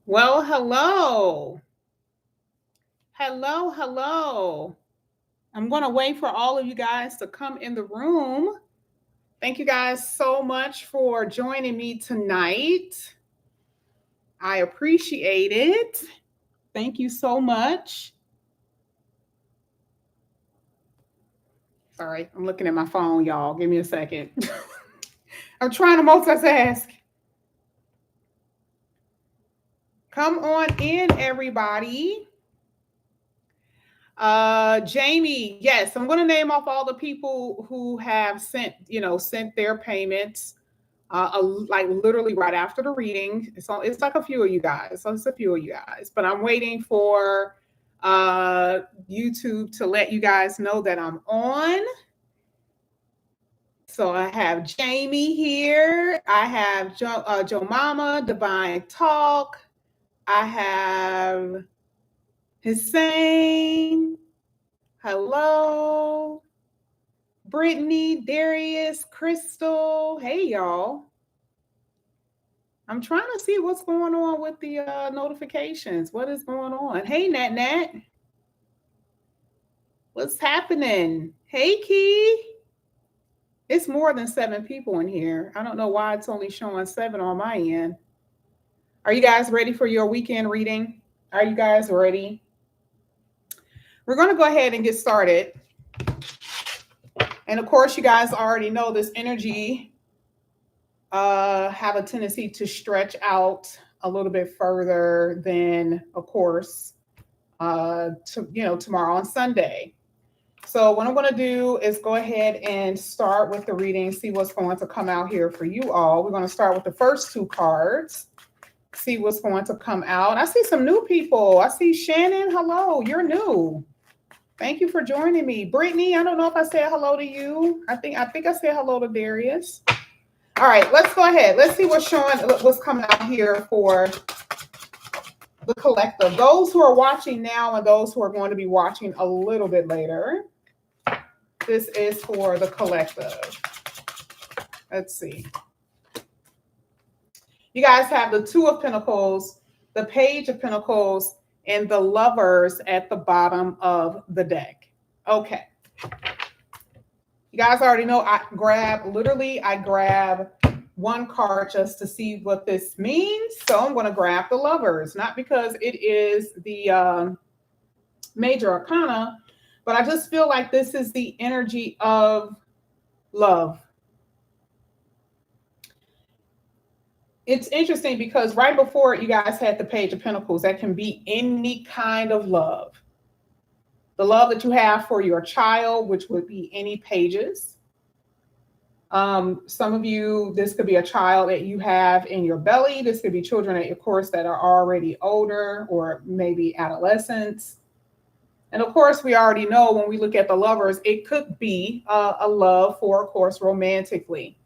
Well, hello. Hello, hello. I'm going to wait for all of you guys to come in the room. Thank you guys so much for joining me tonight. I appreciate it. Thank you so much. Sorry, I'm looking at my phone, y'all. Give me a second. I'm trying to multitask. Come on in, everybody. Jamie, yes, I'm going to name off all the people who have sent their payments. Like literally right after the reading. So it's like a few of you guys. So it's a few of you guys, but I'm waiting for YouTube to let you guys know that I'm on. So I have Jamie here. I have Joe Mama, Divine Talk. I have Hussein. Hello. Brittany, Darius, Crystal. Hey, y'all. I'm trying to see what's going on with the notifications. What is going on? Hey, Nat Nat. What's happening? Hey, Key. It's more than 7 people in here. I don't know why it's only showing 7 on my end. Are you guys ready for your weekend reading? Are you guys ready? We're going to go ahead and get started. And of course, you guys already know this energy have a tendency to stretch out a little bit further than, of course, tomorrow on Sunday. So what I'm going to do is go ahead and start with the reading, see what's going to come out here for you all. We're going to start with the first 2 cards, see what's going to come out. I see some new people. I see Shannon. Hello, you're new. Thank you for joining me. Brittany, I don't know if I said hello to you. I think I said hello to Darius. All right, let's go ahead. Let's see what's coming out here for the collective. Those who are watching now and those who are going to be watching a little bit later. This is for the collective. Let's see. You guys have the 2 of Pentacles, the Page of Pentacles, and the Lovers at the bottom of the deck. Okay. You guys already know I grab 1 card just to see what this means. So I'm going to grab the Lovers, not because it is the major arcana, but I just feel like this is the energy of love. It's interesting because right before you guys had the Page of Pentacles, that can be any kind of love. The love that you have for your child, which would be any pages. Some of you, this could be a child that you have in your belly. This could be children, of course, that are already older or maybe adolescents. And of course, we already know when we look at the Lovers, it could be a love for, of course, romantically.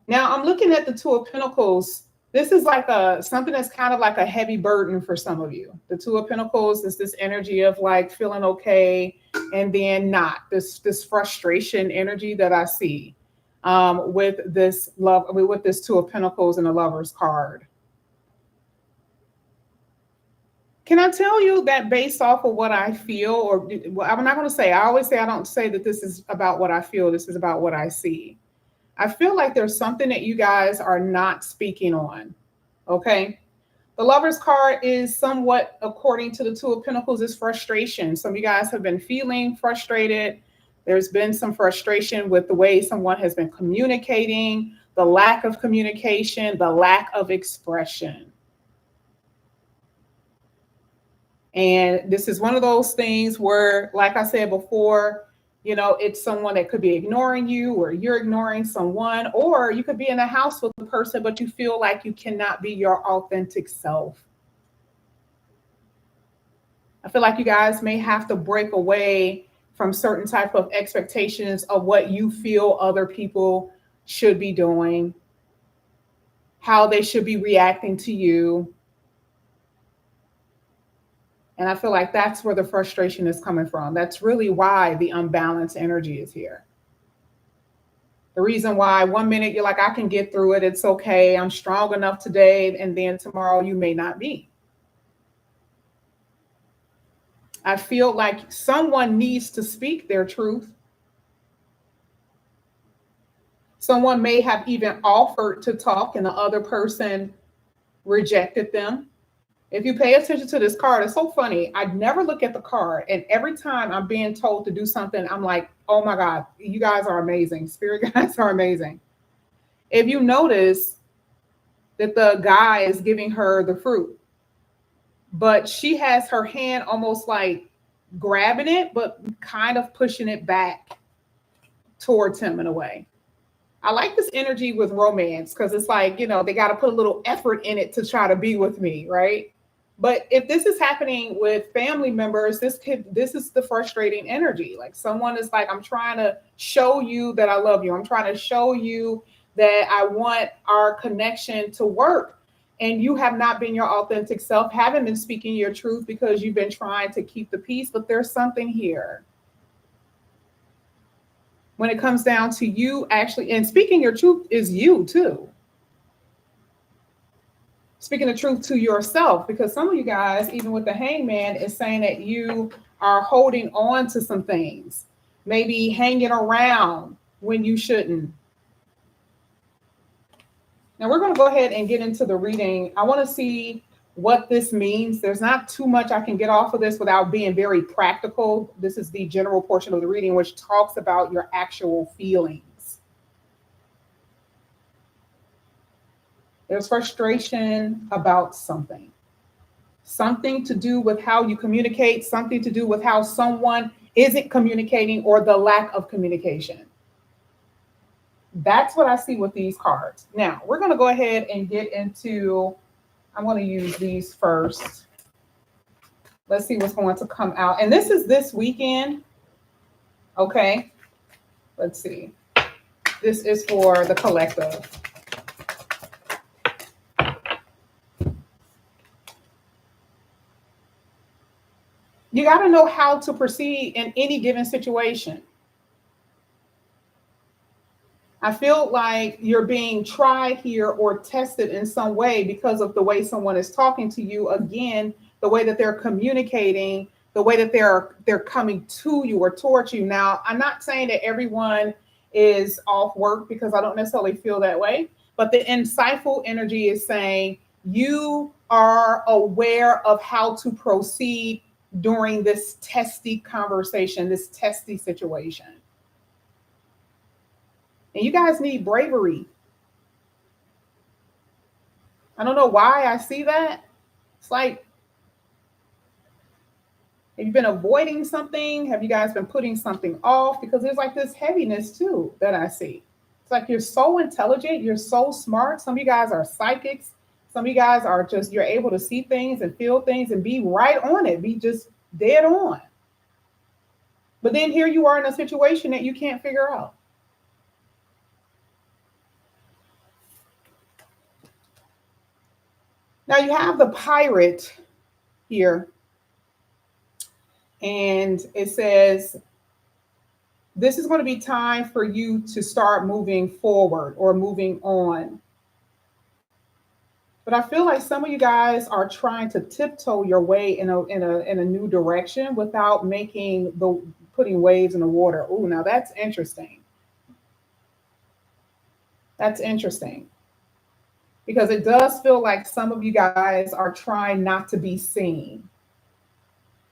Now, I'm looking at the 2 of Pentacles. This is like something that's kind of like a heavy burden for some of you. The 2 of Pentacles is this energy of like feeling okay and then not. This frustration energy that I see with this love, with this 2 of Pentacles and the Lovers card. Can I tell you that based off of what I feel, or well, I'm not going to say, I always say I don't say that this is about what I feel. This is about what I see. I feel like there's something that you guys are not speaking on. Okay. The Lovers card is somewhat, according to the 2 of Pentacles, is frustration. Some of you guys have been feeling frustrated. There's been some frustration with the way someone has been communicating, the lack of communication, the lack of expression. And this is one of those things where, like I said before, it's someone that could be ignoring you, or you're ignoring someone, or you could be in a house with a person, but you feel like you cannot be your authentic self. I feel like you guys may have to break away from certain type of expectations of what you feel other people should be doing, how they should be reacting to you. And I feel like that's where the frustration is coming from. That's really why the unbalanced energy is here. The reason why 1 minute you're like, I can get through it. It's okay. I'm strong enough today. And then tomorrow you may not be. I feel like someone needs to speak their truth. Someone may have even offered to talk and the other person rejected them. If you pay attention to this card, it's so funny. I never look at the card. And every time I'm being told to do something, I'm like, oh my God, you guys are amazing. Spirit guides are amazing. If you notice that the guy is giving her the fruit, but she has her hand almost like grabbing it, but kind of pushing it back towards him in a way. I like this energy with romance because it's like, you know, they got to put a little effort in it to try to be with me, right? But if this is happening with family members, this is the frustrating energy. Like someone is like, I'm trying to show you that I love you. I'm trying to show you that I want our connection to work. And you have not been your authentic self, haven't been speaking your truth because you've been trying to keep the peace. But there's something here. When it comes down to you actually, and speaking your truth is you too. Speaking the truth to yourself, because some of you guys, even with the hangman, is saying that you are holding on to some things, maybe hanging around when you shouldn't. Now we're going to go ahead and get into the reading. I want to see what this means. There's not too much I can get off of this without being very practical. This is the general portion of the reading, which talks about your actual feelings. There's frustration about something to do with how you communicate, something to do with how someone isn't communicating or the lack of communication. That's what I see with these cards. Now, we're going to go ahead and get into, I'm going to use these first. Let's see what's going to come out. And this is this weekend. Okay. Let's see. This is for the collective. You got to know how to proceed in any given situation. I feel like you're being tried here or tested in some way because of the way someone is talking to you. Again, the way that they're communicating, the way that they're coming to you or towards you. Now, I'm not saying that everyone is off work because I don't necessarily feel that way. But the insightful energy is saying you are aware of how to proceed during this testy conversation, this testy situation. And you guys need bravery. I don't know why I see that. It's like, have you been avoiding something? Have you guys been putting something off? Because there's like this heaviness too that I see. It's like you're so intelligent. You're so smart. Some of you guys are psychics. Some of you guys are just, you're able to see things and feel things and be right on it. Be just dead on. But then here you are in a situation that you can't figure out. Now you have the pirate here, and it says, this is going to be time for you to start moving forward or moving on. But I feel like some of you guys are trying to tiptoe your way in a new direction without putting waves in the water. Oh, now that's interesting. That's interesting. Because it does feel like some of you guys are trying not to be seen.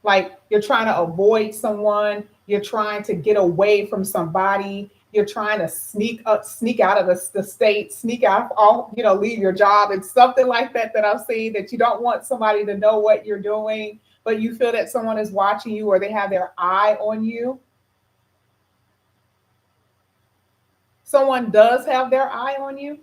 Like you're trying to avoid someone. You're trying to get away from somebody. You're trying to sneak out of the state, sneak out, leave your job. It's something like that I've seen, that you don't want somebody to know what you're doing, but you feel that someone is watching you or they have their eye on you. Someone does have their eye on you.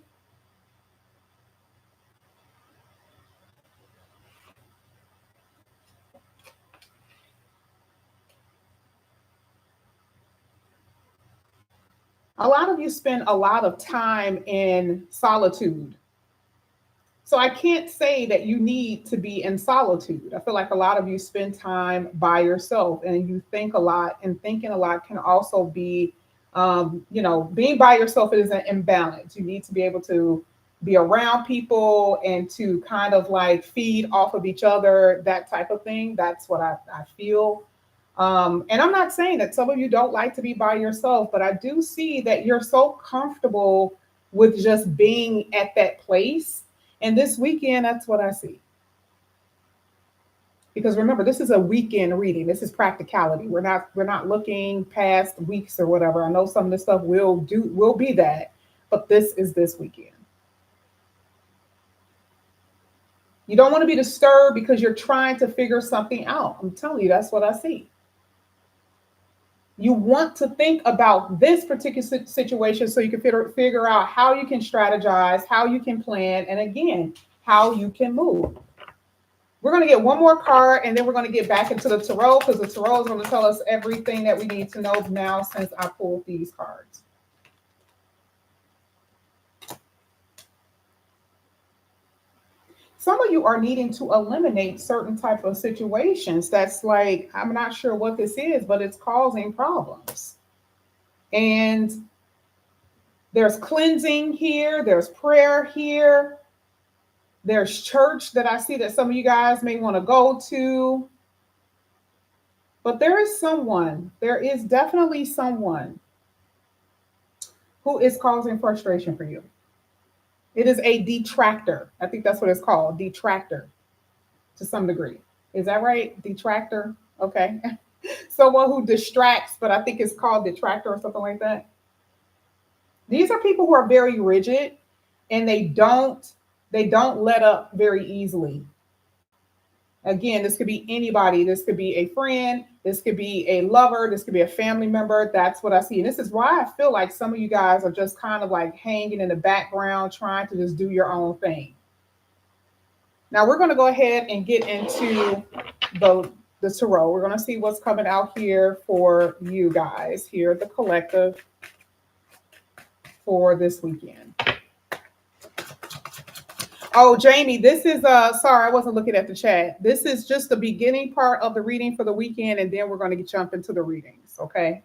A lot of you spend a lot of time in solitude. So I can't say that you need to be in solitude. I feel like a lot of you spend time by yourself and you think a lot, and thinking a lot can also be Being by yourself is an imbalance. You need to be able to be around people and to kind of like feed off of each other, that type of thing. That's what I feel. And I'm not saying that some of you don't like to be by yourself, but I do see that you're so comfortable with just being at that place. And this weekend, that's what I see. Because remember, this is a weekend reading. This is practicality. We're not looking past weeks or whatever. I know some of this stuff will be that, but this is this weekend. You don't want to be disturbed because you're trying to figure something out. I'm telling you, that's what I see. You want to think about this particular situation so you can figure out how you can strategize, how you can plan, and again, how you can move. We're going to get one more card, and then we're going to get back into the tarot because the tarot is going to tell us everything that we need to know now since I pulled these cards. Some of you are needing to eliminate certain type of situations that's like, I'm not sure what this is, but it's causing problems. And there's cleansing here, there's prayer here, there's church that I see that some of you guys may want to go to. But there is definitely someone who is causing frustration for you. It is a detractor. I think that's what it's called, detractor, to some degree. Is that right? Detractor? Okay. Someone who distracts, but I think it's called detractor or something like that. These are people who are very rigid and they don't let up very easily. Again, this could be anybody. This could be a friend. This could be a lover. This could be a family member. That's what I see. And this is why I feel like some of you guys are just kind of like hanging in the background, trying to just do your own thing. Now we're going to go ahead and get into the tarot. We're going to see what's coming out here for you guys here at the collective for this weekend. Oh, Jamie, this is sorry, I wasn't looking at the chat. This is just the beginning part of the reading for the weekend, and then we're going to jump into the readings, okay?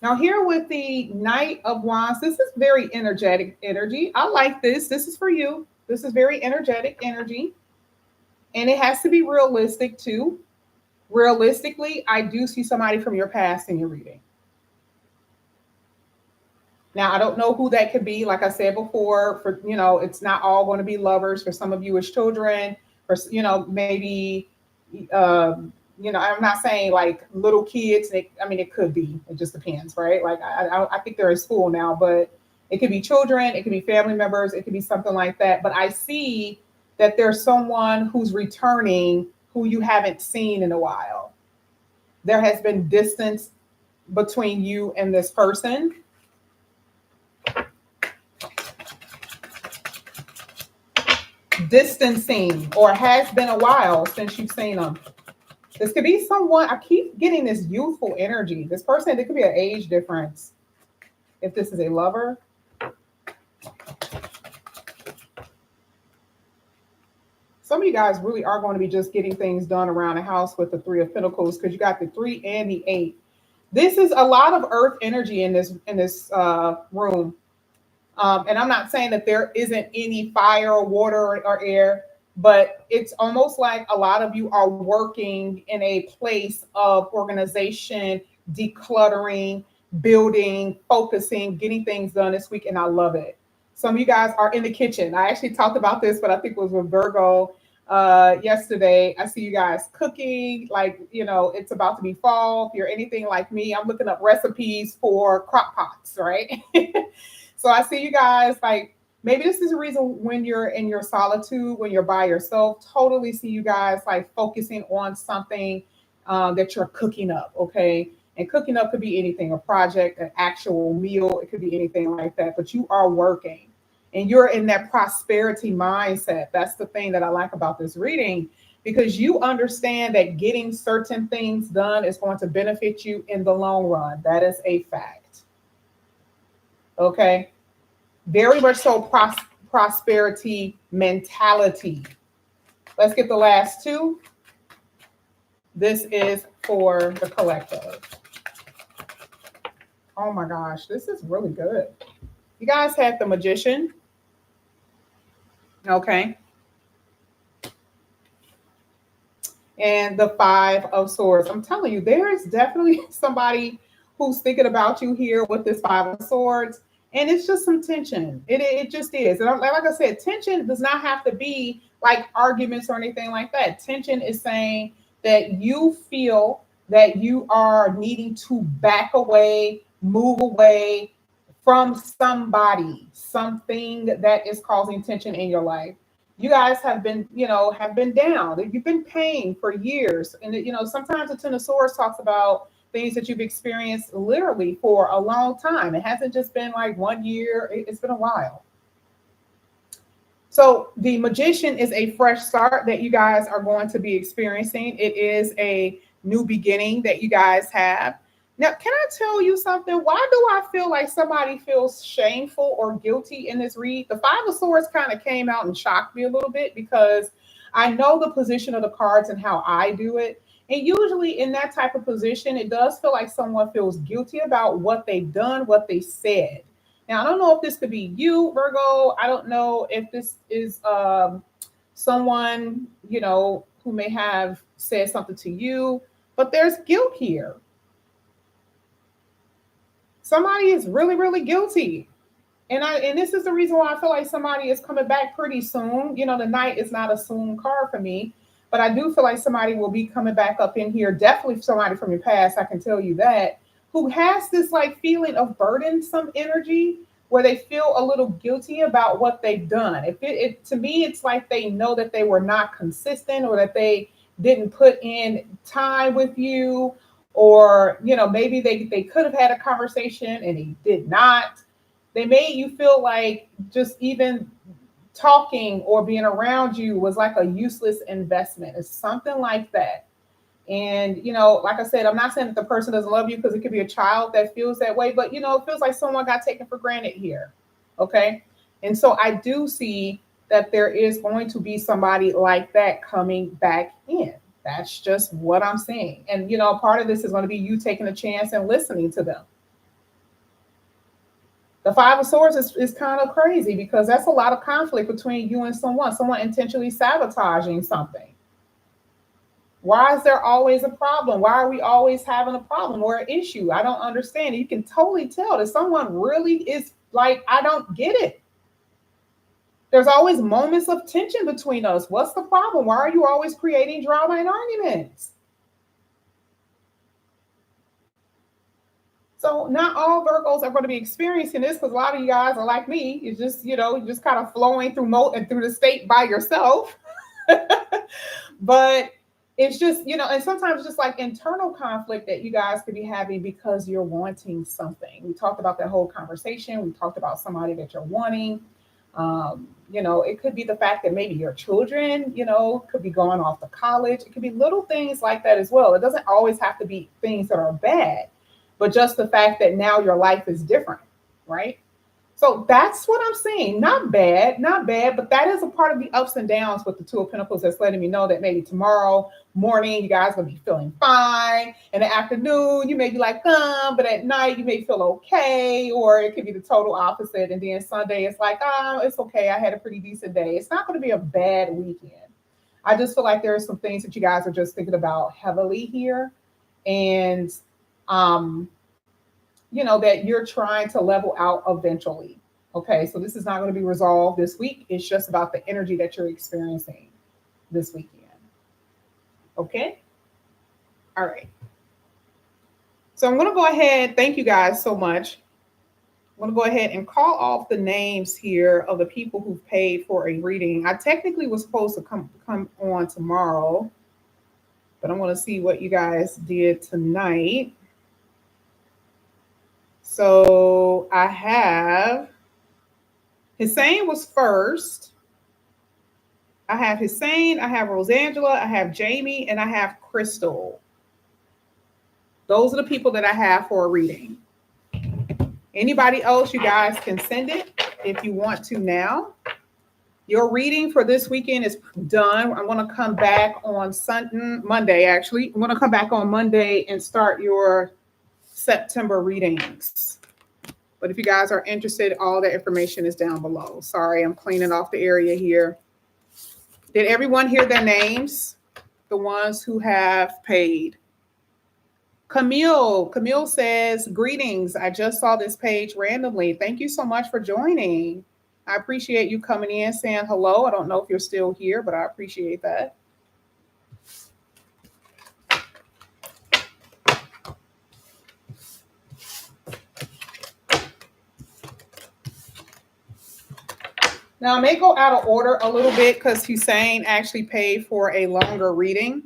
Now here with the Knight of Wands, this is very energetic energy. I like this. This is for you. This is very energetic energy, and it has to be realistic too. Realistically, I do see somebody from your past in your reading. Now, I don't know who that could be. Like I said before, for, it's not all going to be lovers. For some of you as children, for, maybe, I'm not saying like little kids. It could be. It just depends, right? Like I think they're in school now, but it could be children. It could be family members. It could be something like that. But I see that there's someone who's returning who you haven't seen in a while. There has been distance between you and this person. Distancing, or has been a while since you've seen them. This could be someone, I keep getting this youthful energy. This person, there could be an age difference. If this is a lover. Some of you guys really are going to be just getting things done around the house with the Three of Pentacles, because you got the 3 and the 8. This is a lot of earth energy in this room. And I'm not saying that there isn't any fire or water or air, but it's almost like a lot of you are working in a place of organization, decluttering, building, focusing, getting things done this week. And I love it. Some of you guys are in the kitchen. I actually talked about this, but I think it was with Virgo yesterday. I see you guys cooking, like, it's about to be fall. If you're anything like me, I'm looking up recipes for crock pots, right? So I see you guys, like, maybe this is a reason when you're in your solitude, when you're by yourself, totally see you guys like focusing on something that you're cooking up, okay? And cooking up could be anything, a project, an actual meal. It could be anything like that, but you are working and you're in that prosperity mindset. That's the thing that I like about this reading, because you understand that getting certain things done is going to benefit you in the long run. That is a fact. Okay, very much so prosperity mentality. Let's get the last two. This is for the collective. Oh my gosh, this is really good. You guys had the Magician. Okay. And the Five of Swords. I'm telling you, there is definitely somebody who's thinking about you here with this Five of Swords. And it's just some tension. It just is. And like I said, tension does not have to be like arguments or anything like that. Tension is saying that you feel that you are needing to back away, move away from somebody, something that is causing tension in your life. You guys have been, have been down. You've been paying for years. And, sometimes the Ten of Swords talks about things that you've experienced literally for a long time. It hasn't just been like 1 year. It's been a while. So the Magician is a fresh start that you guys are going to be experiencing. It is a new beginning that you guys have. Now, can I tell you something? Why do I feel like somebody feels shameful or guilty in this read? The Five of Swords kind of came out and shocked me a little bit because I know the position of the cards and how I do it. And usually in that type of position, it does feel like someone feels guilty about what they've done, what they said. Now, I don't know if this could be you, Virgo. I don't know if this is someone, who may have said something to you, but there's guilt here. Somebody is really, really guilty. And this is the reason why I feel like somebody is coming back pretty soon. The Knight is not a soon card for me, but I do feel like somebody will be coming back up in here. Definitely somebody from your past, I can tell you that, who has this like feeling of burdensome energy where they feel a little guilty about what they've done. To me, it's like they know that they were not consistent or that they didn't put in time with you, or maybe they could have had a conversation and they did not. They made you feel like just even talking or being around you was like a useless investment. It's something like that. And like I said, I'm not saying that the person doesn't love you, because it could be a child that feels that way, but it feels like someone got taken for granted here. Okay. And so I do see that there is going to be somebody like that coming back in. That's just what I'm saying. And, part of this is going to be you taking a chance and listening to them. The Five of Swords is kind of crazy because that's a lot of conflict between you and someone intentionally sabotaging something. Why is there always a problem? Why are we always having a problem or an issue? I don't understand. You can totally tell that someone really is like, I don't get it. There's always moments of tension between us. What's the problem? Why are you always creating drama and arguments? So not all Virgos are going to be experiencing this, because a lot of you guys are like me. It's just, just kind of flowing through Mote and through the state by yourself. But it's just, and sometimes it's just like internal conflict that you guys could be having because you're wanting something. We talked about that whole conversation. We talked about somebody that you're wanting. It could be the fact that maybe your children, could be going off to college. It could be little things like that as well. It doesn't always have to be things that are bad, but just the fact that now your life is different, right? So that's what I'm saying. Not bad, but that is a part of the ups and downs with the Two of Pentacles that's letting me know that maybe tomorrow morning you guys will be feeling fine. In the afternoon, you may be like, but at night you may feel okay, or it could be the total opposite. And then Sunday, it's like, it's okay. I had a pretty decent day. It's not going to be a bad weekend. I just feel like there are some things that you guys are just thinking about heavily here. And that you're trying to level out eventually. Okay, so this is not going to be resolved this week. It's just about the energy that you're experiencing this weekend. Okay? All right. So I'm going to go ahead. Thank you guys so much. I'm going to go ahead and call off the names here of the people who've paid for a reading. I technically was supposed to come on tomorrow, but I'm going to see what you guys did tonight. So I have Hussein was first. I have Hussein, I have Rosangela, I have Jamie, and I have Crystal. Those are the people that I have for a reading. Anybody else, you guys can send it if you want to now. Your reading for this weekend is done. I'm going to come back on Monday, actually. I'm going to come back on Monday and start your September readings. But if you guys are interested, all the information is down below. Sorry, I'm cleaning off the area here. Did everyone hear their names? The ones who have paid. Camille says, greetings. I just saw this page randomly. Thank you so much for joining. I appreciate you coming in, saying hello. I don't know if you're still here, but I appreciate that. Now, I may go out of order a little bit because Hussein actually paid for a longer reading.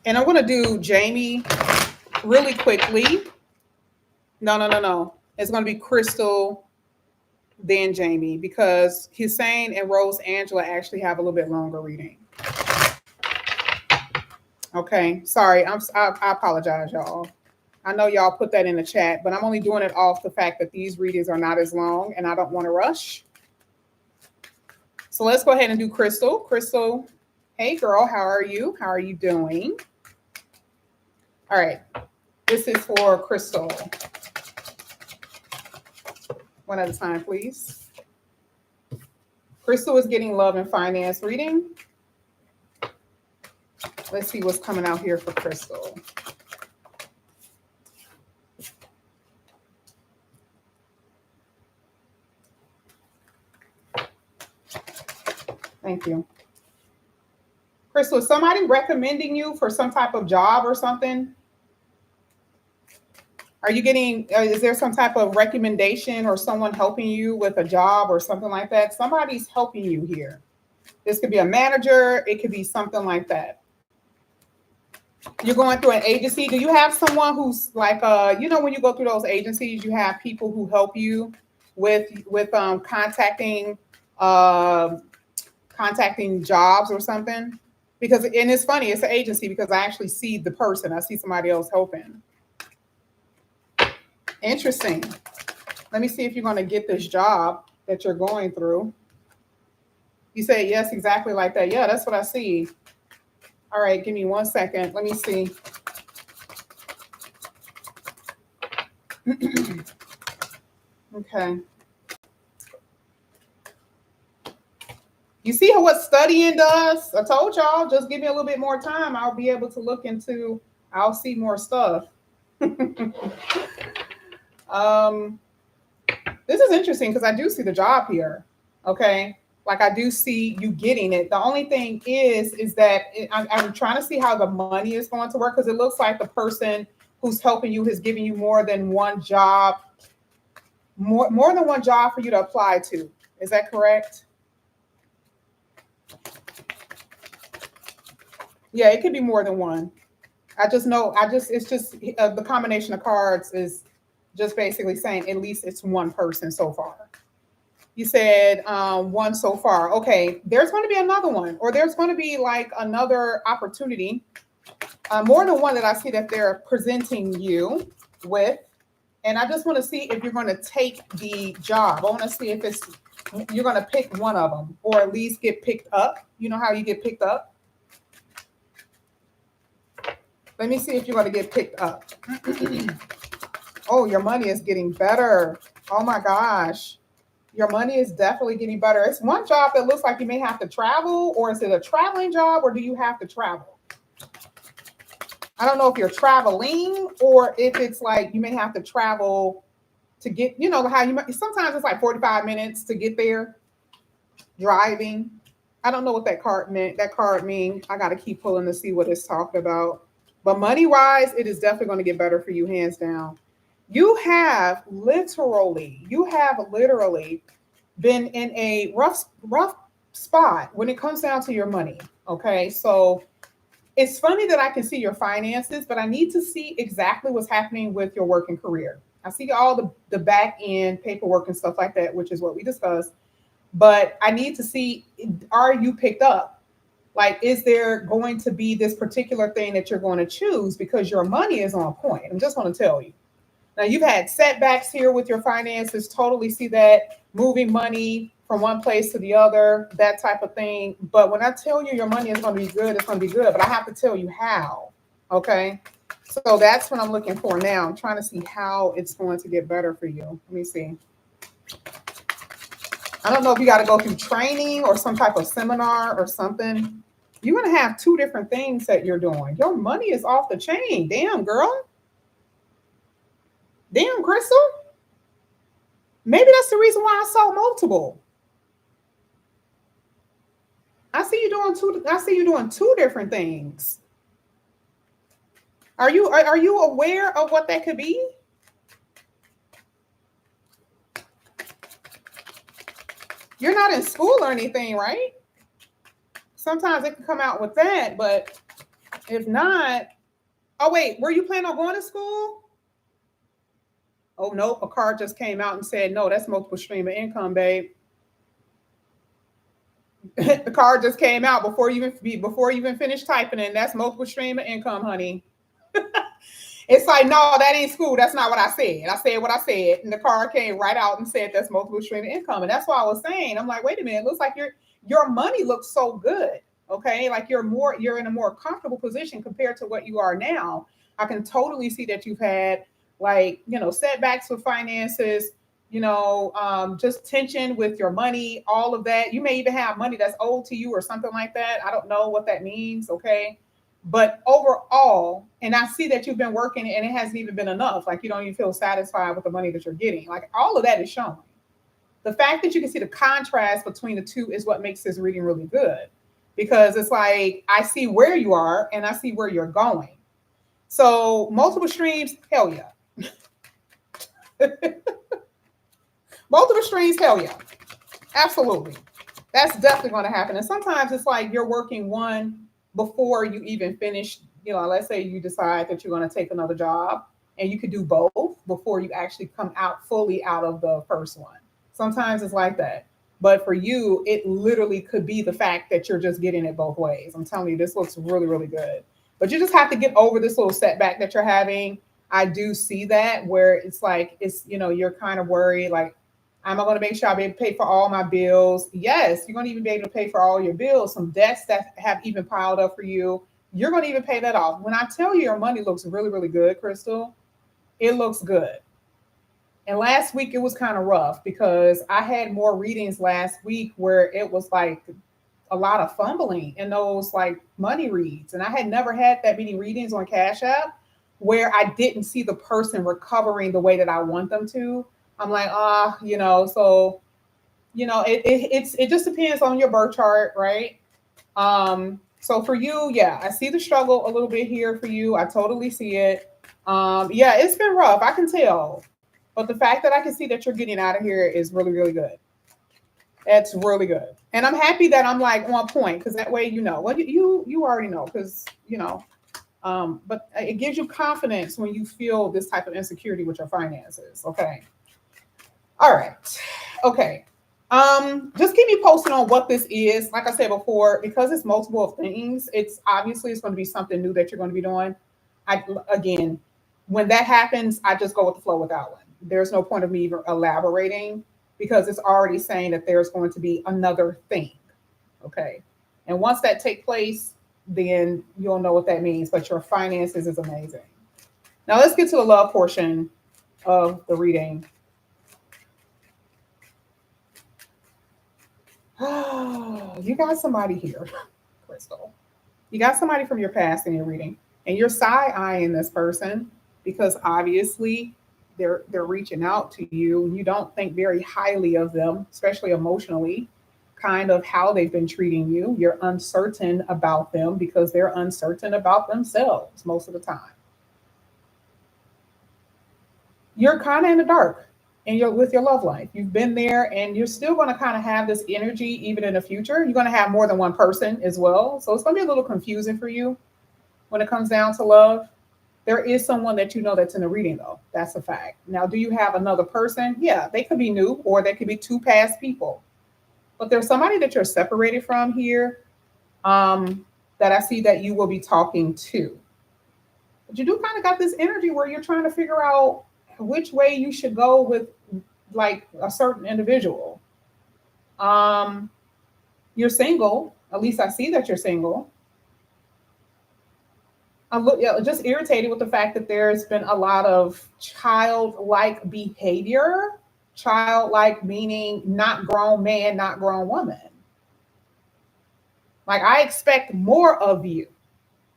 And I'm going to do Jamie really quickly. No. It's going to be Crystal, then Jamie, because Hussein and Rose Angela actually have a little bit longer reading. Okay, sorry. I apologize, y'all. I know y'all put that in the chat, but I'm only doing it off the fact that these readings are not as long and I don't want to rush. So let's go ahead and do Crystal. Crystal, hey girl, how are you? How are you doing? All right, this is for Crystal. One at a time, please. Crystal is getting love and finance reading. Let's see what's coming out here for Crystal. Thank you. Crystal, is somebody recommending you for some type of job or something? Are you getting, is there some type of recommendation or someone helping you with a job or something like that? Somebody's helping you here. This could be a manager. It could be something like that. You're going through an agency. Do you have someone who's like, you know, when you go through those agencies, you have people who help you with contacting jobs or something? Because, and it's funny, it's an agency because I actually see the person. I see somebody else helping. Interesting. Let me see if you're going to get this job that you're going through. You say, yes, exactly like that. Yeah, that's what I see. All right, give me 1 second. Let me see. Okay. You see what studying does? I told y'all, just give me a little bit more time. I'll be able to look into, I'll see more stuff. This is interesting because I do see the job here. Okay. Like I do see you getting it. The only thing is that I'm trying to see how the money is going to work because it looks like the person who's helping you is giving you more than one job, more than one job for you to apply to. Is that correct? Yeah, it could be more than one. I just know, it's just the combination of cards is just basically saying at least it's one person so far. You said one so far. Okay, there's going to be another one, or there's going to be like another opportunity, more than one that I see that they're presenting you with. And I just want to see if you're going to take the job. I want to see if you're going to pick one of them or at least get picked up. You know how you get picked up? Let me see if you're going to get picked up. Oh, your money is getting better. Oh my gosh. Your money is definitely getting better. It's one job that looks like you may have to travel, or is it a traveling job, or do you have to travel? I don't know if you're traveling or if it's like you may have to travel to get, you know, how you might, sometimes it's like 45 minutes to get there driving. I don't know what that card meant. That card means I got to keep pulling to see what it's talking about. But money wise, it is definitely going to get better for you, hands down. You have literally been in a rough spot when it comes down to your money. Okay, so it's funny that I can see your finances, but I need to see exactly what's happening with your working career. I see all the back end paperwork and stuff like that, which is what we discussed. But I need to see, are you picked up? Like, is there going to be this particular thing that you're going to choose because your money is on point? I'm just going to tell you. Now you've had setbacks here with your finances, totally see that, moving money from one place to the other, that type of thing. But when I tell you your money is going to be good, it's going to be good. But I have to tell you how. Okay. So that's what I'm looking for now. I'm trying to see how it's going to get better for you. Let me see. I don't know if you got to go through training or some type of seminar or something. You're going to have two different things that you're doing. Your money is off the chain. Damn, girl. Damn, Crystal. Maybe that's the reason why I saw multiple. I see you doing two different things. Are you aware of what that could be? You're not in school or anything, right? Sometimes it can come out with that, but if not, oh wait, were you planning on going to school? Oh nope, a card just came out and said, no, that's multiple stream of income, babe. The card just came out before you even finished typing in. That's multiple stream of income, honey. It's like, no, that ain't school. That's not what I said. I said what I said. And the card came right out and said that's multiple stream of income. And that's what I was saying. I'm like, wait a minute, it looks like your money looks so good. Okay. Like you're in a more comfortable position compared to what you are now. I can totally see that you've had setbacks with finances, just tension with your money, all of that. You may even have money that's owed to you or something like that. I don't know what that means. Okay. But overall, and I see that you've been working and it hasn't even been enough. Like you don't even feel satisfied with the money that you're getting. Like all of that is showing. The fact that you can see the contrast between the two is what makes this reading really good. Because it's like, I see where you are and I see where you're going. So multiple streams, hell yeah. Multiple streams, hell yeah. Absolutely. That's definitely going to happen. And sometimes it's like you're working one before you even finish, let's say you decide that you're going to take another job and you could do both before you actually come out fully out of the first one. Sometimes it's like that. But for you, it literally could be the fact that you're just getting it both ways. I'm telling you, this looks really, really good. But you just have to get over this little setback that you're having. I do see that where it's like, you're kind of worried, like, am I going to make sure I'll be able to pay for all my bills? Yes, you're going to even be able to pay for all your bills. Some debts that have even piled up for you, you're going to even pay that off. When I tell you your money looks really, really good, Crystal, it looks good. And last week it was kind of rough because I had more readings last week where it was like a lot of fumbling in those like money reads. And I had never had that many readings on Cash App where I didn't see the person recovering the way that I want them to. I'm like, so, it just depends on your birth chart, right? So for you, yeah, I see the struggle a little bit here for you. I totally see it. Yeah, it's been rough. I can tell. But the fact that I can see that you're getting out of here is really, really good. That's really good. And I'm happy that I'm like on point because that way, well, you already know because, but it gives you confidence when you feel this type of insecurity with your finances. Okay. All right. Okay. Just keep me posted on what this is. Like I said before, because it's multiple things, it's going to be something new that you're going to be doing. Again, when that happens, I just go with the flow with that one. There's no point of me even elaborating because it's already saying that there's going to be another thing. Okay. And once that takes place, then you'll know what that means. But your finances is amazing. Now let's get to the love portion of the reading. You got somebody here, Crystal. You got somebody from your past in your reading, and you're side-eyeing this person because obviously they're reaching out to you. You don't think very highly of them, especially emotionally, kind of how they've been treating you. You're uncertain about them because they're uncertain about themselves most of the time. You're kind of in the dark. And you're with your love life. You've been there and you're still going to kind of have this energy even in the future. You're going to have more than one person as well. So it's going to be a little confusing for you when it comes down to love. There is someone that you know that's in the reading though. That's a fact. Now, do you have another person? Yeah, they could be new or they could be two past people. But there's somebody that you're separated from here that I see that you will be talking to. But you do kind of got this energy where you're trying to figure out which way you should go with like a certain individual. You're single. At least I see that you're single. I'm just irritated with the fact that there's been a lot of childlike behavior. Childlike meaning not grown man, not grown woman. Like, I expect more of you.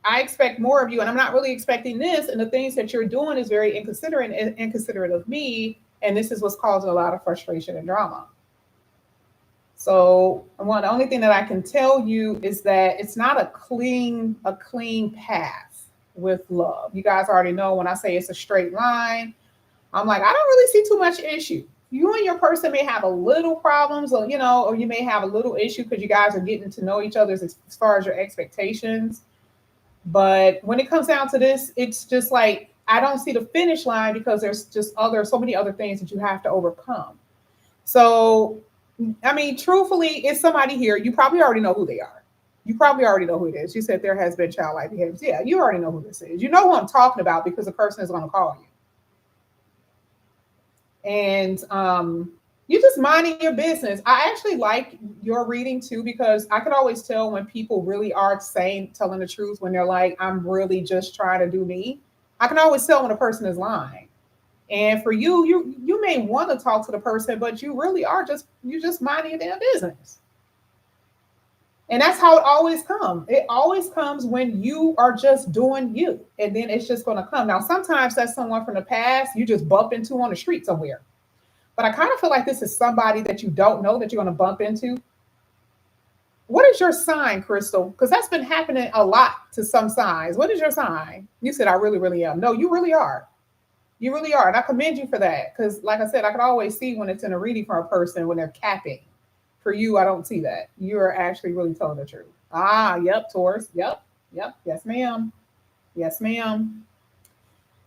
I expect more of you, and I'm not really expecting this. And the things that you're doing is very inconsiderate of me. And this is what's causing a lot of frustration and drama. So the only thing that I can tell you is that it's not a clean path with love. You guys already know when I say it's a straight line, I'm like, I don't really see too much issue. You and your person may have a little problems, or or you may have a little issue because you guys are getting to know each other as far as your expectations. But when it comes down to this, it's just like, I don't see the finish line because there's just so many other things that you have to overcome. So, I mean, truthfully, it's somebody here. You probably already know who they are. You probably already know who it is. You said there has been childlike behaviors. Yeah, you already know who this is. You know who I'm talking about because the person is going to call you. And you just minding your business. I actually like your reading too, because I could always tell when people really are telling the truth, when they're like, I'm really just trying to do me. I can always tell when a person is lying. And for you, you may want to talk to the person, but you really are just minding your damn business. And that's how it always comes. It always comes when you are just doing you. And then it's just going to come. Now, sometimes that's someone from the past you just bump into on the street somewhere. But I kind of feel like this is somebody that you don't know that you're going to bump into. What is your sign, Crystal? Because that's been happening a lot to some signs. What is your sign? You said, I really, really am. No, you really are. You really are. And I commend you for that. Because like I said, I can always see when it's in a reading for a person when they're capping. For you, I don't see that. You're actually really telling the truth. Yep, Taurus. Yep. Yes, ma'am. Yes, ma'am.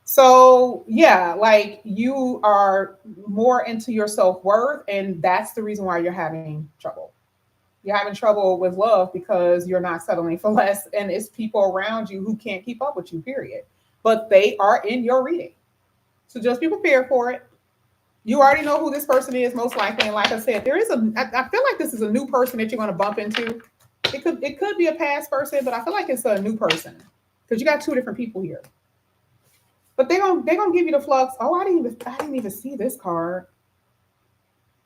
So yeah, like you are more into your self-worth, and that's the reason why you're having trouble. You're having trouble with love because you're not settling for less, and it's people around you who can't keep up with you, period. But they are in your reading. So just be prepared for it. You already know who this person is, most likely. And like I said, I feel like this is a new person that you're going to bump into. It could be a past person, but I feel like it's a new person because you got two different people here. But they're gonna give you the flux. Oh, I didn't even see this card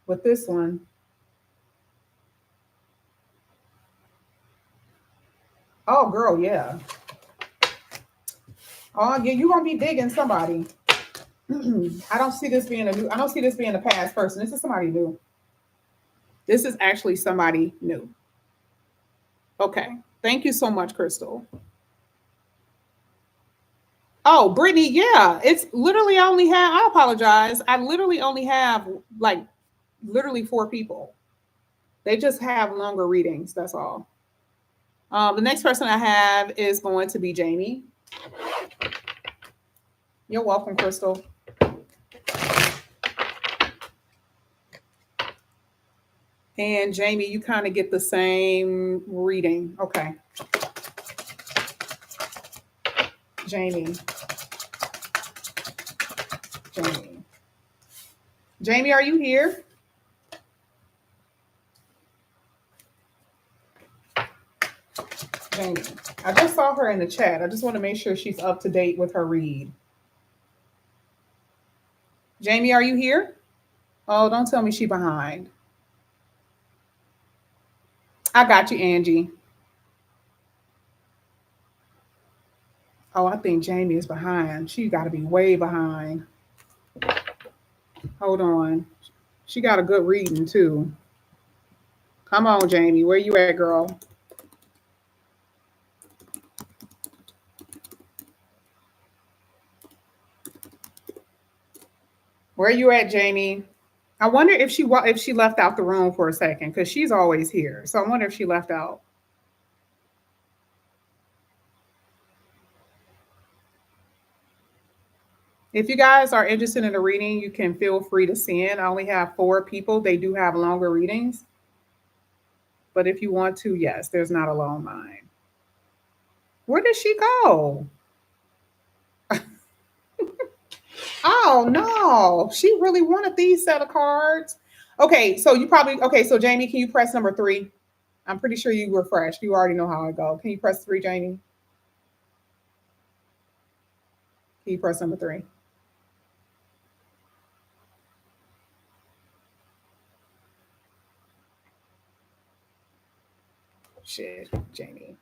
with this one. Oh, girl, yeah. Oh, yeah, you're gonna be digging somebody. I don't see this being a past person. This is somebody new. This is actually somebody new. Okay. Thank you so much, Crystal. Oh, Brittany, yeah. It's literally I apologize. I literally only have like literally 4 people. They just have longer readings. That's all. The next person I have is going to be Jamie. You're welcome, Crystal. And Jamie, you kind of get the same reading. Okay. Jamie. Jamie, are you here? Jamie. I just saw her in the chat. I just want to make sure she's up to date with her read. Jamie, are you here? Oh, don't tell me she's behind. I got you, Angie. Oh, I think Jamie is behind. She got to be way behind. Hold on. She got a good reading, too. Come on, Jamie. Where you at, girl? Where you at, Jamie? I wonder if she left out the room for a second, because she's always here. So I wonder if she left out. If you guys are interested in a reading, you can feel free to send. I only have 4 people. They do have longer readings. But if you want to, yes, there's not a long line. Where did she go? Oh, Oh no, she really wanted these set of cards. Okay, so so Jamie, can you press number 3? I'm pretty sure you refreshed. You already know how I go. Can you press 3, Jamie? Can you press number 3? Shit, Jamie.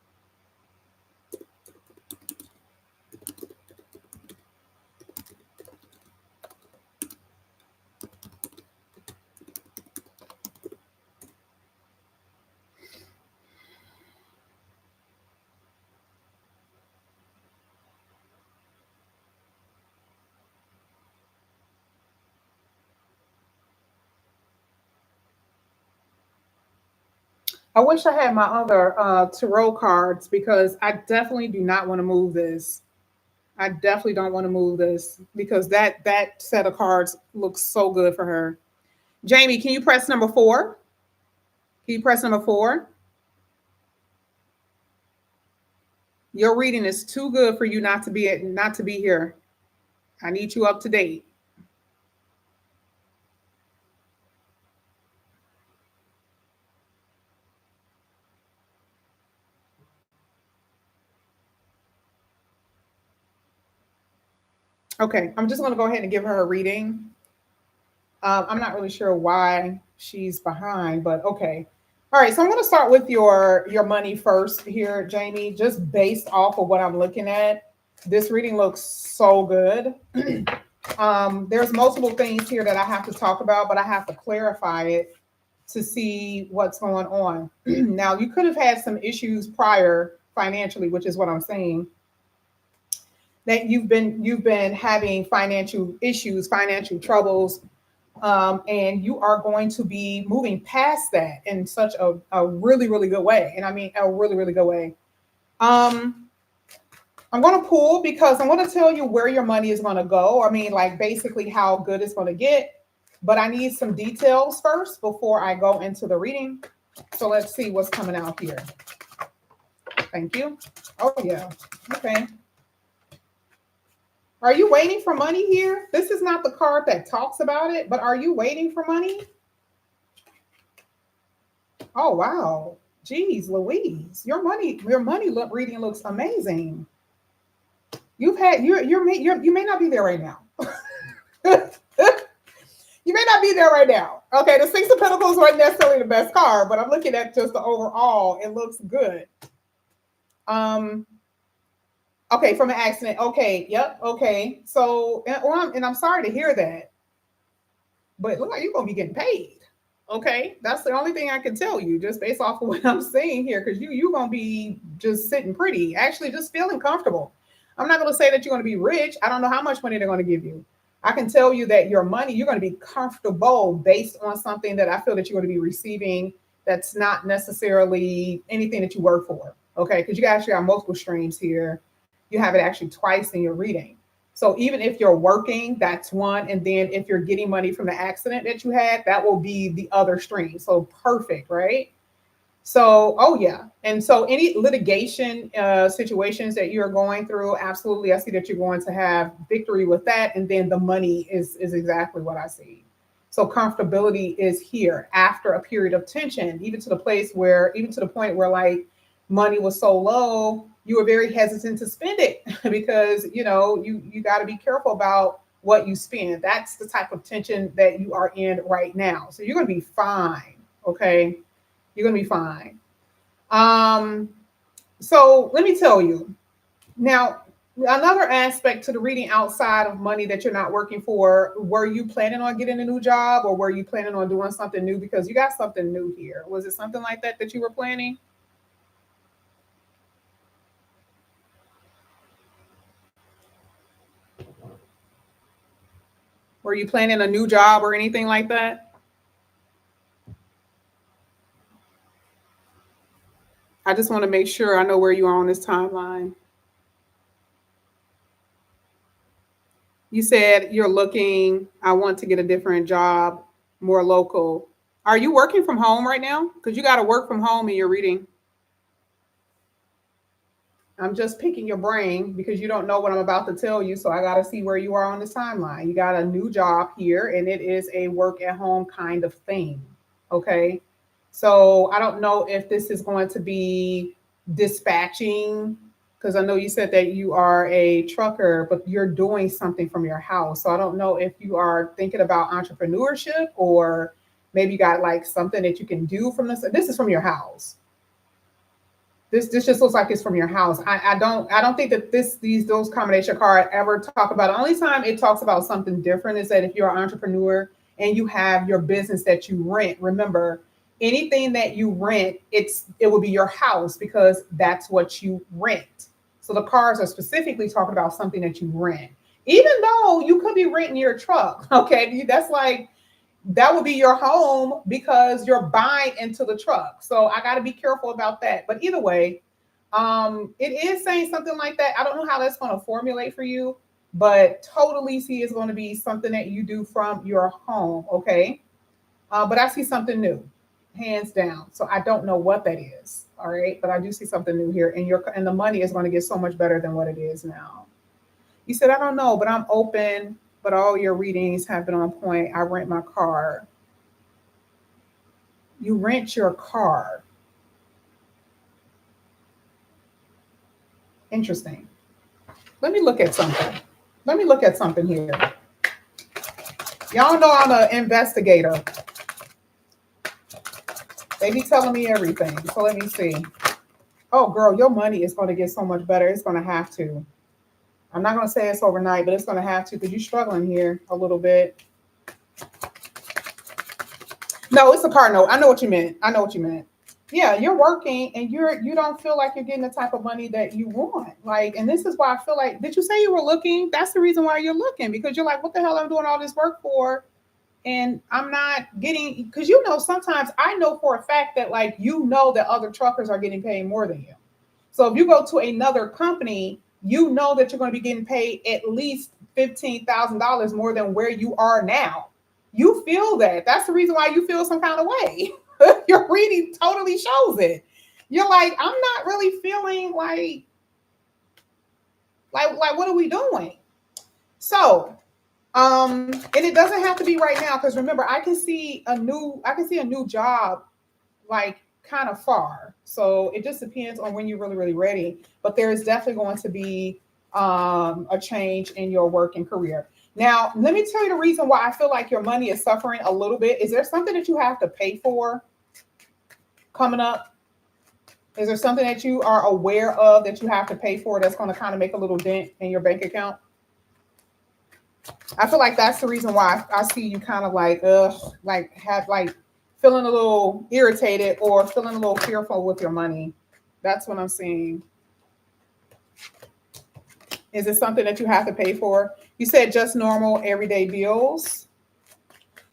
I wish I had my other tarot cards because I definitely do not want to move this. I definitely don't want to move this because that set of cards looks so good for her. Jamie, can you press number 4? Can you press number 4? Your reading is too good for you not to be here. I need you up to date. Okay, I'm just going to go ahead and give her a reading. I'm not really sure why she's behind, but okay. All right, so I'm going to start with your money first here, Jamie. Just based off of what I'm looking at, this reading looks so good. There's multiple things here that I have to talk about, but I have to clarify it to see what's going on. Now, you could have had some issues prior financially, which is what I'm saying. That you've been having financial issues, financial troubles, and you are going to be moving past that in such a really, really good way. And I mean, a really, really good way. I'm going to pull because I'm going to tell you where your money is going to go. I mean, like basically how good it's going to get. But I need some details first before I go into the reading. So let's see what's coming out here. Thank you. Oh, yeah. Okay. Are you waiting for money here? This is not the card that talks about it, but are you waiting for money? Oh, wow. Geez, Louise, your money reading looks amazing. You may not be there right now. You may not be there right now. Okay, the Six of Pentacles wasn't necessarily the best card, but I'm looking at just the overall. It looks good. Okay, from an accident. Okay, yep. Okay, so and I'm sorry to hear that, but it looks like you're gonna be getting paid. Okay, that's the only thing I can tell you, just based off of what I'm seeing here, because you're gonna be just sitting pretty, actually, just feeling comfortable. I'm not gonna say that you're gonna be rich. I don't know how much money they're gonna give you. I can tell you that your money, you're going to be comfortable based on something that I feel that you're going to be receiving that's not necessarily anything that you work for. Okay, because you actually have multiple streams here. You have it actually twice in your reading. So even if you're working, that's one. And then if you're getting money from the accident that you had, that will be the other stream. So perfect, right? So, oh yeah. And so any litigation situations that you're going through, absolutely. I see that you're going to have victory with that. And then the money is exactly what I see. So comfortability is here after a period of tension, even to the point where like money was so low, you were very hesitant to spend it because, you got to be careful about what you spend. That's the type of tension that you are in right now. So you're going to be fine. Okay. You're going to be fine. So let me tell you now, another aspect to the reading outside of money that you're not working for, were you planning on getting a new job or were you planning on doing something new? Because you got something new here. Was it something like that you were planning? Were you planning a new job or anything like that? I just want to make sure I know where you are on this timeline. You said you're looking, I want to get a different job, more local. Are you working from home right now? Because you got to work from home in your reading. I'm just picking your brain because you don't know what I'm about to tell you. So I got to see where you are on this timeline. You got a new job here, and it is a work at home kind of thing. Okay. So I don't know if this is going to be dispatching, because I know you said that you are a trucker, but you're doing something from your house. So I don't know if you are thinking about entrepreneurship, or maybe you got like something that you can do from this. This is from your house. This just looks like it's from your house. I don't think that those combination card ever talk about it. The only time it talks about something different is that if you're an entrepreneur and you have your business that you rent. Remember, anything that you rent, it will be your house because that's what you rent. So the cards are specifically talking about something that you rent. Even though you could be renting your truck, okay? That's like that would be your home because you're buying into the truck. So I got to be careful about that. But either way, it is saying something like that. I don't know how that's going to formulate for you, but totally see is going to be something that you do from your home. Okay. But I see something new, hands down. So I don't know what that is. All right. But I do see something new here, and the money is going to get so much better than what it is now. You said, I don't know, but I'm open. But all your readings have been on point. I rent my car. You rent your car. Interesting. Let me look at something. Let me look at something here. Y'all know I'm an investigator. They be telling me everything. So let me see. Oh, girl, your money is going to get so much better. It's going to have to. I'm not going to say it's overnight, but it's going to have to because you're struggling here a little bit. No, it's a car note. I know what you meant. I know what you meant. Yeah, you're working and you don't feel like you're getting the type of money that you want. Like, and this is why I feel like, did you say you were looking? That's the reason why you're looking, because you're like, what the hell am I doing all this work for? And I'm not getting, because sometimes I know for a fact that like, that other truckers are getting paid more than you. So if you go to another company, you know that you're going to be getting paid at least $15,000 more than where you are now. You feel that. That's the reason why you feel some kind of way. Your reading totally shows it. You're like, I'm not really feeling like what are we doing? So, and it doesn't have to be right now, because remember, I can see a new job like kind of far. So it just depends on when you're really, really ready. But there is definitely going to be a change in your work and career. Now, let me tell you the reason why I feel like your money is suffering a little bit. Is there something that you have to pay for coming up? Is there something that you are aware of that you have to pay for that's going to kind of make a little dent in your bank account? I feel like that's the reason why I see you kind of like, feeling a little irritated or feeling a little fearful with your money. That's what I'm seeing. Is it something that you have to pay for? You said just normal everyday bills.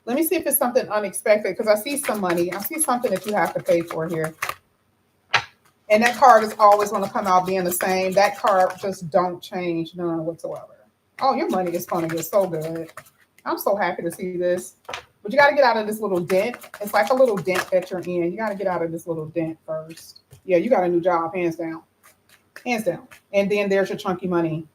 Let me see if it's something unexpected, because I see some money. I see something that you have to pay for here. And that card is always going to come out being the same. That card just don't change none whatsoever. Oh, your money is going to get so good. I'm so happy to see this. But you got to get out of this little dent. It's like a little dent that you're in. You got to get out of this little dent first. Yeah, you got a new job, hands down. Hands down. And then there's your chunky money.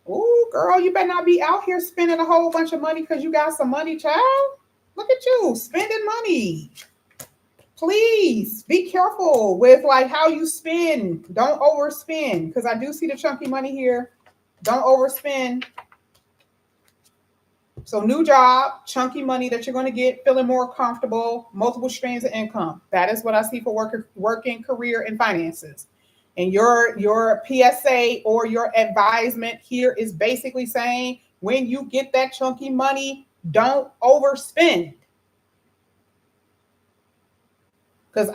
Ooh, girl, you better not be out here spending a whole bunch of money because you got some money, child. Look at you, spending money. Please be careful with like how you spend. Don't overspend, because I do see the chunky money here. Don't overspend. So new job, chunky money that you're going to get, feeling more comfortable, multiple streams of income. That is what I see for working career and finances. And your PSA or your advisement here is basically saying, when you get that chunky money, don't overspend. Because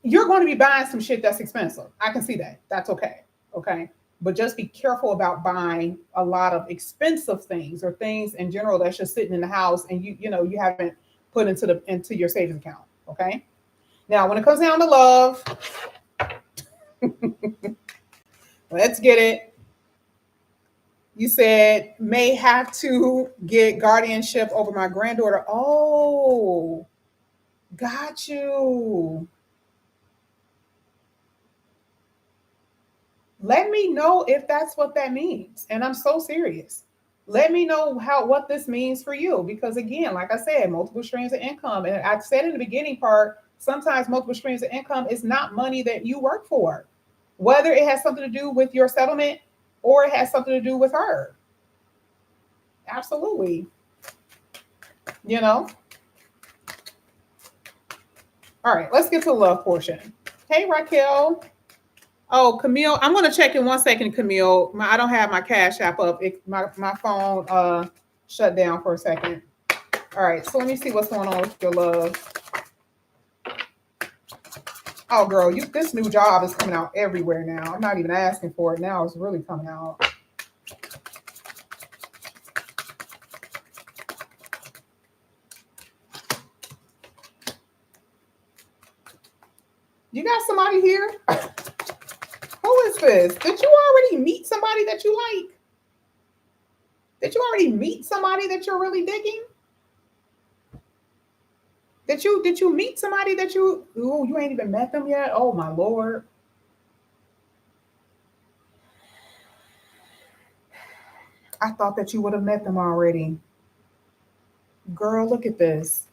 you're going to be buying some shit that's expensive. I can see that. That's okay. Okay. But just be careful about buying a lot of expensive things or things in general that's just sitting in the house and you haven't put into your savings account. Okay. Now, when it comes down to love, let's get it. You said may have to get guardianship over my granddaughter. Oh, got you. Let me know if that's what that means. And I'm so serious. Let me know what this means for you. Because again, like I said, multiple streams of income. And I said in the beginning part, sometimes multiple streams of income is not money that you work for. Whether it has something to do with your settlement or it has something to do with her. Absolutely. You know? All right, let's get to the love portion. Hey, Raquel. Oh, Camille, I'm going to check in 1 second, Camille. I don't have my Cash App up. My phone shut down for a second. All right, so let me see what's going on with your love. Oh, girl, this new job is coming out everywhere now. I'm not even asking for it now. It's really coming out. You got somebody here? Who is this? Did you already meet somebody that you like? Did you already meet somebody that you're really digging? Did you meet somebody that you ain't even met them yet? Oh my Lord. I thought that you would have met them already. Girl, look at this.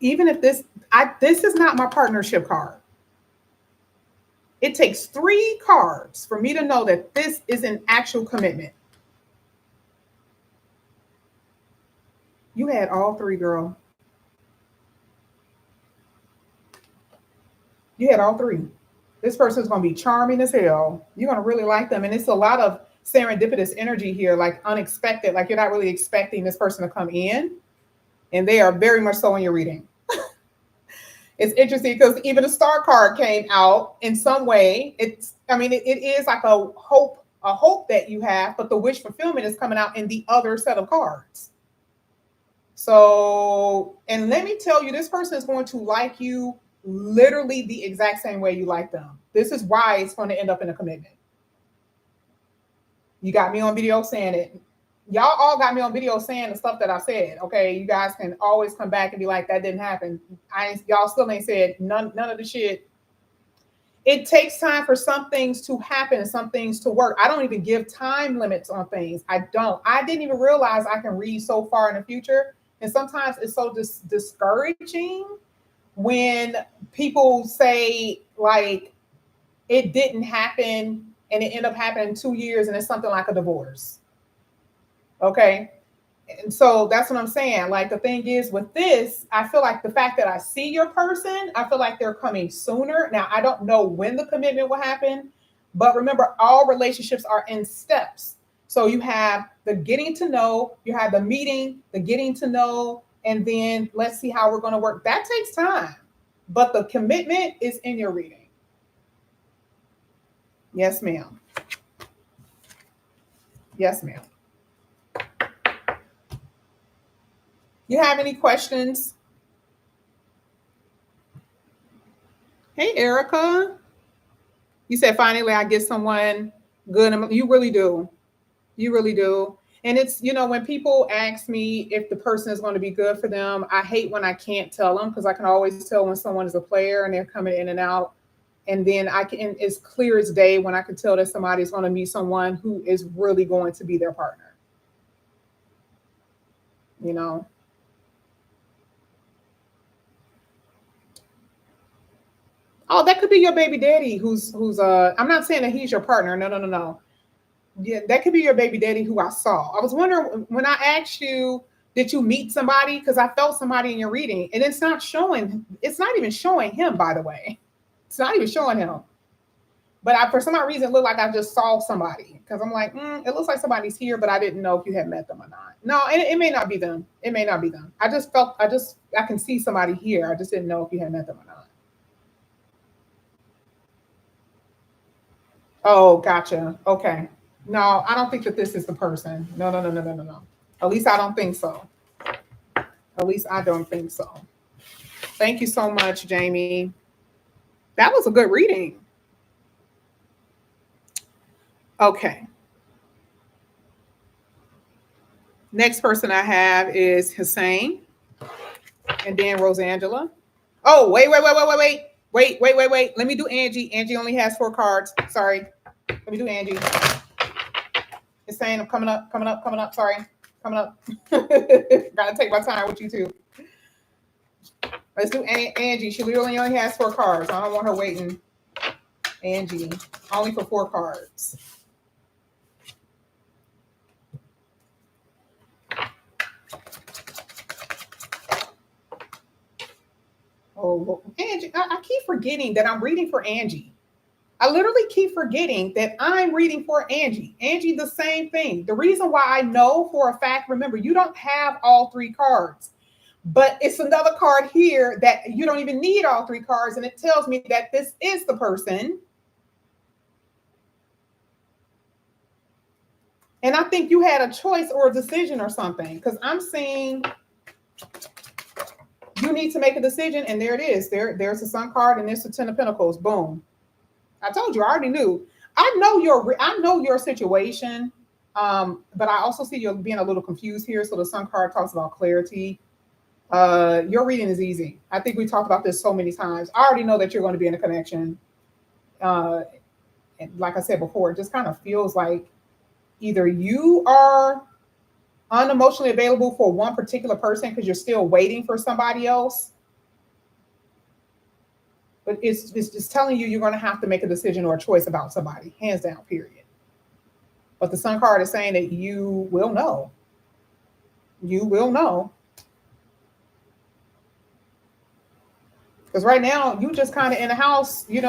Even if this is not my partnership card. It takes 3 cards for me to know that this is an actual commitment. You had all 3, girl. You had all 3. This person is going to be charming as hell. You're going to really like them. And it's a lot of serendipitous energy here, like unexpected, like you're not really expecting this person to come in. And they are very much so in your reading. It's interesting because even a star card came out in some way. It is like a hope that you have, but the wish fulfillment is coming out in the other set of cards. So, and let me tell you, this person is going to like you literally the exact same way you like them. This is why it's going to end up in a commitment. You got me on video saying it. Y'all all got me on video saying the stuff that I said. Okay, you guys can always come back and be like, that didn't happen. Y'all still ain't said none of the shit. It takes time for some things to happen and some things to work. I don't even give time limits on things. I didn't even realize I can read so far in the future. And sometimes it's so discouraging when people say like it didn't happen and it ended up happening in 2 years and it's something like a divorce. Okay. And so that's what I'm saying. Like the thing is with this, I feel like the fact that I see your person, I feel like they're coming sooner. Now, I don't know when the commitment will happen, but remember, all relationships are in steps. So you have the getting to know, you have the meeting, the getting to know, and then let's see how we're going to work. That takes time, but the commitment is in your reading. Yes, ma'am. Yes, ma'am. You have any questions? Hey, Erica. You said finally I get someone good. You really do. You really do. And it's, when people ask me if the person is going to be good for them, I hate when I can't tell them because I can always tell when someone is a player and they're coming in and out. And then it's clear as day when I can tell that somebody's going to meet someone who is really going to be their partner. Oh, that could be your baby daddy who's I'm not saying that he's your partner. No. Yeah, that could be your baby daddy who I saw. I was wondering when I asked you, did you meet somebody? Because I felt somebody in your reading and it's not even showing him, by the way. It's not even showing him. But for some odd reason, it looked like I just saw somebody because I'm like, it looks like somebody's here, but I didn't know if you had met them or not. No, it may not be them. It may not be them. I can see somebody here. I just didn't know if you had met them or not. Oh, gotcha. Okay. No, I don't think that this is the person. No. At least I don't think so. Thank you so much, Jamie. That was a good reading. Okay. Next person I have is Hussein and then Rosangela. Oh, wait. Wait, wait, wait, wait. Let me do Angie. Angie only has 4 cards. Sorry. Let me do Angie. It's saying I'm coming up, coming up, coming up. Sorry. Coming up. Gotta take my time with you too. Let's do Angie. She literally only has 4 cards. I don't want her waiting. Angie. Only for 4 cards. Oh, Angie. I keep forgetting that I'm reading for Angie. I literally keep forgetting that I'm reading for Angie. Angie, the same thing. The reason why I know for a fact, remember, you don't have all 3 cards, but it's another card here that you don't even need all 3 cards. And it tells me that this is the person. And I think you had a choice or a decision or something, because I'm seeing you need to make a decision. And there it is. There's the Sun card and there's the 10 of Pentacles. Boom. I told you, I already knew. I know your situation, but I also see you're being a little confused here. So the Sun card talks about clarity. Your reading is easy. I think we talked about this so many times. I already know that you're going to be in a connection. And like I said before, it just kind of feels like either you are unemotionally available for one particular person because you're still waiting for somebody else. But it's just telling you you're going to have to make a decision or a choice about somebody, hands down, period. But the Sun card is saying that you will know. You will know. Because right now, you just kind of in the house, you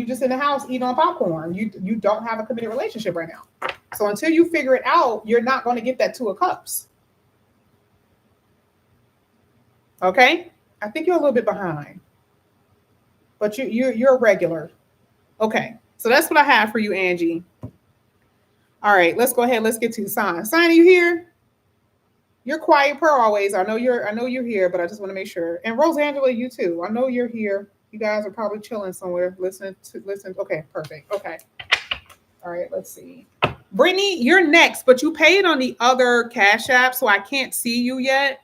just in the house eating on popcorn. You don't have a committed relationship right now. So until you figure it out, you're not going to get that 2 of Cups. Okay? I think you're a little bit behind. But you're a regular. Okay. So that's what I have for you, Angie. All right, let's go ahead. Let's get to the sign. Sign, are you here? You're quiet per always. I know you're here, but I just want to make sure. And Rosangela, you too. I know you're here. You guys are probably chilling somewhere, listening. Okay, perfect. Okay. All right, let's see. Brittany, you're next, but you paid on the other Cash App, so I can't see you yet.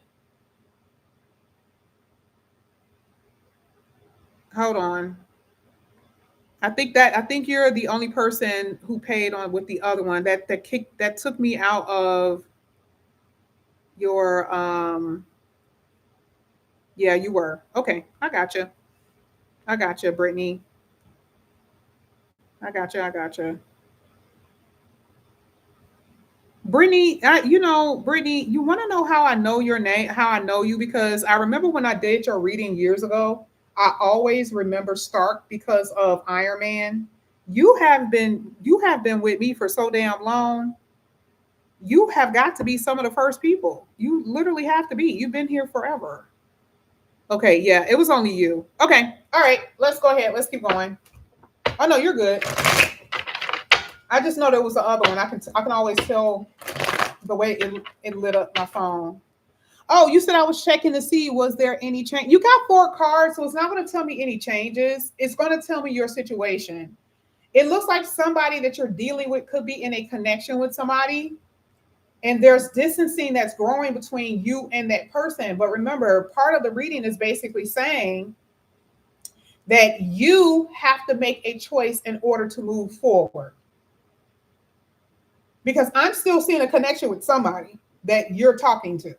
Hold on. I think you're the only person who paid on with the other one. That took me out of your yeah, you were. Okay, I gotcha, Brittany. I gotcha. Brittany, Brittany, you want to know how I know your name, how I know you? Because I remember when I did your reading years ago, I always remember Stark because of Iron Man. You have been with me for so damn long. You have got to be some of the first people. You literally have to be. You've been here forever. Okay, yeah, it was only you. Okay, all right, let's go ahead. Let's keep going. Oh no, you're good. I just know there was the other one. I can always tell the way it lit up my phone. Oh, you said I was checking to see was there any change. You got 4 cards, so it's not going to tell me any changes. It's going to tell me your situation. It looks like somebody that you're dealing with could be in a connection with somebody, and there's distancing that's growing between you and that person. But remember, part of the reading is basically saying that you have to make a choice in order to move forward. Because I'm still seeing a connection with somebody that you're talking to.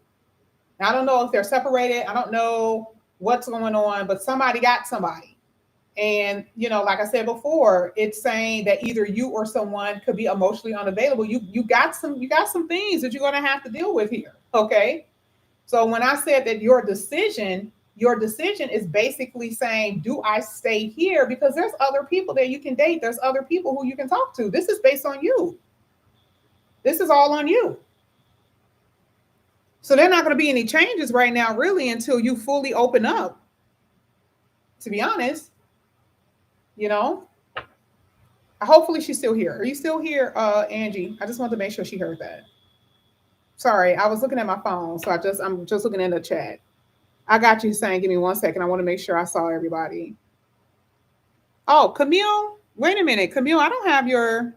Now, I don't know if they're separated. I don't know what's going on, but somebody got somebody. And, like I said before, it's saying that either you or someone could be emotionally unavailable. You got some things that you're going to have to deal with here. Okay. So when I said that your decision is basically saying, do I stay here? Because there's other people that you can date. There's other people who you can talk to. This is based on you. This is all on you. So there are not going to be any changes right now, really, until you fully open up, to be honest. Hopefully she's still here. Are you still here, Angie? I just wanted to make sure she heard that. Sorry, I was looking at my phone, so I'm just looking in the chat. I got you saying, give me 1 second. I want to make sure I saw everybody. Oh, Camille, wait a minute. Camille, I don't have your...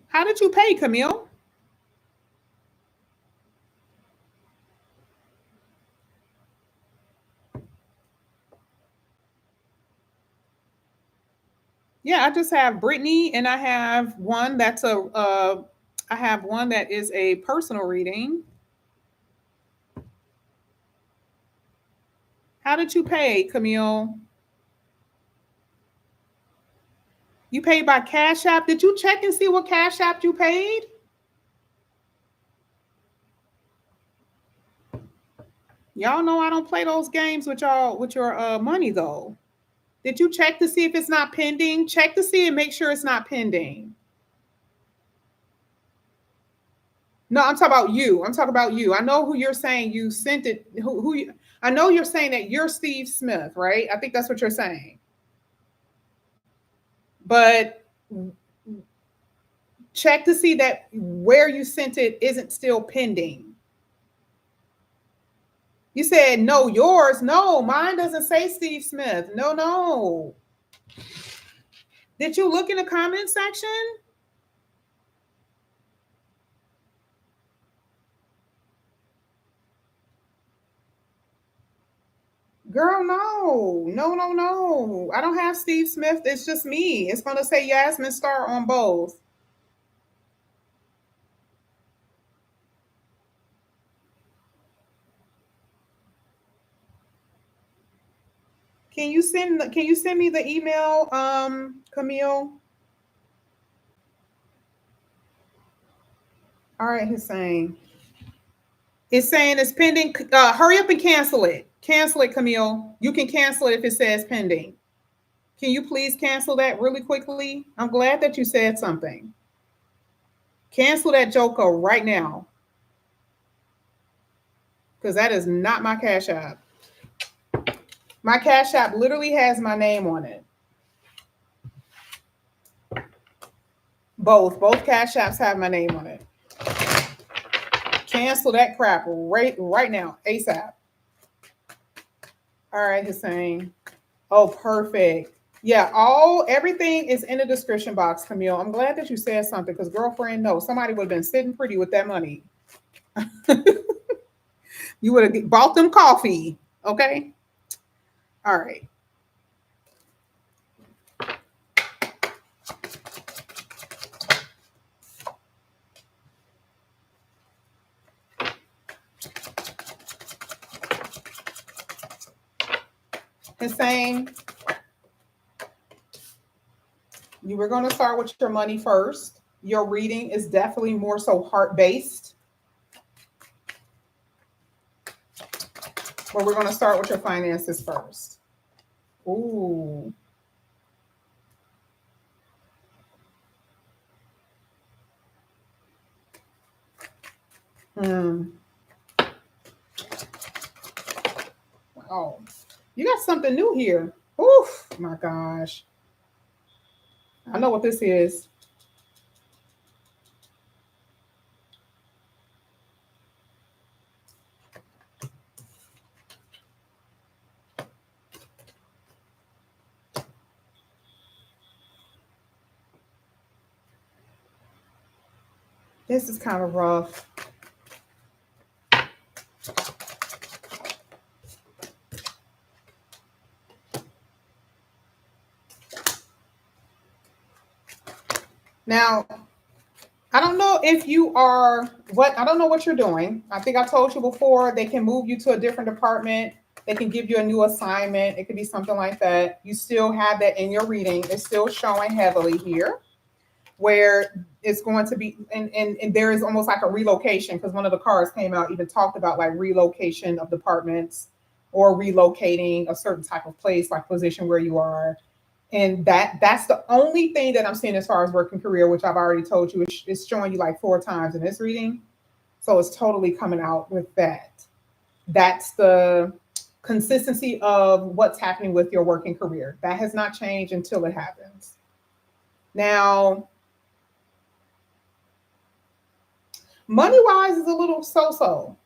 How did you pay, Camille? Yeah, I just have Brittany, and I have one that's I have one that is a personal reading. How did you pay, Camille? You paid by Cash App. Did you check and see what Cash App you paid? Y'all know I don't play those games with y'all with your money though. Did you check to see if it's not pending? Check to see and make sure it's not pending. No, I'm talking about you. I'm talking about you. I know who you're saying you sent it. Who you, I know you're saying that you're Steve Smith, right? I think that's what you're saying. But check to see that where you sent it isn't still pending. You said no, yours. No, mine doesn't say Steve Smith. No, no. Did you look in the comment section? Girl, no. No, no, no. I don't have Steve Smith. It's just me. It's going to say Yasmin Star on both. Can you send me the email, Camille? All right, Hussein. It's saying it's pending. Hurry up and cancel it. Cancel it, Camille. You can cancel it if it says pending. Can you please cancel that really quickly? I'm glad that you said something. Cancel that joker right now. Because that is not my Cash App. My Cash App literally has my name on it. Both Cash Apps have my name on it. Cancel that crap right now, ASAP. All right, Hussein. Oh, perfect. Yeah, everything is in the description box, Camille. I'm glad that you said something because, girlfriend, no, somebody would have been sitting pretty with that money. You would have bought them coffee. Okay. All right. Hussein, you were going to start with your money first. Your reading is definitely more so heart-based. But we're going to start with your finances first. Ooh. Wow. You got something new here. Oof, my gosh. I know what this is. This is kind of rough. Now, I don't know if you are I don't know what you're doing. I think I told you before, they can move you to a different department. They can give you a new assignment. It could be something like that. You still have that in your reading. It's still showing heavily here where it's going to be, and there is almost like a relocation because one of the cards came out, even talked about like relocation of departments or relocating a certain type of place, like position where you are. And that's the only thing that I'm seeing as far as working career, which I've already told you, it's showing you like 4 times in this reading. So it's totally coming out with that. That's the consistency of what's happening with your working career. That has not changed until it happens. Now, money-wise is a little so-so.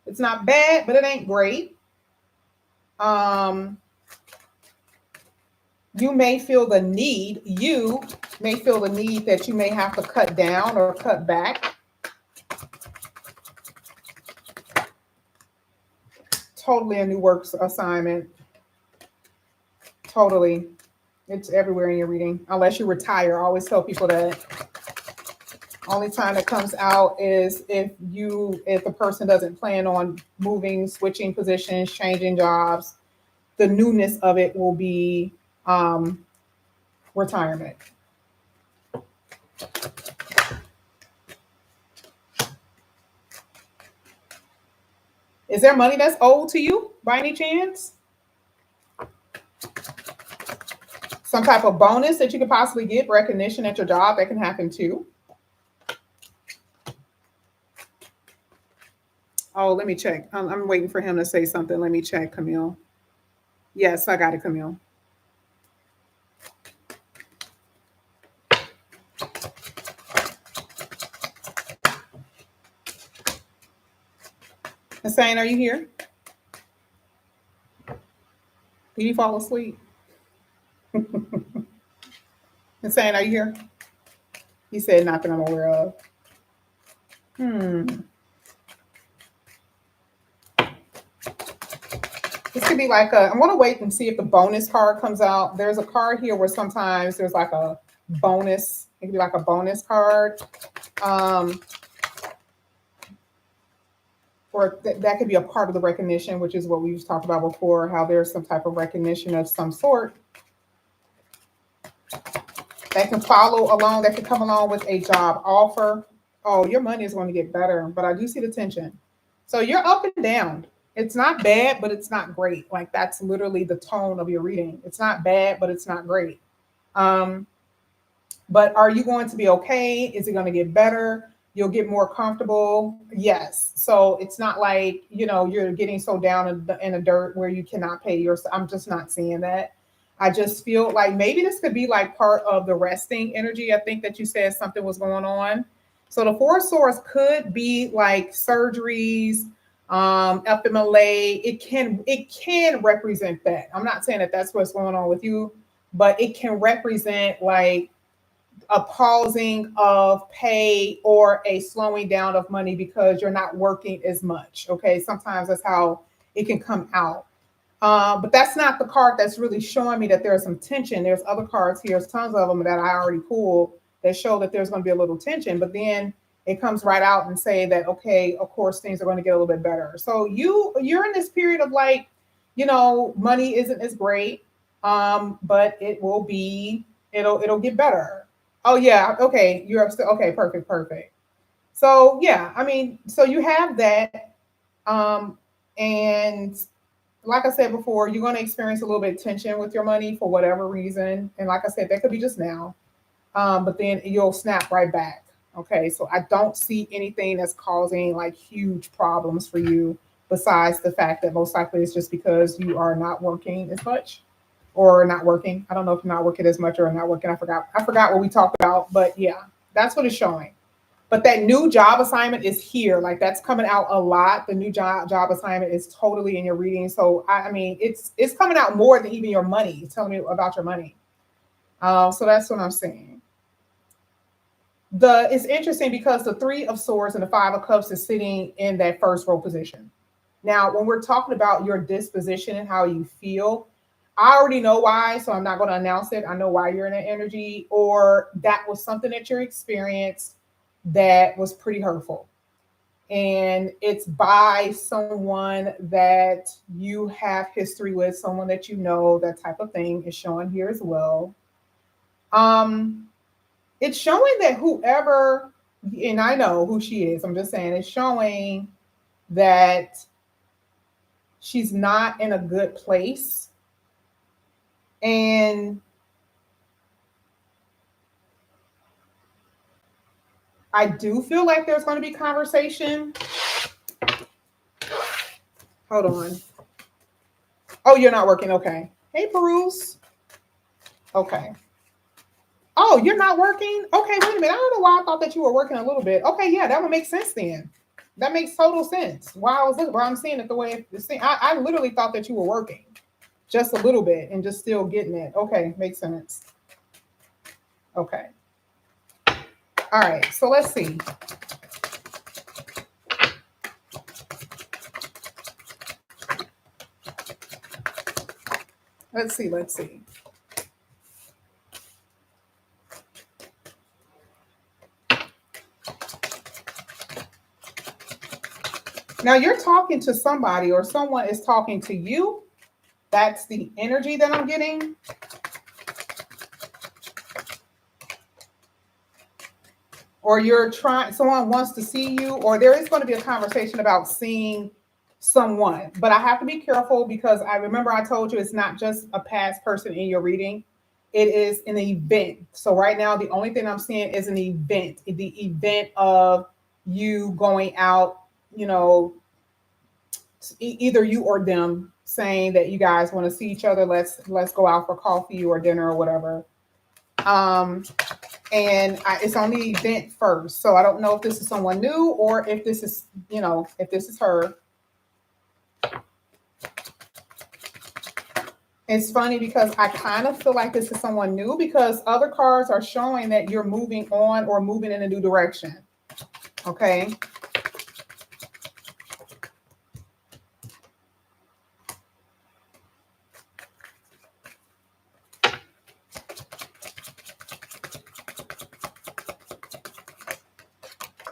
It's not bad, but it ain't great. You may feel the need that you may have to cut down or cut back. Totally a new work assignment. Totally. It's everywhere in your reading, unless you retire. I always tell people that only time it comes out is if the person doesn't plan on moving, switching positions, changing jobs. The newness of it will be retirement. Is there money that's owed to you by any chance? Some type of bonus that you could possibly get, recognition at your job, that can happen too. Oh, let me check. I'm waiting for him to say something. Let me check, Camille. Yes, I got it, Camille. Hussein, are you here? Did you fall asleep? Hussein, are you here? He said not that I'm aware of. This could be like I'm going to wait and see if the bonus card comes out. There's a card here where sometimes there's like a bonus. It could be like a bonus card. Or that could be a part of the recognition, which is what we've talked about before, how there's some type of recognition of some sort that can follow along, that can come along with a job offer. Oh, your money is going to get better, but I do see the tension. So you're up and down. It's not bad, but it's not great. Like that's literally the tone of your reading. It's not bad, but it's not great. But are you going to be okay? Is it going to get better? You'll get more comfortable. Yes. So it's not like, you're getting so down in the dirt where you cannot pay your, I'm just not seeing that. I just feel like maybe this could be like part of the resting energy. I think that you said something was going on. So the Four of Swords could be like surgeries, FMLA. It can represent that. I'm not saying that that's what's going on with you, but it can represent like a pausing of pay or a slowing down of money because you're not working as much. Okay, sometimes that's how it can come out. But that's not the card that's really showing me that there's some tension. There's other cards here, there's tons of them that I already pulled that show that there's going to be a little tension. But then it comes right out and say that, okay, of course, things are going to get a little bit better. So you're in this period of like, money isn't as great, but it will be, it'll get better. Oh yeah, okay, you're upset. Okay, perfect. So yeah, I mean, so you have that, and like I said before, you're going to experience a little bit of tension with your money for whatever reason. And like I said, that could be just now, but then you'll snap right back. Okay, so I don't see anything that's causing like huge problems for you besides the fact that most likely it's just because you are not working as much or not working. I don't know if you're not working as much or not working. I forgot what we talked about, but yeah, that's what it's showing. But that new job assignment is here. Like that's coming out a lot. The new job assignment is totally in your reading. So I mean, it's coming out more than even your money. It's telling me about your money. So that's what I'm saying. It's interesting because the Three of Swords and the Five of Cups is sitting in that first row position. Now, when we're talking about your disposition and how you feel, I already know why, so I'm not going to announce it. I know why you're in that energy, or that was something that you experienced that was pretty hurtful. And it's by someone that you have history with, someone that you know, that type of thing is showing here as well. It's showing that whoever, and I know who she is, I'm just saying, it's showing that she's not in a good place. And I do feel like there's going to be conversation. Hold on. Oh, you're not working. Okay. Hey, Peruse. Okay. Oh, you're not working? Okay, wait a minute. I don't know why I thought that you were working a little bit. Okay, yeah, that would make sense then. That makes total sense. Why I'm seeing it the way it's seen. I literally thought that you were working just a little bit and just still getting it. Okay, makes sense. Okay. All right, so let's see. Let's see. Now you're talking to somebody or someone is talking to you. That's the energy that I'm getting. Or you're trying, someone wants to see you, or there is going to be a conversation about seeing someone. But I have to be careful because I remember I told you it's not just a past person in your reading. It is an event. So right now, the only thing I'm seeing is an event, the event of you going out, you know, either you or them saying that you guys want to see each other. Let's go out for coffee or dinner or whatever. And it's on the event first. So I don't know if this is someone new or if this is, you know, if this is her. It's funny because I kind of feel like this is someone new because other cards are showing that you're moving on or moving in a new direction. Okay.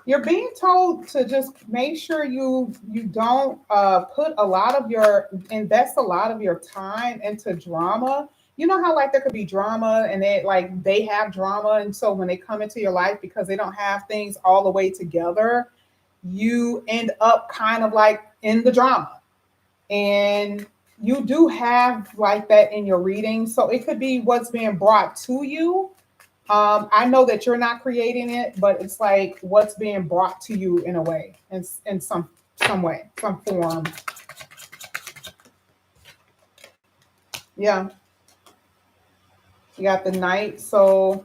You're being told to just make sure you don't invest a lot of your time into drama. You know how like there could be drama and they have drama, and so when they come into your life because they don't have things all the way together, you end up kind of like in the drama. And you do have like that in your reading. So it could be what's being brought to you. I know that you're not creating it, but it's like what's being brought to you in a way, in some way, some form. Yeah. You got the Knight. So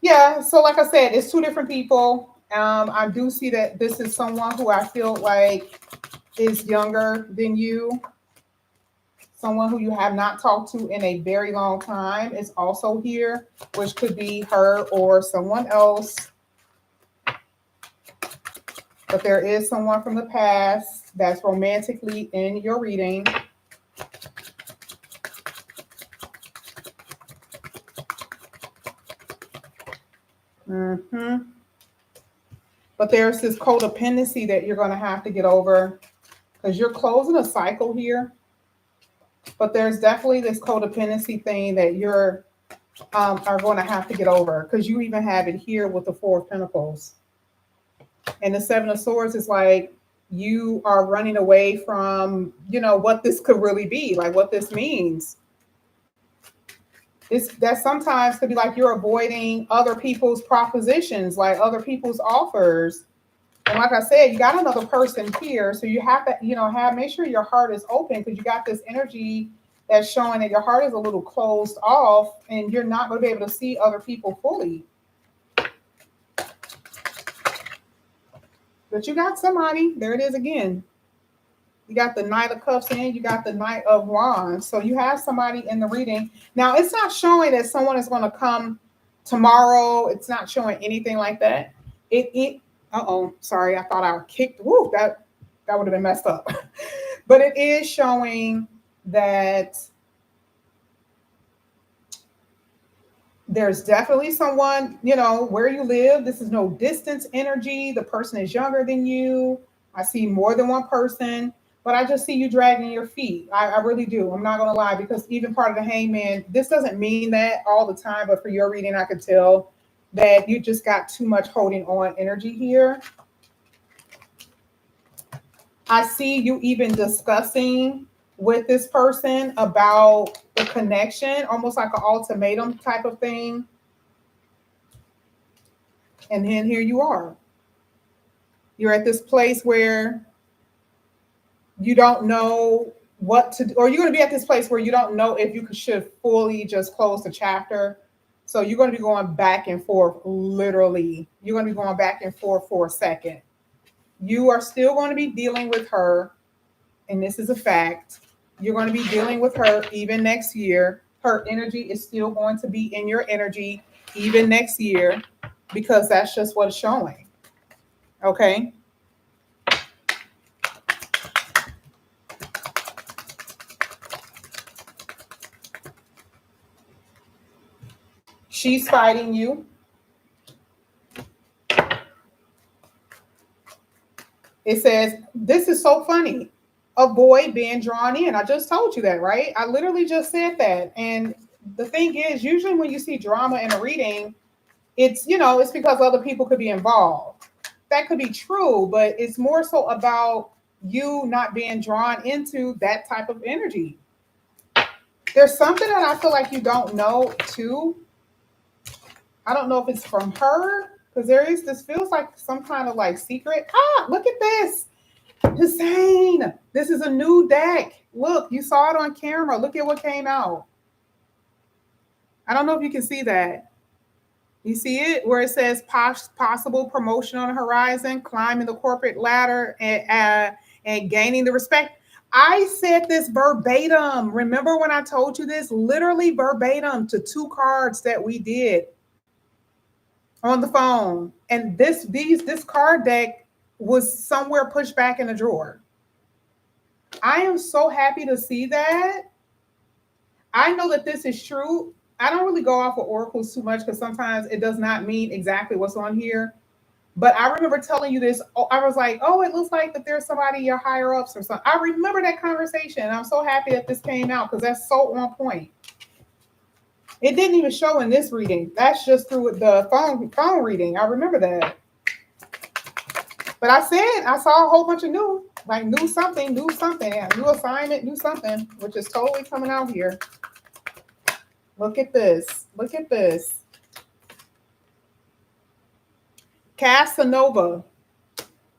yeah, so like I said, it's two different people. I do see that this is someone who I feel like is younger than you. Someone who you have not talked to in a very long time is also here, which could be her or someone else. But there is someone from the past that's romantically in your reading. But there's this codependency that you're going to have to get over because you're closing a cycle here. But there's definitely this codependency thing that you're are going to have to get over because you even have it here with the Four of Pentacles. And the Seven of Swords is like you are running away from, you know, what this could really be, like what this means. That sometimes could be like you're avoiding other people's propositions, like other people's offers. And like I said, you got another person here. So you have to, you know, make sure your heart is open because you got this energy that's showing that your heart is a little closed off and you're not going to be able to see other people fully. But you got somebody. There it is again. You got the Knight of Cups in, you got the Knight of Wands. So you have somebody in the reading. Now, it's not showing that someone is going to come tomorrow. It's not showing anything like that. Sorry, I thought I kicked. Woo, that would have been messed up. But it is showing that there's definitely someone, you know, where you live. This is no distance energy. The person is younger than you. I see more than one person. But I just see you dragging your feet. I really do. I'm not going to lie, because even part of the Hangman, this doesn't mean that all the time, but for your reading, I could tell that you just got too much holding on energy here. I see you even discussing with this person about the connection, almost like an ultimatum type of thing. And then here you are. You're at this place where you don't know what to do, or you're going to be at this place where you don't know if you should fully just close the chapter. So you're going to be going back and forth, literally. You're going to be going back and forth for a second. You are still going to be dealing with her, and this is a fact. You're going to be dealing with her even next year. Her energy is still going to be in your energy even next year, because that's just what it's showing. Okay? She's fighting you. It says, this is so funny. Avoid being drawn in. I just told you that, right? I literally just said that. And the thing is, usually when you see drama in a reading, it's, it's because other people could be involved. That could be true, but it's more so about you not being drawn into that type of energy. There's something that I feel like you don't know too. I don't know if it's from her, because this feels like some kind of like secret. Look at this. Hussein, this is a new deck. Look, you saw it on camera. Look at what came out. I don't know if you can see that. You see it where it says possible promotion on the horizon, climbing the corporate ladder, and gaining the respect. I said this verbatim. Remember when I told you this? Literally verbatim to 2 cards that we did on the phone. And this card deck was somewhere pushed back in the drawer. I am so happy to see that. I know that this is true. I don't really go off of oracles too much because sometimes it does not mean exactly what's on here. But I remember telling you this. I was like, oh, it looks like that there's somebody your higher ups or something. I remember that conversation. And I'm so happy that this came out because that's so on point. It didn't even show in this reading. That's just through the phone reading. I remember that. But I saw a whole bunch of new something, new assignment, new something, which is totally coming out here. Look at this. Look at this. Casanova,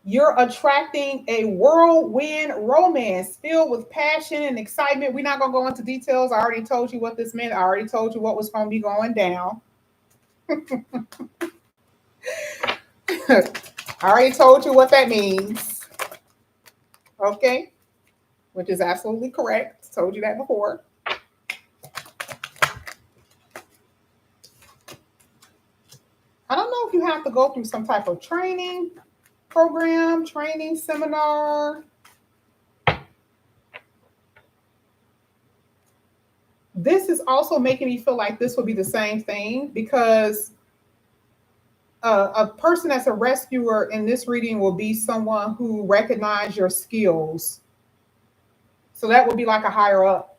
you're attracting a whirlwind romance filled with passion and excitement. We're not going to go into details. I already told you what this meant. I already told you what was going to be going down. I already told you what that means. Okay? Which is absolutely correct. Told you that before. I don't know if you have to go through some type of training program, training seminar. This is also making me feel like this will be the same thing because a person that's a rescuer in this reading will be someone who recognizes your skills. So that would be like a higher up.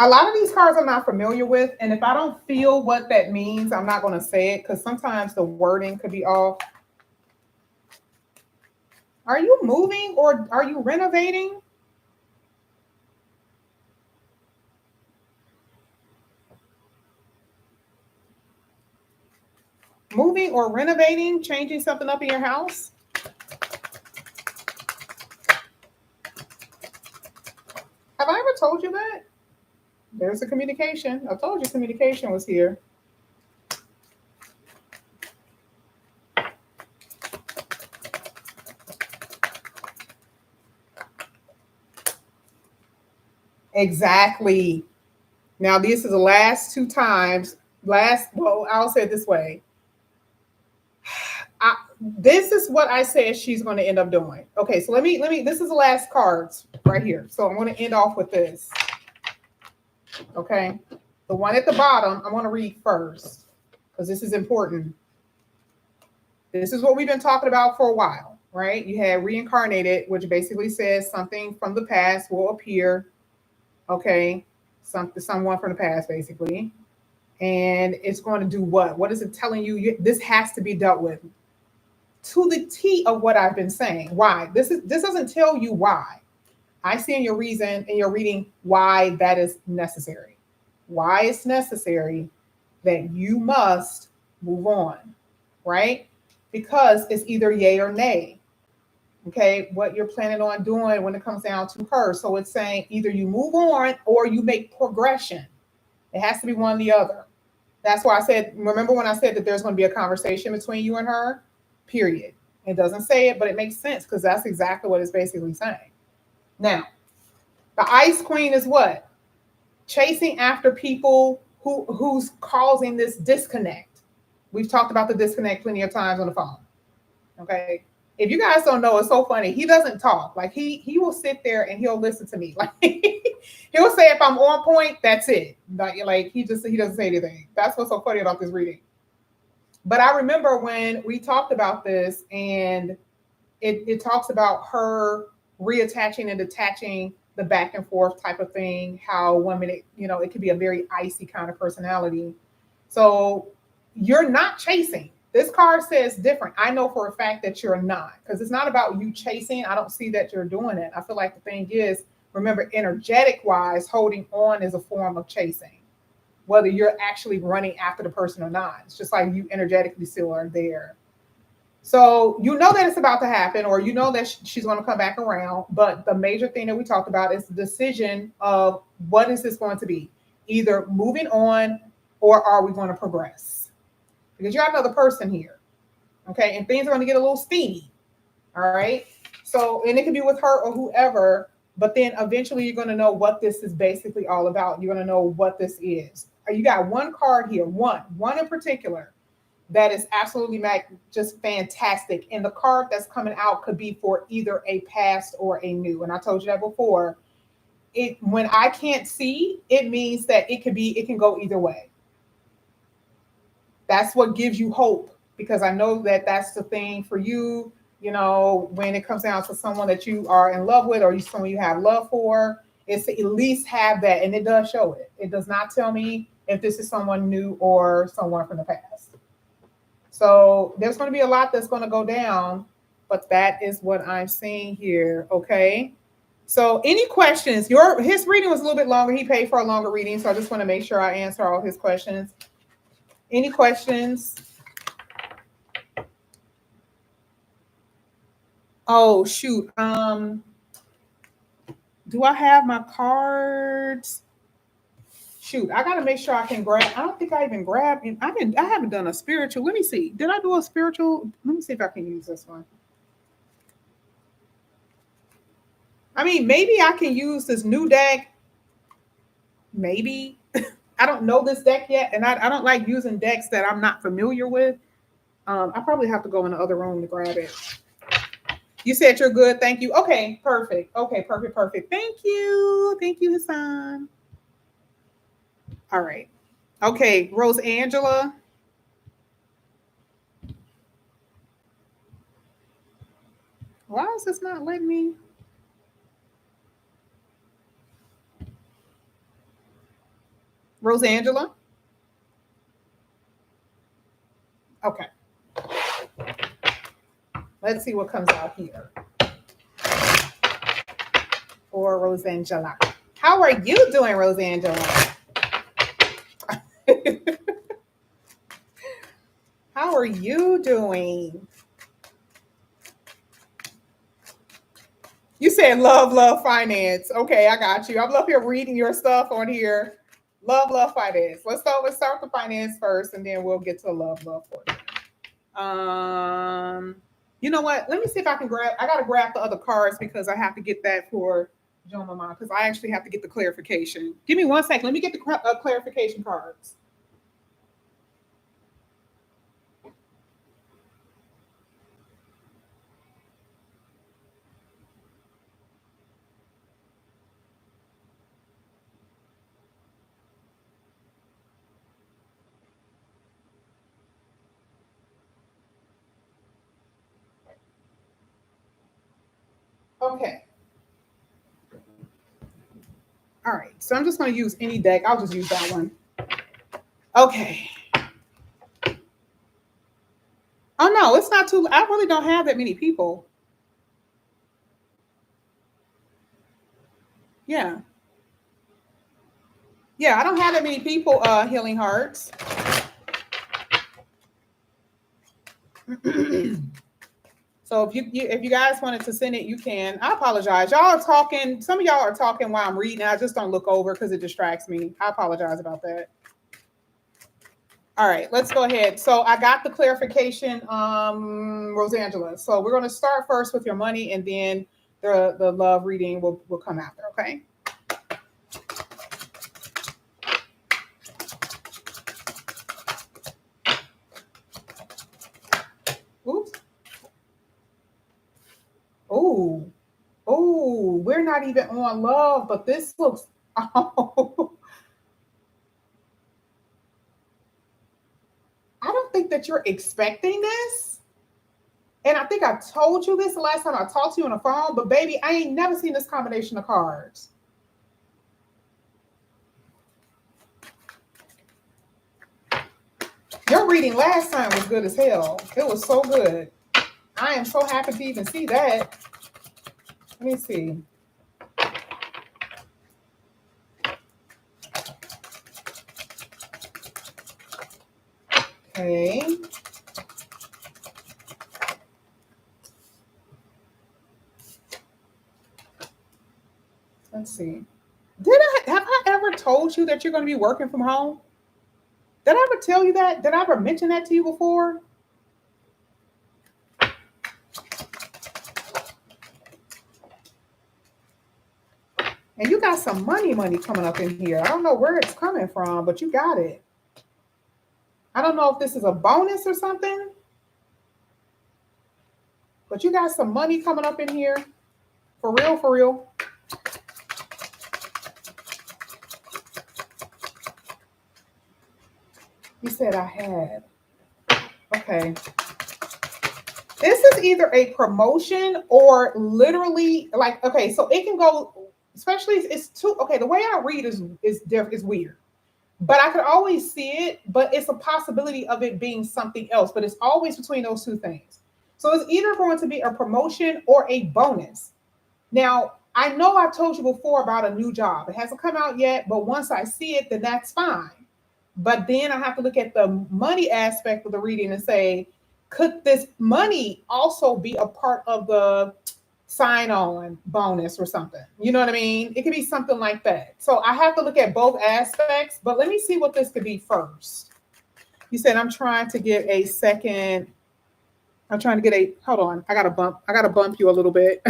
A lot of these cards I'm not familiar with, and if I don't feel what that means, I'm not going to say it because sometimes the wording could be off. Are you moving or are you renovating? Moving or renovating, changing something up in your house? Have I ever told you that? There's a communication. I told you communication was here. Exactly. Now, this is the last 2 times. Well, I'll say it this way. This is what I said she's going to end up doing. Okay, so let me, this is the last cards right here. So I'm going to end off with this. Okay, the one at the bottom, I want to read first because this is important. This is what we've been talking about for a while, right? You had reincarnated, which basically says something from the past will appear. Okay, someone from the past, basically. And it's going to do what? What is it telling you? This has to be dealt with to the T of what I've been saying. Why? This doesn't tell you why. I see in your reading why that is necessary. Why it's necessary that you must move on, right? Because it's either yay or nay. Okay, what you're planning on doing when it comes down to her. So it's saying either you move on or you make progression. It has to be one or the other. That's why I said, remember when I said that there's going to be a conversation between you and her? Period. It doesn't say it, but it makes sense because that's exactly what it's basically saying. Now, the Ice Queen is what? Chasing after people who's causing this disconnect. We've talked about the disconnect plenty of times on the phone. Okay. If you guys don't know, it's so funny. He doesn't talk. Like he will sit there and he'll listen to me. Like he'll say if I'm on point, that's it. Like he doesn't say anything. That's what's so funny about this reading. But I remember when we talked about this, and it talks about her reattaching and detaching, the back and forth type of thing. How 1 minute, it could be a very icy kind of personality. So you're not chasing. This card says different. I know for a fact that you're not, because it's not about you chasing. I don't see that you're doing it. I feel like the thing is, remember, energetic wise, holding on is a form of chasing, whether you're actually running after the person or not. It's just like you energetically still are there. So you know that it's about to happen, or you know that she's going to come back around. But the major thing that we talked about is the decision of what is this going to be? Either moving on, or are we going to progress? Because you have another person here. Okay. And things are going to get a little steamy. All right. So, and it can be with her or whoever, but then eventually you're going to know what this is basically all about. You're going to know what this is. You got one card here, one in particular, that is absolutely just fantastic. And the card that's coming out could be for either a past or a new. And I told you that before. When I can't see, it means that it can go either way. That's what gives you hope, because I know that that's the thing for you. When it comes down to someone that you are in love with, or someone you have love for, it's to at least have that. And it does show it. It does not tell me if this is someone new or someone from the past. So there's going to be a lot that's going to go down, but that is what I'm seeing here. Okay. So any questions? His reading was a little bit longer. He paid for a longer reading. So I just want to make sure I answer all his questions. Any questions? Oh, shoot. Do I have my cards? Shoot, I gotta make sure I can grab. I don't think I even grabbed. I haven't done a spiritual. Let me see. Did I do a spiritual? Let me see if I can use this one. I mean, maybe I can use this new deck. Maybe. I don't know this deck yet, and I don't like using decks that I'm not familiar with. I probably have to go in the other room to grab it. You said you're good. Thank you. Okay, perfect. Okay, perfect. Thank you, Hassan. All right. Okay, Rose Angela. Why is this not letting me? Rosangela? Okay. Let's see what comes out here for Rosangela. How are you doing, Rosangela? How are you doing? You said love, finance. Okay, I got you. I'm up here reading your stuff on here. Love, finance. Let's start with the finance first, and then we'll get to love for you. You know what? Let me see if I can grab. I gotta grab the other cards because I have to get that for Joan Mama, because I actually have to get the clarification. Give me 1 second. Let me get the clarification cards. Okay. All right. So I'm just going to use any deck. I'll just use that one. Okay. Oh, no, it's not too. I really don't have that many people. Yeah. Yeah, I don't have that many people healing hearts. So if you guys wanted to send it, you can. I apologize. Y'all are talking. Some of y'all are talking while I'm reading. I just don't look over because it distracts me. I apologize about that. All right, let's go ahead. So I got the clarification, Rosangela. So we're going to start first with your money, and then the love reading will come after. Okay. Oops. you're not even on love, but this looks, oh, I don't think that you're expecting this. And I think I told you this the last time I talked to you on the phone, but baby, I ain't never seen this combination of cards. Your reading last time was good as hell. It was so good. I am so happy to even see that. Let me see. Okay. Let's see. Have I ever told you that you're going to be working from home? Did I ever tell you that? Did I ever mention that to you before? And you got some money coming up in here. I don't know where it's coming from, but you got it. I don't know if this is a bonus or something, but you got some money coming up in here. For real, for real. You said I had. Okay. This is either a promotion or literally like, okay, so it can go, especially it's too, okay, the way I read is weird. But I could always see it, but it's a possibility of it being something else, but it's always between those two things. So it's either going to be a promotion or a bonus. Now, I know I've told you before about a new job. It hasn't come out yet, but once I see it, then that's fine. But then I have to look at the money aspect of the reading and say, could this money also be a part of the sign-on bonus or something? You know what I mean? It could be something like that. So I have to look at both aspects, but let me see what this could be first. You said I'm trying to get a second. I'm trying to get a, hold on. I gotta bump you a little bit.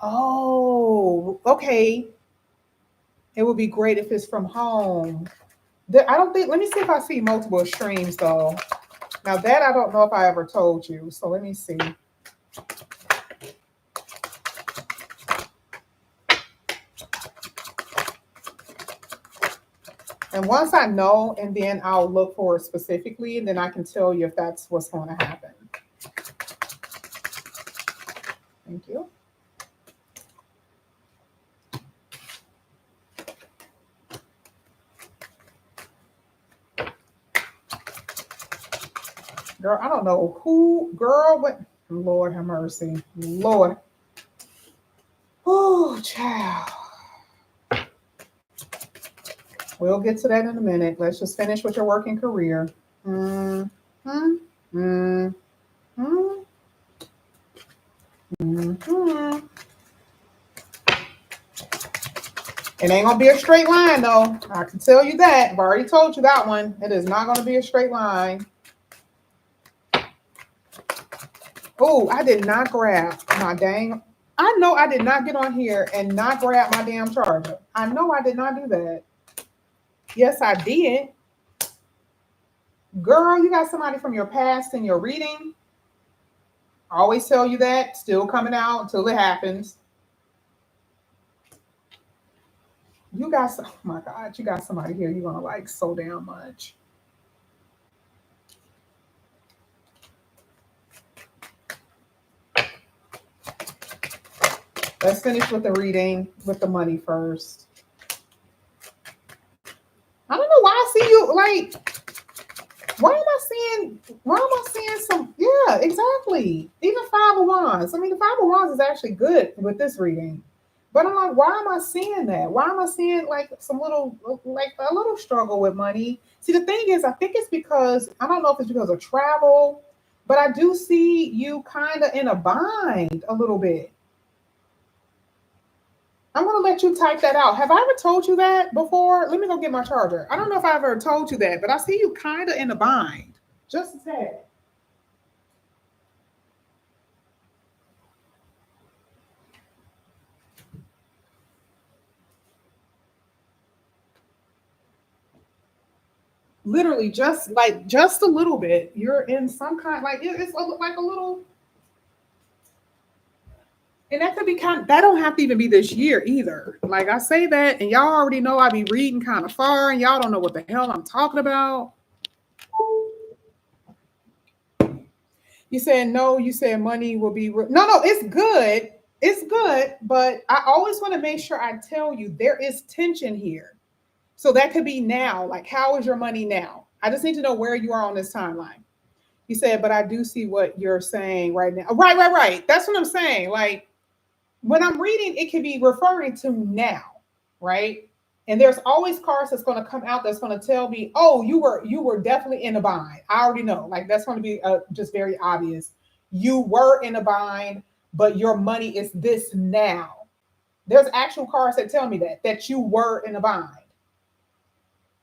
Oh, okay. It would be great if it's from home. I don't think, let me see if I see multiple streams though. Now that I don't know if I ever told you. So let me see. And once I know, and then I'll look for it specifically, and then I can tell you if that's what's going to happen. Thank you. Girl, I don't know who, girl, but Lord have mercy. Lord. Oh, child. We'll get to that in a minute. Let's just finish with your working career. Mm-hmm. Mm-hmm. Mm-hmm. It ain't gonna be a straight line though. I can tell you that. I've already told you that one. It is not gonna be a straight line. Oh, I did not grab my dang. I know I did not get on here and not grab my damn charger. I know I did not do that. Yes, I did. Girl, you got somebody from your past in your reading. I always tell you that. Still coming out until it happens. You got some, oh my God, you got somebody here you're gonna like so damn much. Let's finish with the reading with the money first. I don't know why I see you like, why am I seeing some, yeah, exactly. Even Five of Wands. I mean, the Five of Wands is actually good with this reading. But I'm like, why am I seeing that? Why am I seeing like some little, like a little struggle with money? See, the thing is, I think it's because, I don't know if it's because of travel, but I do see you kind of in a bind a little bit. I'm going to let you type that out. Have I ever told you that before? Let me go get my charger. I don't know if I ever told you that, but I see you kind of in a bind. Just a second. Literally just a little bit. You're in some kind, like it's like a little. And that could be that don't have to even be this year either. Like I say that, and y'all already know I be reading kind of far, and y'all don't know what the hell I'm talking about. You said no, you said money will be, no, it's good. It's good, but I always want to make sure I tell you there is tension here. So that could be now. Like, how is your money now? I just need to know where you are on this timeline. You said, but I do see what you're saying right now. Right. That's what I'm saying. Like, when I'm reading, it can be referring to now, right? And there's always cards that's going to come out that's going to tell me, oh, you were definitely in a bind. I already know. Like, that's going to be just very obvious. You were in a bind, but your money is this now. There's actual cards that tell me that you were in a bind.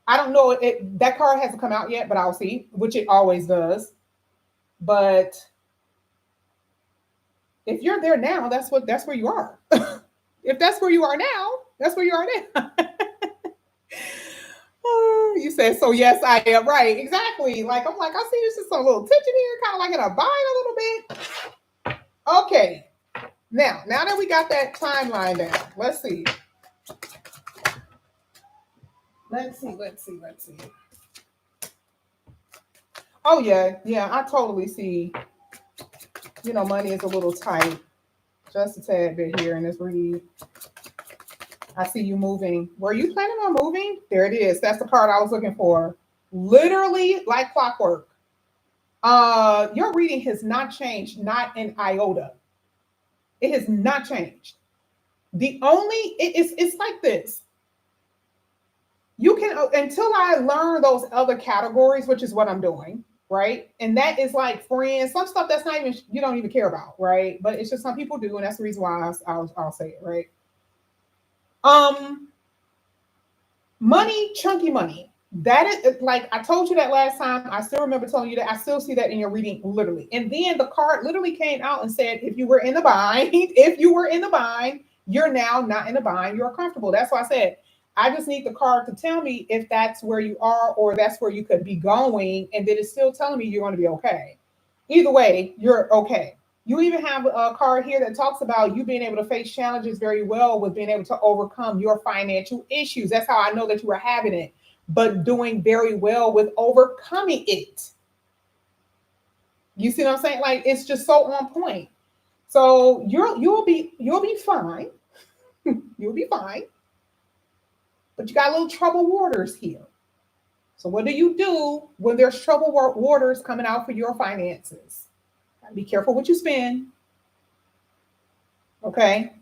I don't know, that card hasn't come out yet, but I'll see, which it always does. But if you're there now, that's where you are. If that's where you are now, that's where you are now. You said, so yes, I am right. Exactly. Like, I'm like, I see there's just a little tension here, kind of like in a bind a little bit. Okay. Now that we got that timeline down, let's see. Let's see. Oh yeah, I totally see. Money is a little tight, just a tad bit here in this read. I see you moving. Were you planning on moving? There it is. That's the card I was looking for. Literally like clockwork. Your reading has not changed, not an iota. It has not changed. It's like this. You can, until I learn those other categories, which is what I'm doing, right? And that is like friends, some stuff that's not even, you don't even care about, right? But it's just some people do, and that's the reason why I'll say it, right? Money, chunky money. That is, like I told you that last time. I still remember telling you that. I still see that in your reading, literally. And then the card literally came out and said, if you were in the bind, you're now not in a bind. You're comfortable. That's why I said, I just need the card to tell me if that's where you are or that's where you could be going. And then it's still telling me you're going to be okay. Either way, you're okay. You even have a card here that talks about you being able to face challenges very well with being able to overcome your financial issues. That's how I know that you are having it, but doing very well with overcoming it. You see what I'm saying? Like, it's just so on point. So you'll be fine. You'll be fine. But you got a little troubled waters here. So what do you do when there's troubled waters coming out for your finances? Be careful what you spend. Okay?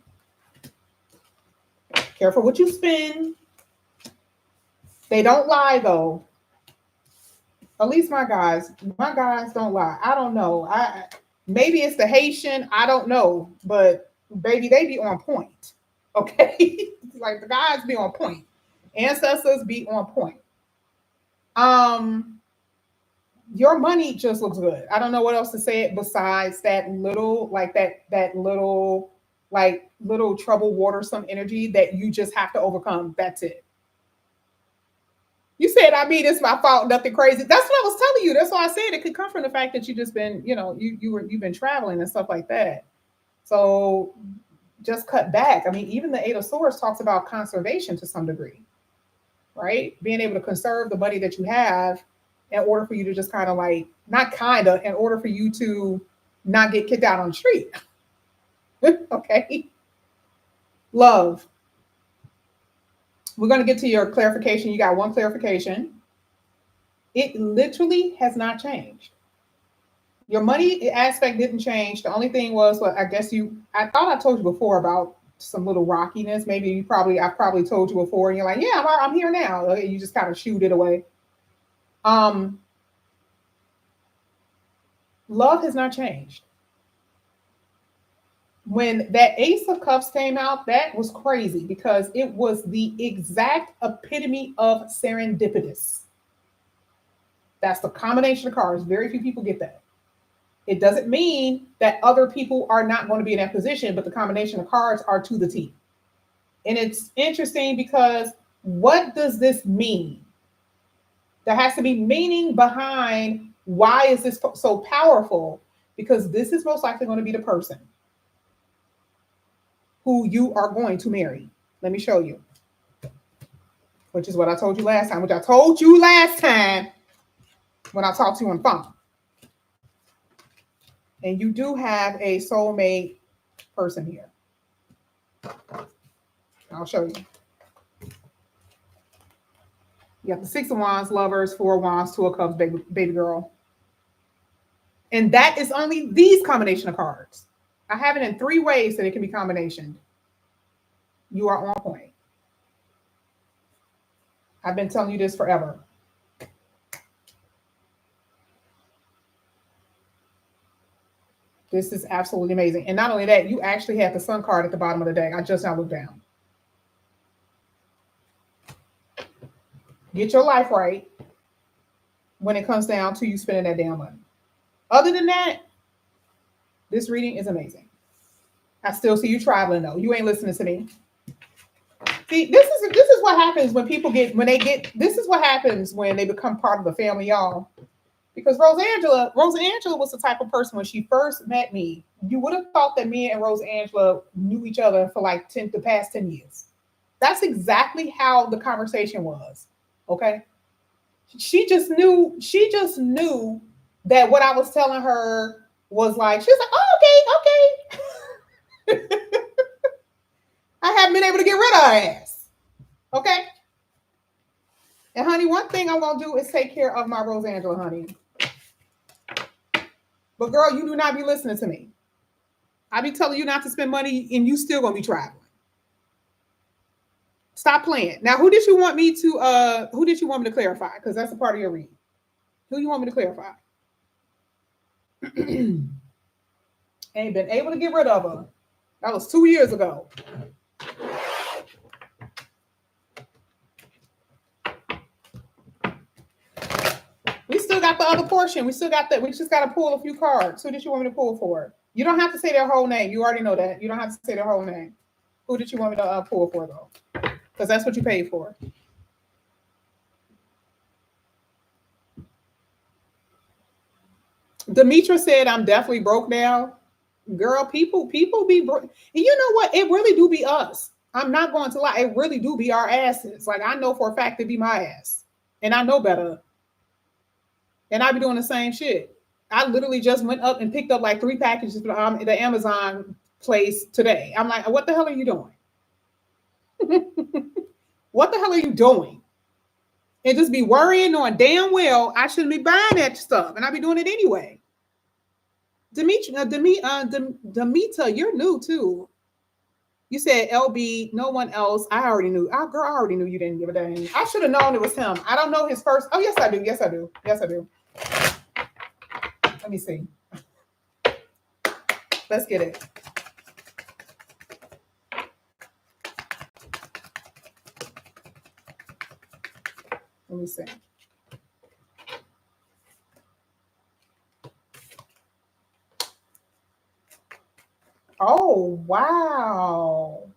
Careful what you spend. They don't lie, though. At least my guys don't lie. I don't know. Maybe it's the Haitian. I don't know. But, baby, they be on point. Okay? Like, the guys be on point. Ancestors be on point. Your money just looks good. I don't know what else to say it besides that little, like that little, like little trouble watersome energy that you just have to overcome. That's it. You said, I mean, it's my fault, nothing crazy. That's what I was telling you. That's why I said it could come from the fact that you just been, you've been traveling and stuff like that. So just cut back. I mean, even the Eight of Swords talks about conservation to some degree, right? Being able to conserve the money that you have in order for you to just kind of like, in order for you to not get kicked out on the street. Okay. Love. We're going to get to your clarification. You got one clarification. It literally has not changed. Your money aspect didn't change. The only thing was, well, I thought I told you before about some little rockiness. Maybe I probably told you before, and you're like, yeah, I'm here now. You just kind of shooed it away. Love has not changed. When that Ace of Cups came out, that was crazy because it was the exact epitome of serendipitous. That's the combination of cards. Very few people get that. It doesn't mean that other people are not going to be in that position, but the combination of cards are to the T. And it's interesting because what does this mean? There has to be meaning behind why is this so powerful, because this is most likely going to be the person. who you are going to marry. Let me show you. Which is what I told you last time, when I talked to you on the phone. And you do have a soulmate person here. I'll show you. You have the Six of Wands, Lovers, Four of Wands, Two of Cups, baby girl. And that is only these combination of cards. I have it in 3 ways that it can be combinationed. You are on point. I've been telling you this forever. This is absolutely amazing. And not only that, you actually have the Sun card at the bottom of the deck. I just now looked down. Get your life right when it comes down to you spending that damn money. Other than that, this reading is amazing. I still see you traveling though. You ain't listening to me. See, this is what happens when people this is what happens when they become part of the family, y'all. Because Rosa Angela was the type of person when she first met me, you would have thought that me and Rosa Angela knew each other for like the past 10 years. That's exactly how the conversation was. Okay. She just knew that what I was telling her was like, she was like, oh, okay. I haven't been able to get rid of her ass. Okay. And honey, one thing I'm going to do is take care of my Rosa Angela, honey. But girl, you do not be listening to me. I be telling you not to spend money and you still going to be traveling. Stop playing. Now, who did you want me to clarify? Because that's a part of your reading. Who you want me to clarify? Ain't been able to get rid of her. That was 2 years ago. We still got the other portion. We still got that. We just got to pull a few cards. Who did you want me to pull for? You don't have to say their whole name. You already know that. You don't have to say their whole name. Who did you want me to pull for, though? Because that's what you paid for. Demetra said, I'm definitely broke now. Girl, people be broke. And you know what? It really do be us. I'm not going to lie. It really do be our asses. Like, I know for a fact it be my ass. And I know better. And I be doing the same shit. I literally just went up and picked up like 3 packages from the Amazon place today. I'm like, what the hell are you doing? What the hell are you doing? And just be worrying knowing damn well I shouldn't be buying that stuff. And I be doing it anyway. Demetra, you're new too. You said LB, no one else. I already knew. I already knew you didn't give a damn. I should have known it was him. I don't know his first. Oh, yes, I do. Yes, I do. Yes, I do. Let me see. Let's get it. Let me see. Oh, wow.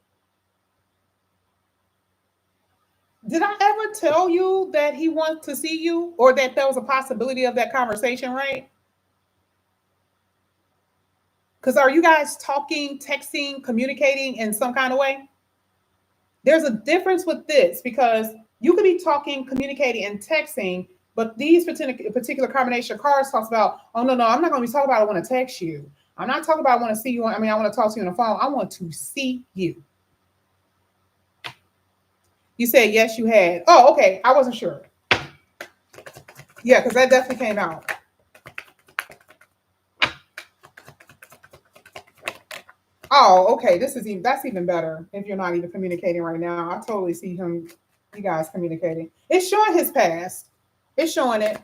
Did I ever tell you that he wants to see you or that there was a possibility of that conversation, right? Because are you guys talking, texting, communicating in some kind of way? There's a difference with this because you could be talking, communicating, and texting, but these particular combination of cards talks about, oh, no, I'm not going to be talking about I want to text you. I'm not talking about I want to see you. I want to talk to you on the phone. I want to see you. You said, yes, you had. Oh, okay. I wasn't sure. Yeah, because that definitely came out. Oh, okay. That's even better if you're not even communicating right now. I totally see you guys communicating. It's showing his past. It's showing it.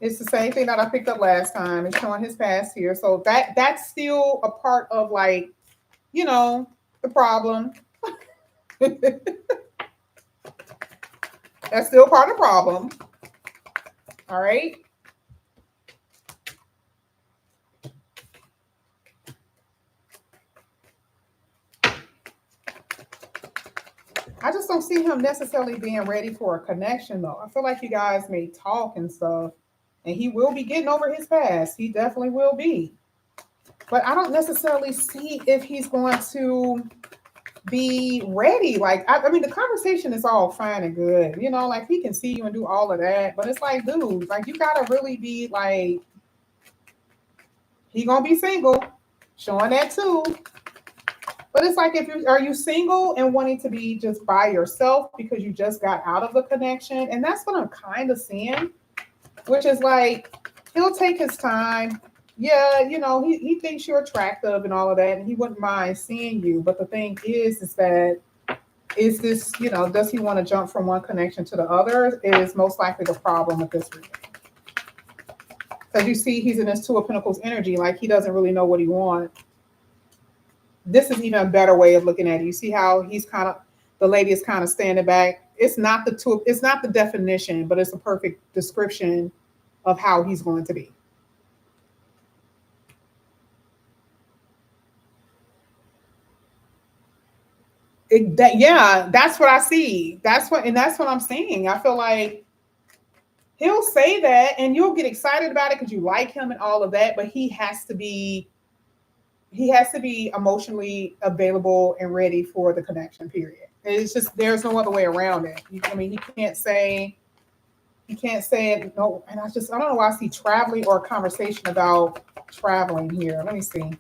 It's the same thing that I picked up last time. It's showing his past here. So that's still a part of like, the problem. That's still part of the problem. All right. I just don't see him necessarily being ready for a connection, though. I feel like you guys may talk and stuff, and he will be getting over his past. He definitely will be. but I don't necessarily see if he's going to be ready. Like, I mean, the conversation is all fine and good, you know, like he can see you and do all of that, but it's like, dude, like you gotta really be like, he gonna be single, showing that too. But it's like, if you are you single and wanting to be just by yourself because you just got out of the connection, and that's what I'm kind of seeing, which is like he'll take his time. Yeah, you know, he thinks you're attractive and all of that, and he wouldn't mind seeing you. But the thing is that is this, you know, does he want to jump from one connection to the other? Is most likely the problem with this reading. Because you see, he's in this Two of Pentacles energy, like he doesn't really know what he wants. This is even a better way of looking at it. You see how he's kind of, the lady is kind of standing back. It's not the two, it's not the definition, but it's a perfect description of how he's going to be. Yeah, that's what I see. That's what I'm saying. I feel like he'll say that and you'll get excited about it because you like him and all of that, but he has to be emotionally available and ready for the connection, period. It's just, there's no other way around it. I mean, he can't say it. No, and I don't know why I see traveling or a conversation about traveling here. Let me see.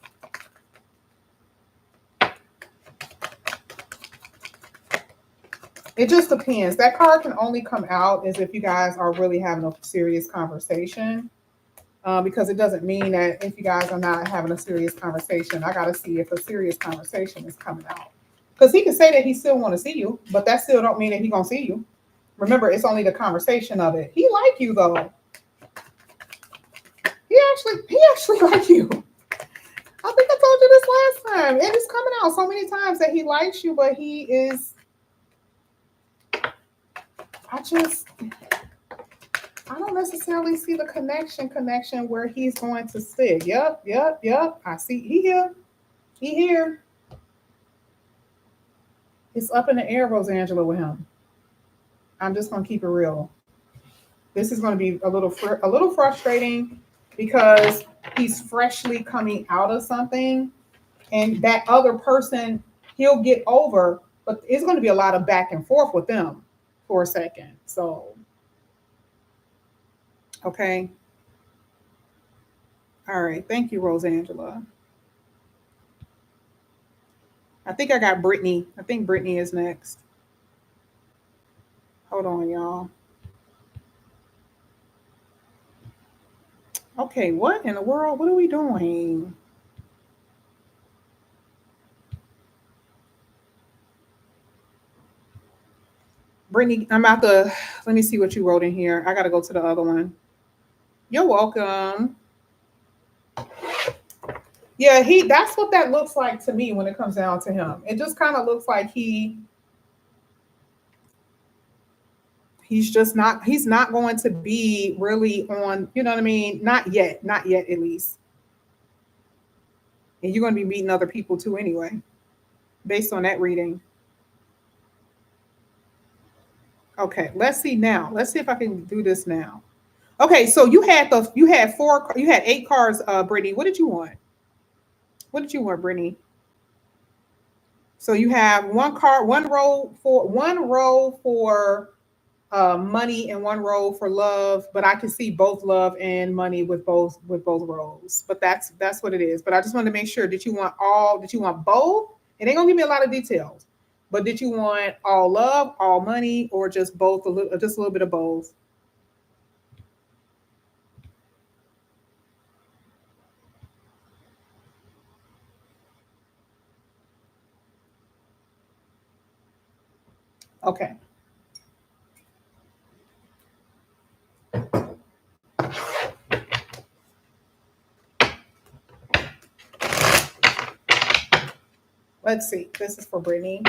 It just depends. That card can only come out as if you guys are really having a serious conversation. Because it doesn't mean that if you guys are not having a serious conversation, I got to see if a serious conversation is coming out. Because he can say that he still want to see you, but that still don't mean that he gonna see you. Remember, it's only the conversation of it. He like you though. He actually like you. I think I told you this last time, and it's coming out so many times that he likes you, but he is. I don't necessarily see the connection where he's going to stick. Yep. I see. He here. It's up in the air, Rosangela, with him. I'm just gonna keep it real. This is going to be a little frustrating because he's freshly coming out of something, and that other person he'll get over, but it's going to be a lot of back and forth with them for a second. So. Okay. All right. Thank you, Rosangela. I think I got Brittany. I think Brittany is next. Hold on, y'all. Okay, what in the world? What are we doing? Brittany, I'm about to, let me see what you wrote in here. I got to go to the other one. You're welcome. Yeah, that's what that looks like to me when it comes down to him. It just kind of looks like he's not going to be really on, you know what I mean? Not yet at least. And you're going to be meeting other people too anyway, based on that reading. Okay, let's see now. Let's see if I can do this now. Okay, so you had 8 cards, Brittany. What did you want? What did you want, Brittany? So you have one row for money and one row for love, but I can see both love and money with both rows. But that's what it is. But I just wanted to make sure. Did you want both? It ain't gonna give me a lot of details. But did you want all love, all money, or just both? Just a little bit of both? Okay. Let's see. This is for Brittany.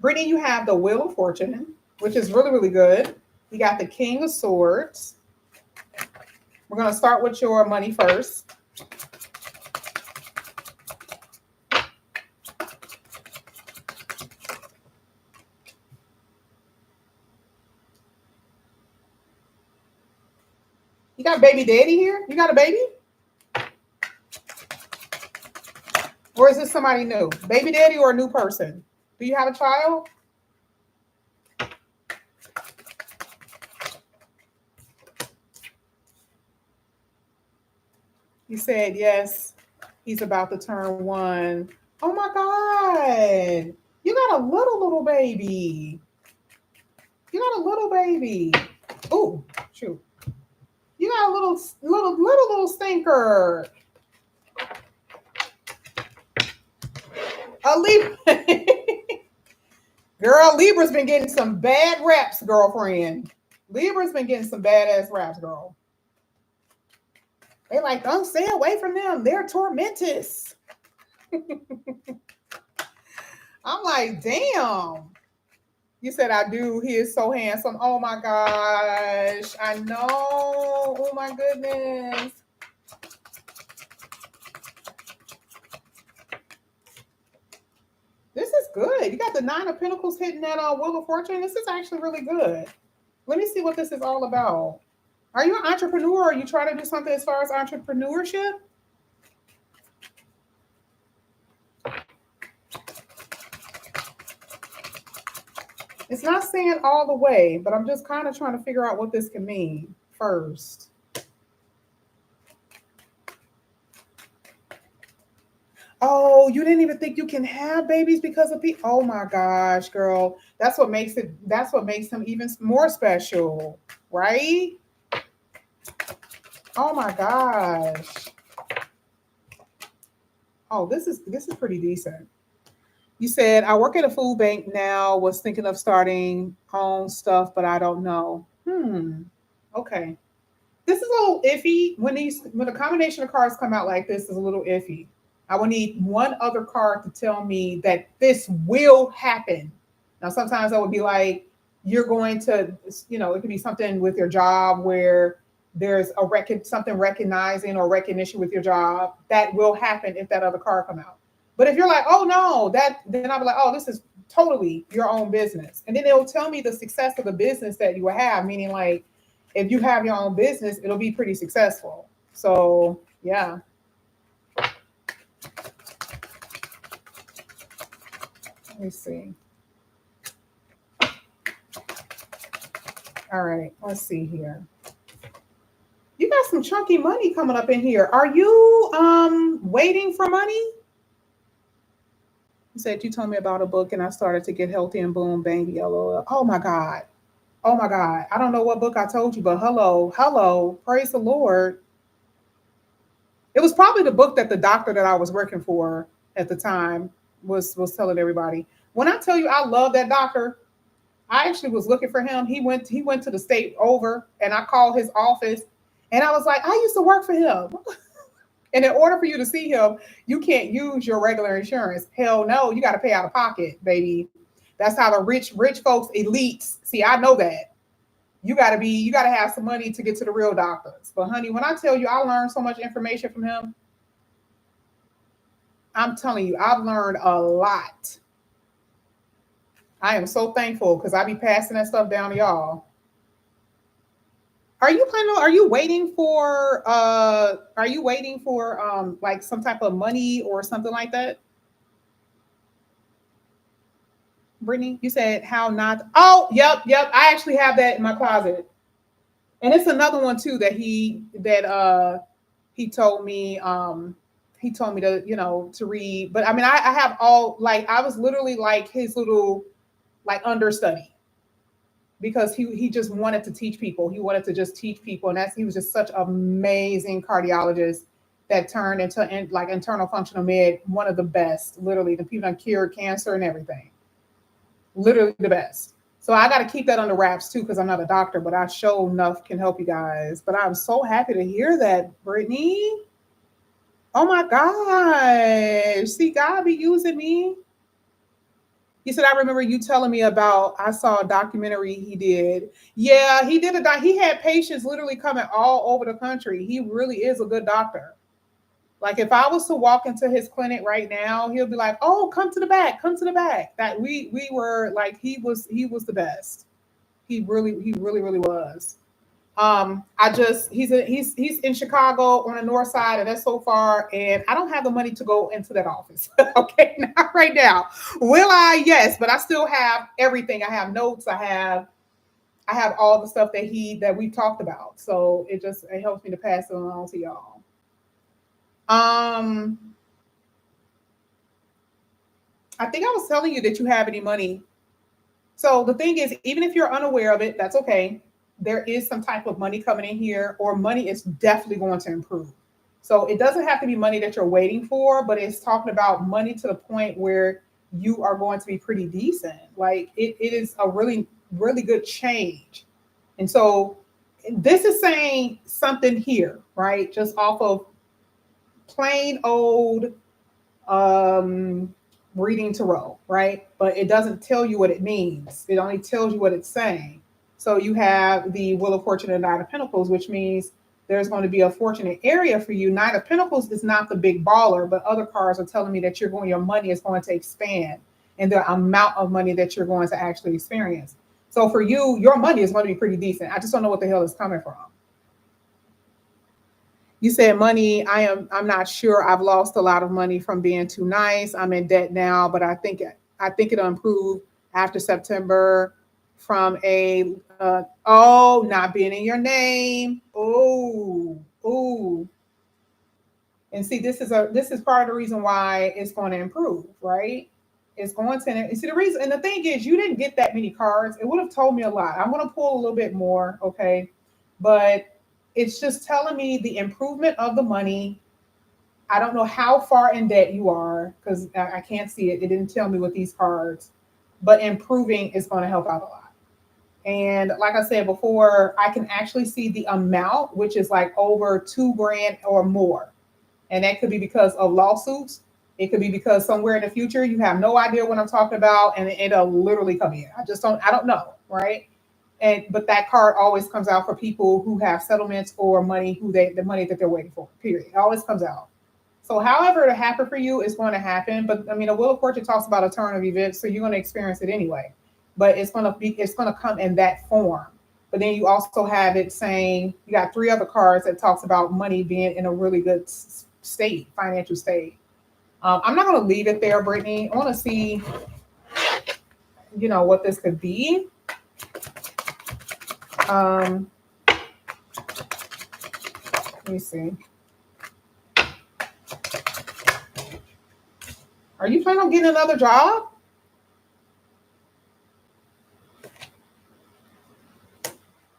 Brittany, you have the Wheel of Fortune, which is really, really good. You got the King of Swords. We're going to start with your money first. got baby daddy here? You got a baby? Or is this somebody new? Baby daddy or a new person? Do you have a child? You said yes. He's about to turn 1. Oh my God. You got a little baby. You got a little baby. Oh, shoot. You got a little stinker. A Libra. Girl, Libra's been getting some bad raps, girlfriend. Libra's been getting some badass raps, girl. They like, don't stay away from them. They're tormentous. I'm like, damn. You said I do. He is so handsome. Oh my gosh. I know. Oh my goodness. This is good. You got the 9 of Pentacles hitting that Wheel of Fortune. This is actually really good. Let me see what this is all about. Are you an entrepreneur? Or are you trying to do something as far as entrepreneurship? It's not saying all the way, but I'm just kind of trying to figure out what this can mean first. Oh, you didn't even think you can have babies because of people? Oh my gosh, girl. That's what makes them even more special, right? Oh my gosh. Oh, this is pretty decent. You said, I work at a food bank now, was thinking of starting own stuff, but I don't know. Okay. This is a little iffy. When a combination of cards come out like this, is a little iffy. I will need one other card to tell me that this will happen. Now, sometimes I would be like, you're going to, it could be something with your job where there's something recognizing or recognition with your job that will happen if that other card come out. But if you're like, oh no, then I'll be like, oh, this is totally your own business. And then it'll tell me the success of the business that you will have, meaning like if you have your own business, it'll be pretty successful. So yeah. Let me see. All right, let's see here. You got some chunky money coming up in here. Are you waiting for money? You said you told me about a book and I started to get healthy and boom, baby, LOL. Oh my God. Oh my God. I don't know what book I told you, but hello, praise the Lord. It was probably the book that the doctor that I was working for at the time was telling everybody. When I tell you I love that doctor, I actually was looking for him. He went to the state over and I called his office and I was like, I used to work for him. And in order for you to see him, you can't use your regular insurance. Hell no, you got to pay out of pocket, baby. That's how the rich folks, elites. See, I know that. You got to have some money to get to the real doctors. But honey, when I tell you I learned so much information from him, I'm telling you, I've learned a lot. I am so thankful because I be passing that stuff down to y'all. Are you waiting for like some type of money or something like that? Brittany, you said how not. Oh, yep. I actually have that in my closet. And it's another one too that he told me to read. But I mean, I have all, like, I was literally like his little like understudy. Because he just wanted to teach people. He wanted to just teach people. And he was just such an amazing cardiologist that turned into like internal functional med, one of the best, literally. The people that cured cancer and everything. Literally the best. So I got to keep that under wraps too, because I'm not a doctor, but I sure enough can help you guys. But I'm so happy to hear that, Brittany. Oh my gosh. See, God be using me. He said, I remember you telling me about, I saw a documentary he did. Yeah, he did he had patients literally coming all over the country. He really is a good doctor. Like if I was to walk into his clinic right now, he'll be like, oh, come to the back. That we were like, he was the best. He really was. He's in Chicago on the north side, and that's so far, and I don't have the money to go into that office. Okay, not right now. Will I? Yes, but I still have everything. I have notes. I have all the stuff that we talked about. So it helps me to pass it along to y'all. I think I was telling you that you have any money. So the thing is, even if you're unaware of it, that's okay. There is some type of money coming in here, or money is definitely going to improve. So it doesn't have to be money that you're waiting for, but it's talking about money to the point where you are going to be pretty decent. Like it is a really, really good change. And so this is saying something here, right? Just off of plain old reading tarot, right? But it doesn't tell you what it means. It only tells you what it's saying. So you have the Wheel of Fortune and Knight of Pentacles, which means there's going to be a fortunate area for you. Knight of Pentacles is not the big baller, but other cards are telling me that your money is going to expand and the amount of money that you're going to actually experience. So for you, your money is going to be pretty decent. I just don't know what the hell is coming from. You said money. I'm not sure. I've lost a lot of money from being too nice. I'm in debt now, but I think it'll improve after September from not being in your name. Oh. And see, this is part of the reason why it's going to improve, right? It's going to see the reason, and the thing is, you didn't get that many cards. It would have told me a lot. I'm going to pull a little bit more, okay? But it's just telling me the improvement of the money. I don't know how far in debt you are because I can't see it. It didn't tell me with these cards, but improving is going to help out a lot. And like I said before, I can actually see the amount, which is like over $2,000 or more. And that could be because of lawsuits. It could be because somewhere in the future, you have no idea what I'm talking about, and it'll literally come in. I don't know, right? But that card always comes out for people who have settlements or money the money that they're waiting for. Period. It always comes out. So however it happen for you is going to happen. But I mean, a Wheel of Fortune talks about a turn of events, so you're going to experience it anyway. But it's going to come in that form. But then you also have it saying you got 3 other cards that talks about money being in a really good state, financial state. I'm not going to leave it there, Brittany. I want to see, what this could be. Let me see. Are you planning on getting another job?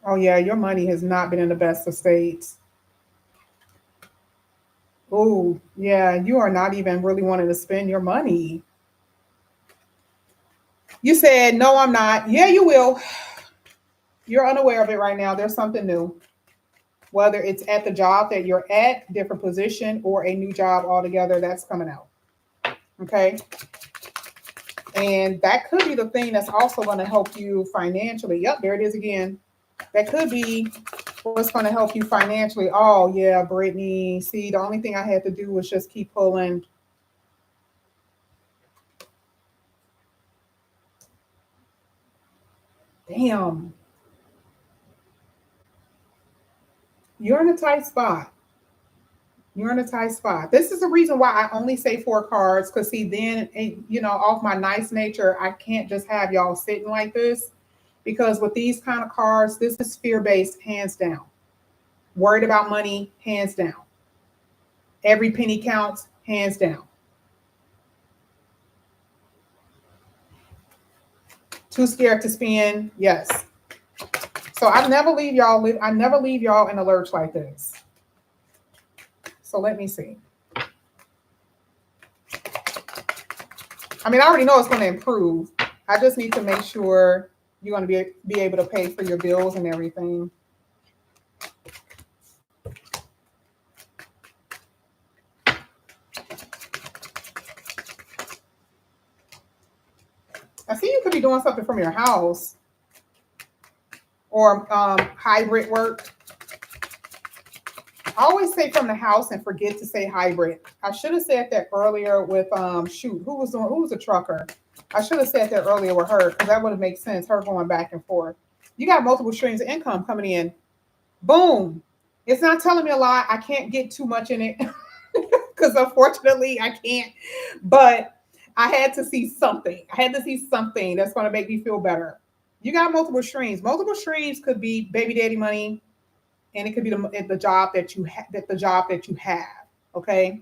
Oh yeah, your money has not been in the best of states. Oh yeah, you are not even really wanting to spend your money. You said, no, I'm not. Yeah, you will. You're unaware of it right now. There's something new. Whether it's at the job that you're at, different position, or a new job altogether, that's coming out. Okay. And that could be the thing that's also going to help you financially. Yep, there it is again. That could be what's going to help you financially. Oh, yeah, Brittany. See, the only thing I had to do was just keep pulling. Damn. You're in a tight spot. You're in a tight spot. This is the reason why I only say 4 cards. Because, see, then, off my nice nature, I can't just have y'all sitting like this. Because with these kind of cards, this is fear-based, hands down. Worried about money, hands down. Every penny counts, hands down. Too scared to spend, yes. So I never leave y'all in a lurch like this. So let me see. I mean, I already know it's going to improve. I just need to make sure you're going to be able to pay for your bills and everything. I see you could be doing something from your house or hybrid work. I always say from the house and forget to say hybrid. I should have said that earlier with who was a trucker? I should have said that earlier with her because that would have made sense. Her going back and forth. You got multiple streams of income coming in. Boom. It's not telling me a lot. I can't get too much in it because unfortunately I can't. But I had to see something. I had to see something that's going to make me feel better. You got multiple streams. Multiple streams could be baby daddy money, and it could be the job that you the job that you have. Okay.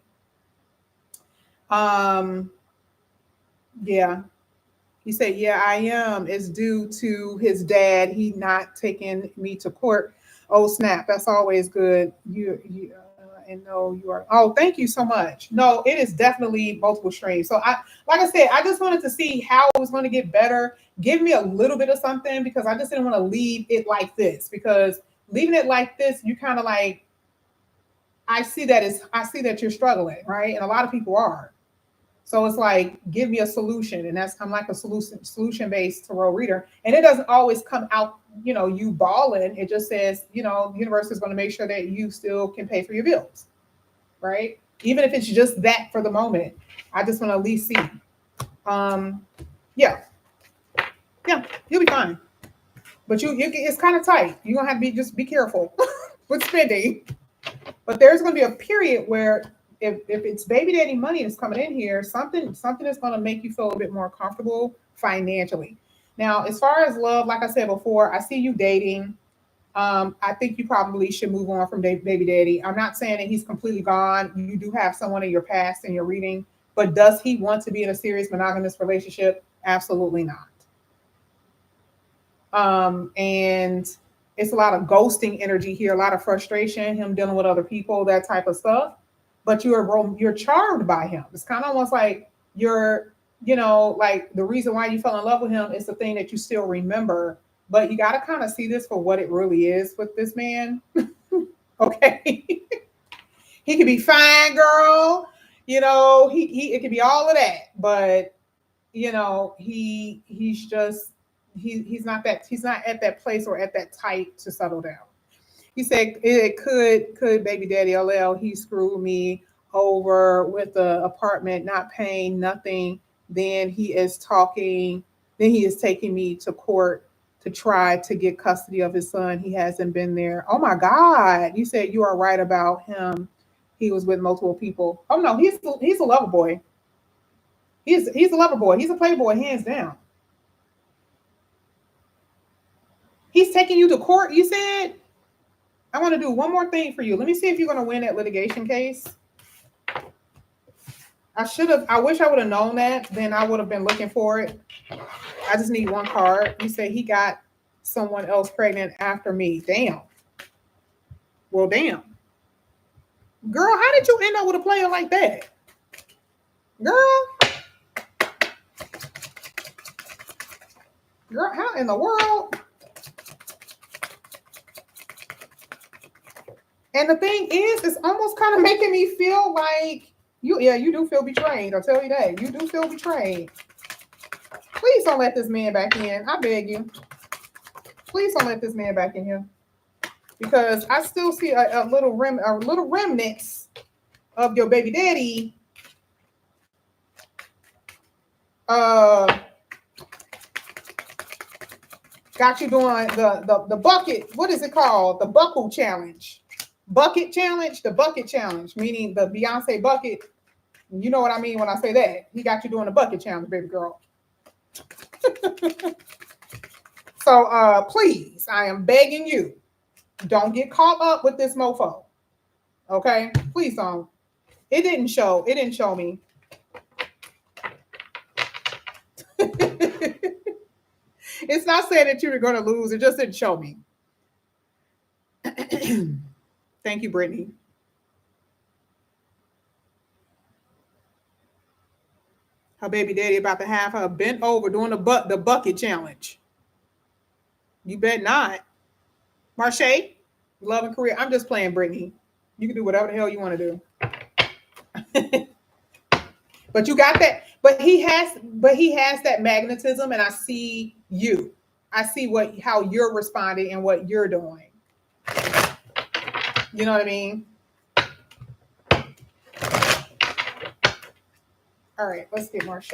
Um. Yeah. He said, "Yeah, I am. It's due to his dad. He not taking me to court. Oh snap! That's always good. You and no, you are. Oh, thank you so much. No, it is definitely multiple streams. So like I said, I just wanted to see how it was going to get better. Give me a little bit of something because I just didn't want to leave it like this. Because leaving it like this, you kind of like, I see that you're struggling, right? And a lot of people are. So it's like, give me a solution. And I'm like a solution-based tarot reader. And it doesn't always come out, you balling. It just says, the universe is going to make sure that you still can pay for your bills. Right? Even if it's just that for the moment. I just want to at least see. Yeah. Yeah, you'll be fine. But it's kind of tight. You're gonna have to be careful with spending. But there's gonna be a period where if it's baby daddy money that's coming in here, something is going to make you feel a bit more comfortable financially. Now, as far as love, like I said before, I see you dating. I think you probably should move on from baby daddy. I'm not saying that he's completely gone. You do have someone in your past in your reading, but does he want to be in a serious monogamous relationship? Absolutely not. And it's a lot of ghosting energy here, a lot of frustration, him dealing with other people, that type of stuff. But you're charmed by him. It's kind of almost like like the reason why you fell in love with him is the thing that you still remember. But you got to kind of see this for what it really is with this man. Okay. He could be fine, girl. It could be all of that. But, he's not at that place or at that type to settle down. He said it could baby daddy LL, he screwed me over with the apartment not paying nothing. Then he is taking me to court to try to get custody of his son. He hasn't been there. Oh my God. You said you are right about him. He was with multiple people. Oh no, he's a lover boy. He's a lover boy. He's a playboy, hands down. He's taking you to court, you said? I want to do one more thing for you. Let me see if you're going to win that litigation case. I wish I would have known that. Then I would have been looking for it. I just need one card. You say he got someone else pregnant after me. Damn. Well, damn. Girl, how did you end up with a player like that? Girl, how in the world? And the thing is, it's almost kind of making me feel like you do feel betrayed. I'll tell you that. You do feel betrayed. Please don't let this man back in. I beg you. Please don't let this man back in here. Because I still see a little remnants of your baby daddy. Got you doing the bucket. What is it called? The buckle challenge. Bucket challenge. The bucket challenge, meaning the Beyonce bucket. You know what I mean when I say that. He got you doing the bucket challenge, baby girl. So please, I am begging you, don't get caught up with this mofo. Okay? Please don't. It didn't show me. It's not saying that you were going to lose. It just didn't show me. Thank you, Brittany. Her baby daddy about to have her bent over doing the bucket challenge. You bet not. Marche, love and career. I'm just playing, Brittany. You can do whatever the hell you want to do. But you got that. But he has that magnetism, and I see you. I see how you're responding and what you're doing. You know what I mean? All right, let's get Marche.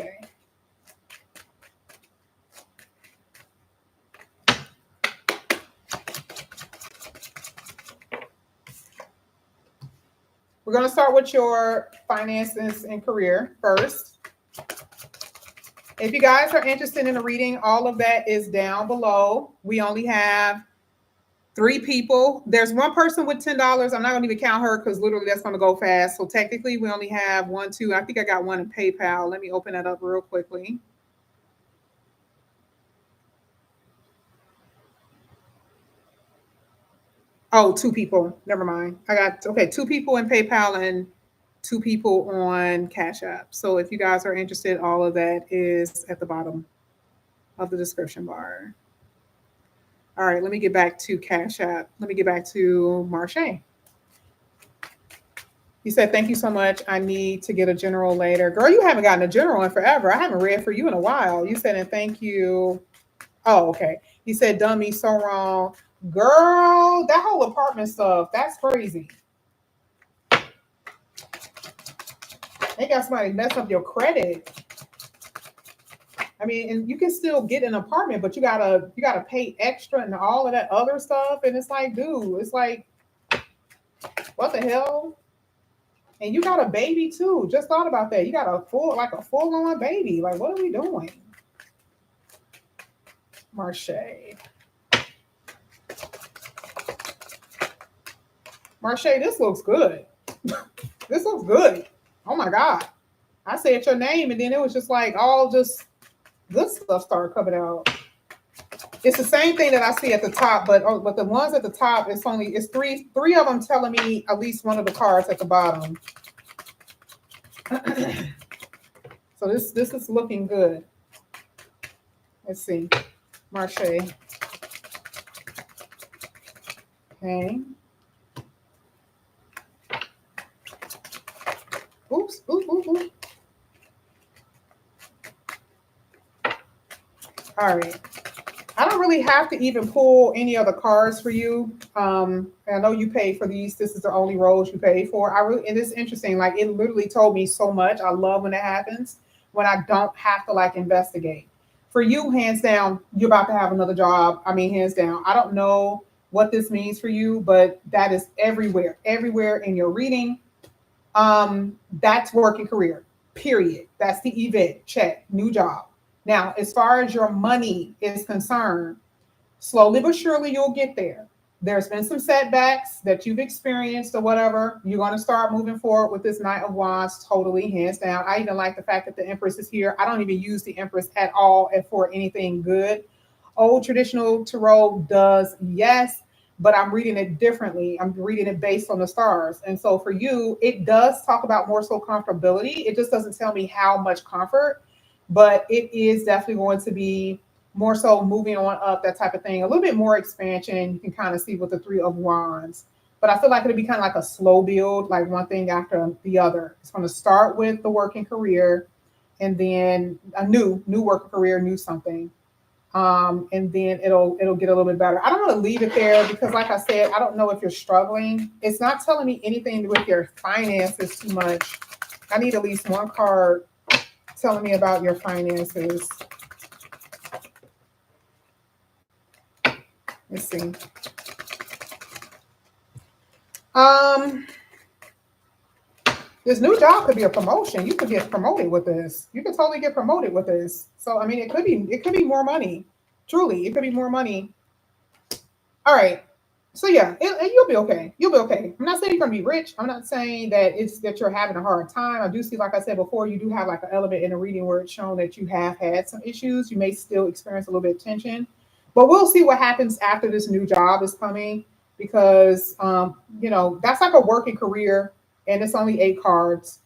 We're going to start with your finances and career first. If you guys are interested in a reading, all of that is down below. We only have 3 people. There's one person with $10. I'm not going to even count her because literally that's going to go fast. So technically we only have 1, 2. I think I got one in PayPal. Let me open that up real quickly. Oh, 2 people. Never mind. I got, okay, 2 people in PayPal and 2 people on Cash App. So if you guys are interested, all of that is at the bottom of the description bar. All right, let me get back to Cash App. Let me get back to Marche. You said, thank you so much. I need to get a general later. Girl, you haven't gotten a general in forever. I haven't read for you in a while. You said, and thank you. Oh, okay. You said, done me so wrong. Girl, that whole apartment stuff, that's crazy. They got somebody mess up your credit. I mean, and you can still get an apartment, but you gotta pay extra and all of that other stuff. And it's like, dude, it's like, what the hell? And you got a baby too. Just thought about that. You got a full-on baby. Like, what are we doing? Marche. Marche, this looks good. This looks good. Oh my God. I said your name and then it was just like all just good stuff started coming out. It's the same thing that I see at the top, but the ones at the top, it's three of them telling me at least one of the cards at the bottom. So this is looking good. Let's see. Marche. Okay. Oops. Oops. All right. I don't really have to even pull any other cards for you. I know you pay for these. This is the only roles you pay for. And it's interesting. Like, it literally told me so much. I love when it happens, when I don't have to like investigate. For you, hands down, you're about to have another job. I mean, hands down. I don't know what this means for you, but that is everywhere in your reading. That's working career, period. That's the event. Check. New job. Now, as far as your money is concerned, slowly but surely you'll get there. There's been some setbacks that you've experienced or whatever. You're going to start moving forward with this Knight of Wands, totally, hands down. I even like the fact that the Empress is here. I don't even use the Empress at all for anything good. Old traditional tarot does, yes, but I'm reading it differently. I'm reading it based on the stars. And so for you, it does talk about more so comfortability. It just doesn't tell me how much comfort, but it is definitely going to be more so moving on up, that type of thing. A little bit more expansion. You can kind of see with the 3 of Wands. But I feel like it'll be kind of like a slow build, like one thing after the other. It's going to start with the working career and then a new working career, new something. And then it'll get a little bit better. I don't want to leave it there because, like I said, I don't know if you're struggling. It's not telling me anything with your finances too much. I need at least one card telling me about your finances. Let's see. This new job could be a promotion. You could get promoted with this. You could totally get promoted with this. So I mean, it could be more money. Truly, it could be more money. All right. So yeah, you'll be okay. You'll be okay. I'm not saying you're gonna be rich. I'm not saying that that you're having a hard time. I do see, like I said before, you do have like an element in the reading where it's shown that you have had some issues. You may still experience a little bit of tension, but we'll see what happens after this new job is coming, because that's like a working career, and it's only 8 cards.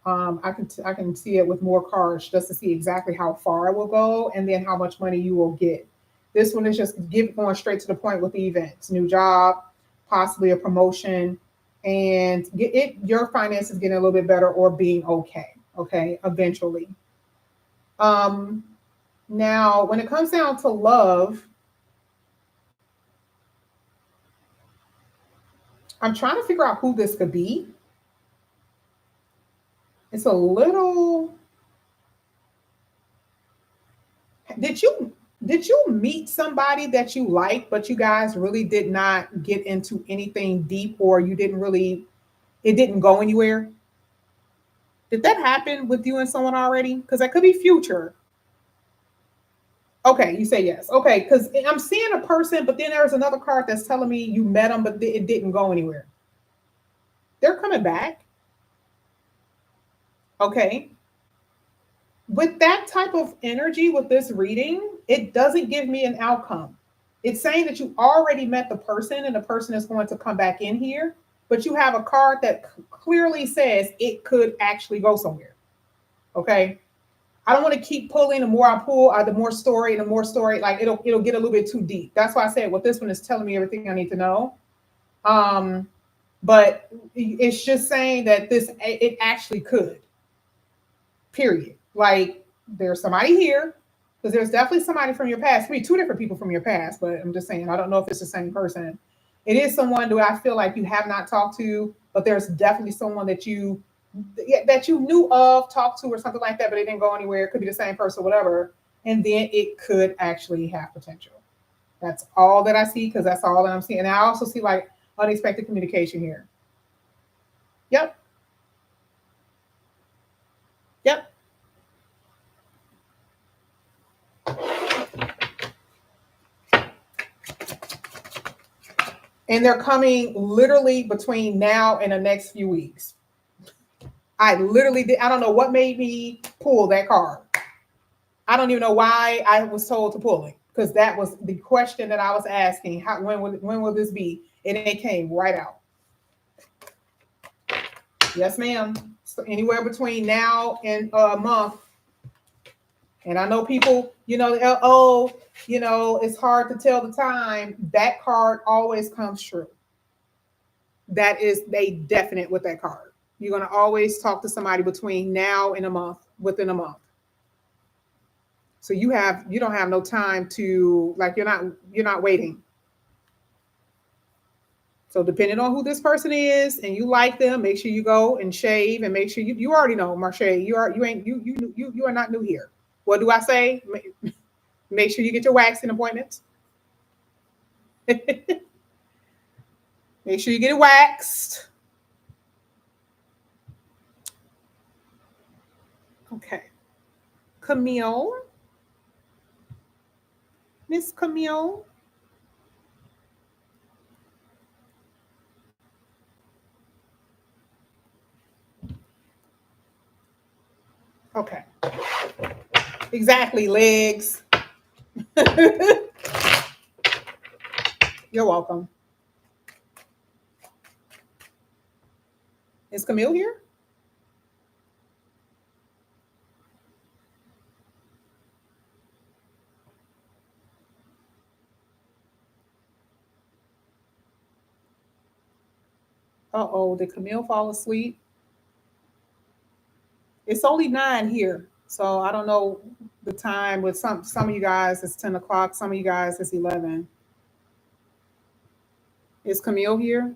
I can see it with more cards just to see exactly how far it will go and then how much money you will get. This one is just going straight to the point with the events, new job, possibly a promotion, and your finances getting a little bit better or being okay, eventually. Now, when it comes down to love, I'm trying to figure out who this could be. It's a little. Did you meet somebody that you like, but you guys really did not get into anything deep, or you didn't really it didn't go anywhere. Did that happen with you and someone already? Because that could be future. Okay, you say yes. Okay, because I'm seeing a person, but then there's another card that's telling me you met them, but it didn't go anywhere. They're coming back. Okay. With that type of energy with this reading, it doesn't give me an outcome. It's saying that you already met the person and the person is going to come back in here, but you have a card that clearly says it could actually go somewhere. Okay. I don't want to keep pulling. The more I pull, the more story, and the more story, like it'll get a little bit too deep. That's why I said, well, this one is telling me everything I need to know. But it's just saying that it actually could. Period. Like there's somebody here, because there's definitely somebody from your past. Maybe two different people from your past, but I'm just saying I don't know if it's the same person. It is someone who I feel like you have not talked to, but there's definitely someone that you knew of, talked to, or something like that, but it didn't go anywhere. It could be the same person, whatever. And then it could actually have potential. That's all that I see, because that's all that I'm seeing. And I also see like unexpected communication here. Yep. Yep. And they're coming literally between now and the next few weeks. I literally did. I don't know what made me pull that card. I don't even know why I was told to pull it, because that was the question that I was asking. When will this be? And it came right out. Yes, ma'am. So anywhere between now and a month. And I know people, it's hard to tell the time. That card always comes true. That is a definite with that card. You're going to always talk to somebody between now and a month, within a month. So you don't have no time to, like, you're not waiting. So depending on who this person is and you like them, make sure you go and shave, and make sure you already know, Marche, you are not new here. What do I say? Make sure you get your waxing appointments. Make sure you get it waxed. Okay. Camille. Miss Camille. Okay. Exactly, legs. You're welcome. Is Camille here? Uh-oh, did Camille fall asleep? It's only 9 here, so I don't know the time. With some of you guys, it's 10 o'clock. Some of you guys, it's 11. Is Camille here?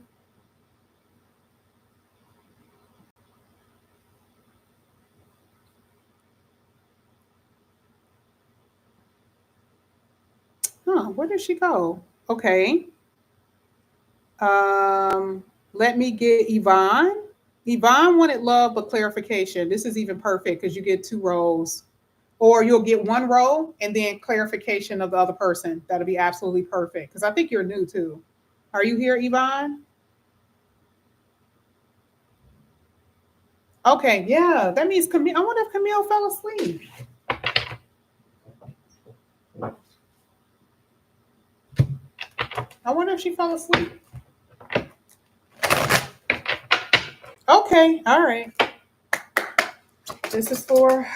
Huh, where did she go? Okay. Let me get Yvonne. Yvonne wanted love but clarification. This is even perfect because you get 2 rows. Or you'll get 1 row and then clarification of the other person. That'll be absolutely perfect, because I think you're new too. Are you here, Yvonne? Okay, yeah, that means Camille. I wonder if Camille fell asleep. I wonder if she fell asleep. Okay, all right. This is for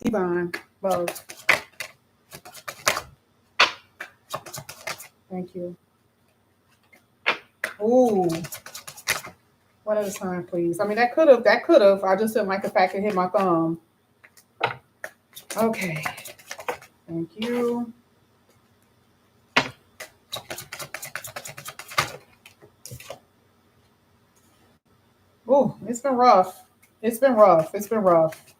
Yvonne. Love. Thank you. Ooh. What other sign, please? I mean, that could have. I just didn't like the fact it hit my thumb. Okay. Thank you. Ooh, it's been rough. It's been rough. It's been rough.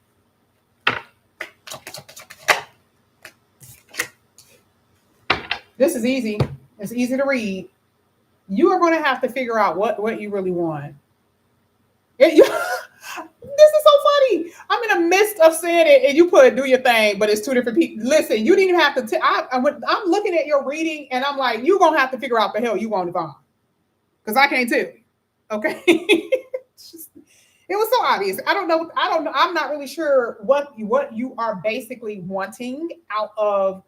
This is easy. It's easy to read. You are going to have to figure out what you really want. This is so funny. I'm in the midst of saying it, and you put do your thing, but it's two different people. Listen, you didn't even have to. I'm looking at your reading, and I'm like, you're gonna have to figure out the hell you want, Yvonne, because I can't tell you. Okay. It was so obvious. I don't know. I'm not really sure what you are basically wanting out of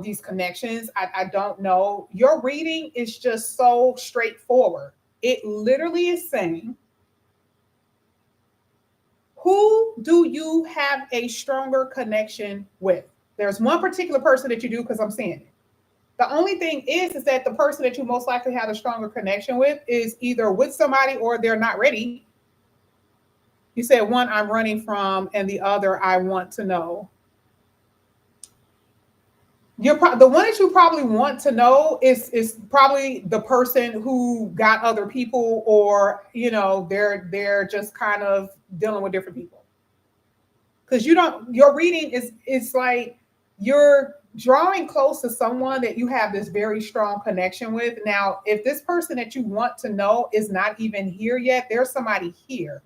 these connections. I don't know. Your reading is just so straightforward. It literally is saying, who do you have a stronger connection with? There's one particular person that you do, because I'm seeing it. The only thing is that the person that you most likely have a stronger connection with is either with somebody or they're not ready. You said one I'm running from and the other I want to know. The one that you probably want to know is probably the person who got other people, or they're just kind of dealing with different people. Because your reading is like you're drawing close to someone that you have this very strong connection with. Now, if this person that you want to know is not even here yet, there's somebody here.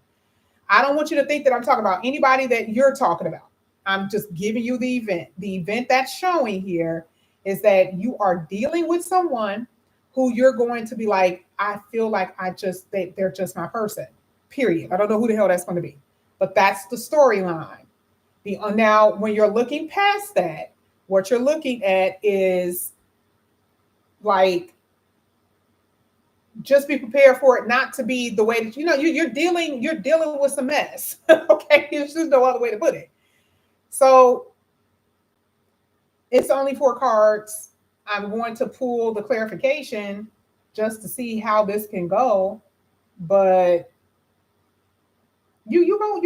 I don't want you to think that I'm talking about anybody that you're talking about. I'm just giving you the event. The event that's showing here is that you are dealing with someone who you're going to be like, I feel like they're just my person, period. I don't know who the hell that's going to be, but that's the storyline. Now, when you're looking past that, what you're looking at is like, just be prepared for it not to be the way that you're dealing with some mess. Okay, there's just no other way to put it. So it's only 4 cards. I'm going to pull the clarification just to see how this can go, but you're gonna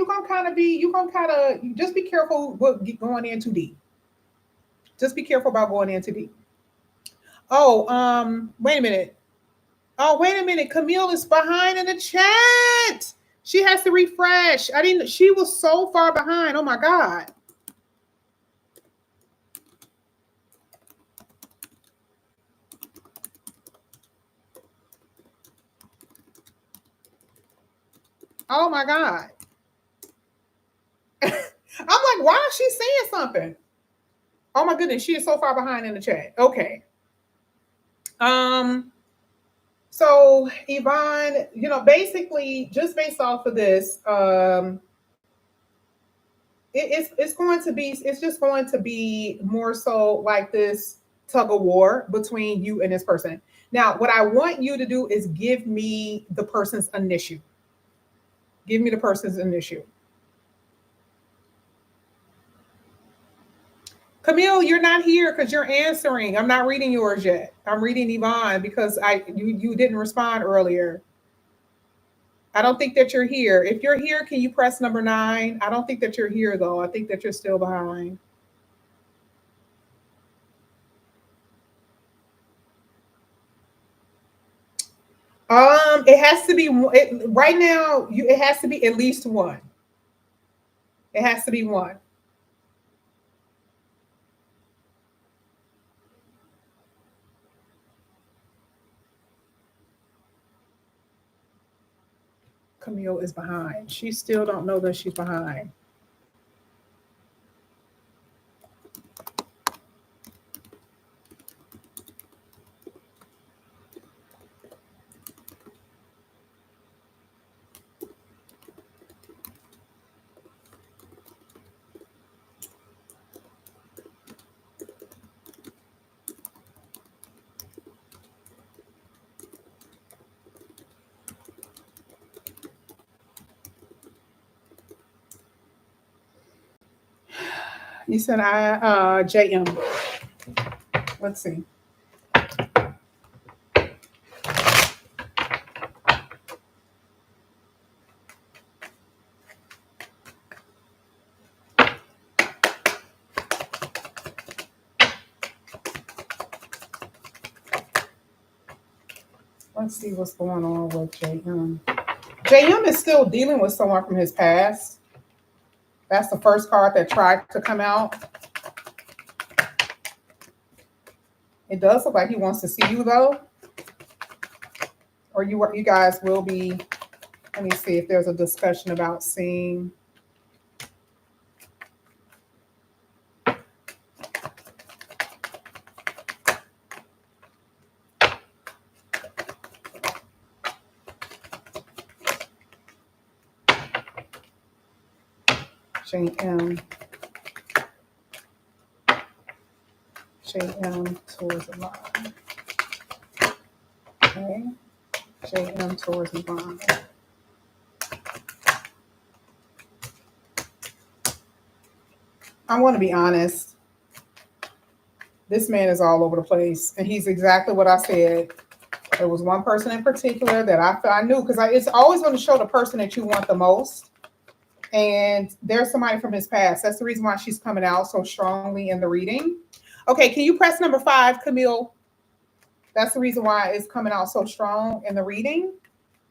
just be careful with going in too deep. Just be careful about going in too deep. Oh, wait a minute. Oh, wait a minute. Camille is behind in the chat. She has to refresh. She was so far behind. Oh my God. Oh my God. I'm like, why is she saying something? Oh my goodness, she is so far behind in the chat. Okay. So Yvonne, basically just based off of this, it's just going to be more so like this tug of war between you and this person. Now, what I want you to do is give me the person's initial. Give me the person's initial. Camille, you're not here because you're answering. I'm not reading yours yet. I'm reading Yvonne because you didn't respond earlier. I don't think that you're here. If you're here, can you press number 9? I don't think that you're here though. I think that you're still behind. It has to be right now. It has to be at least one. It has to be one. Camille is behind. She still don't know that she's behind. You said JM. Let's see. Let's see what's going on with JM. JM is still dealing with someone from his past. That's the first card that tried to come out. It does look like he wants to see you though, or you guys will be Let me see if there's a discussion about seeing. JM towards the line. Okay. JM towards the line. I'm going to be honest. This man is all over the place, and he's exactly what I said. There was one person in particular that I knew, because it's always going to show the person that you want the most. And there's somebody from his past. That's the reason why she's coming out so strongly in the reading. Okay, can you press number 5, Camille? That's the reason why it's coming out so strong in the reading,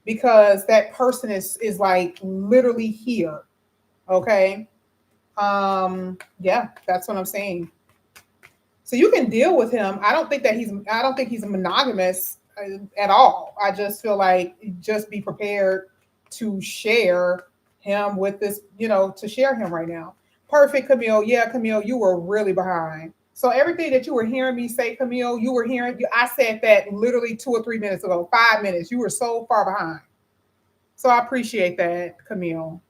because that person is like literally here. Okay. Yeah, that's what I'm saying. So you can deal with him. I don't think he's monogamous at all. I just feel like just be prepared to share him with this, to share him right now. Perfect, Camille. Yeah, Camille, you were really behind. So everything that you were hearing me say, Camille, I said that literally 2 or 3 minutes ago, 5 minutes. You were so far behind. So I appreciate that, Camille.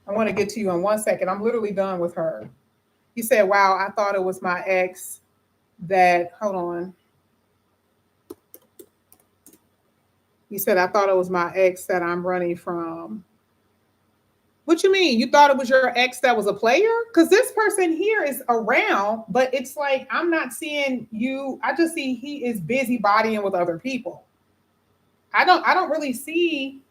I want to get to you in 1 second. I'm literally done with her. He said, wow, I thought it was my ex that, hold on. He said, I thought it was my ex that I'm running from. What you mean? You thought it was your ex that was a player? Because this person here is around, but it's like, I'm not seeing you. I just see he is busy bodying with other people. I don't really see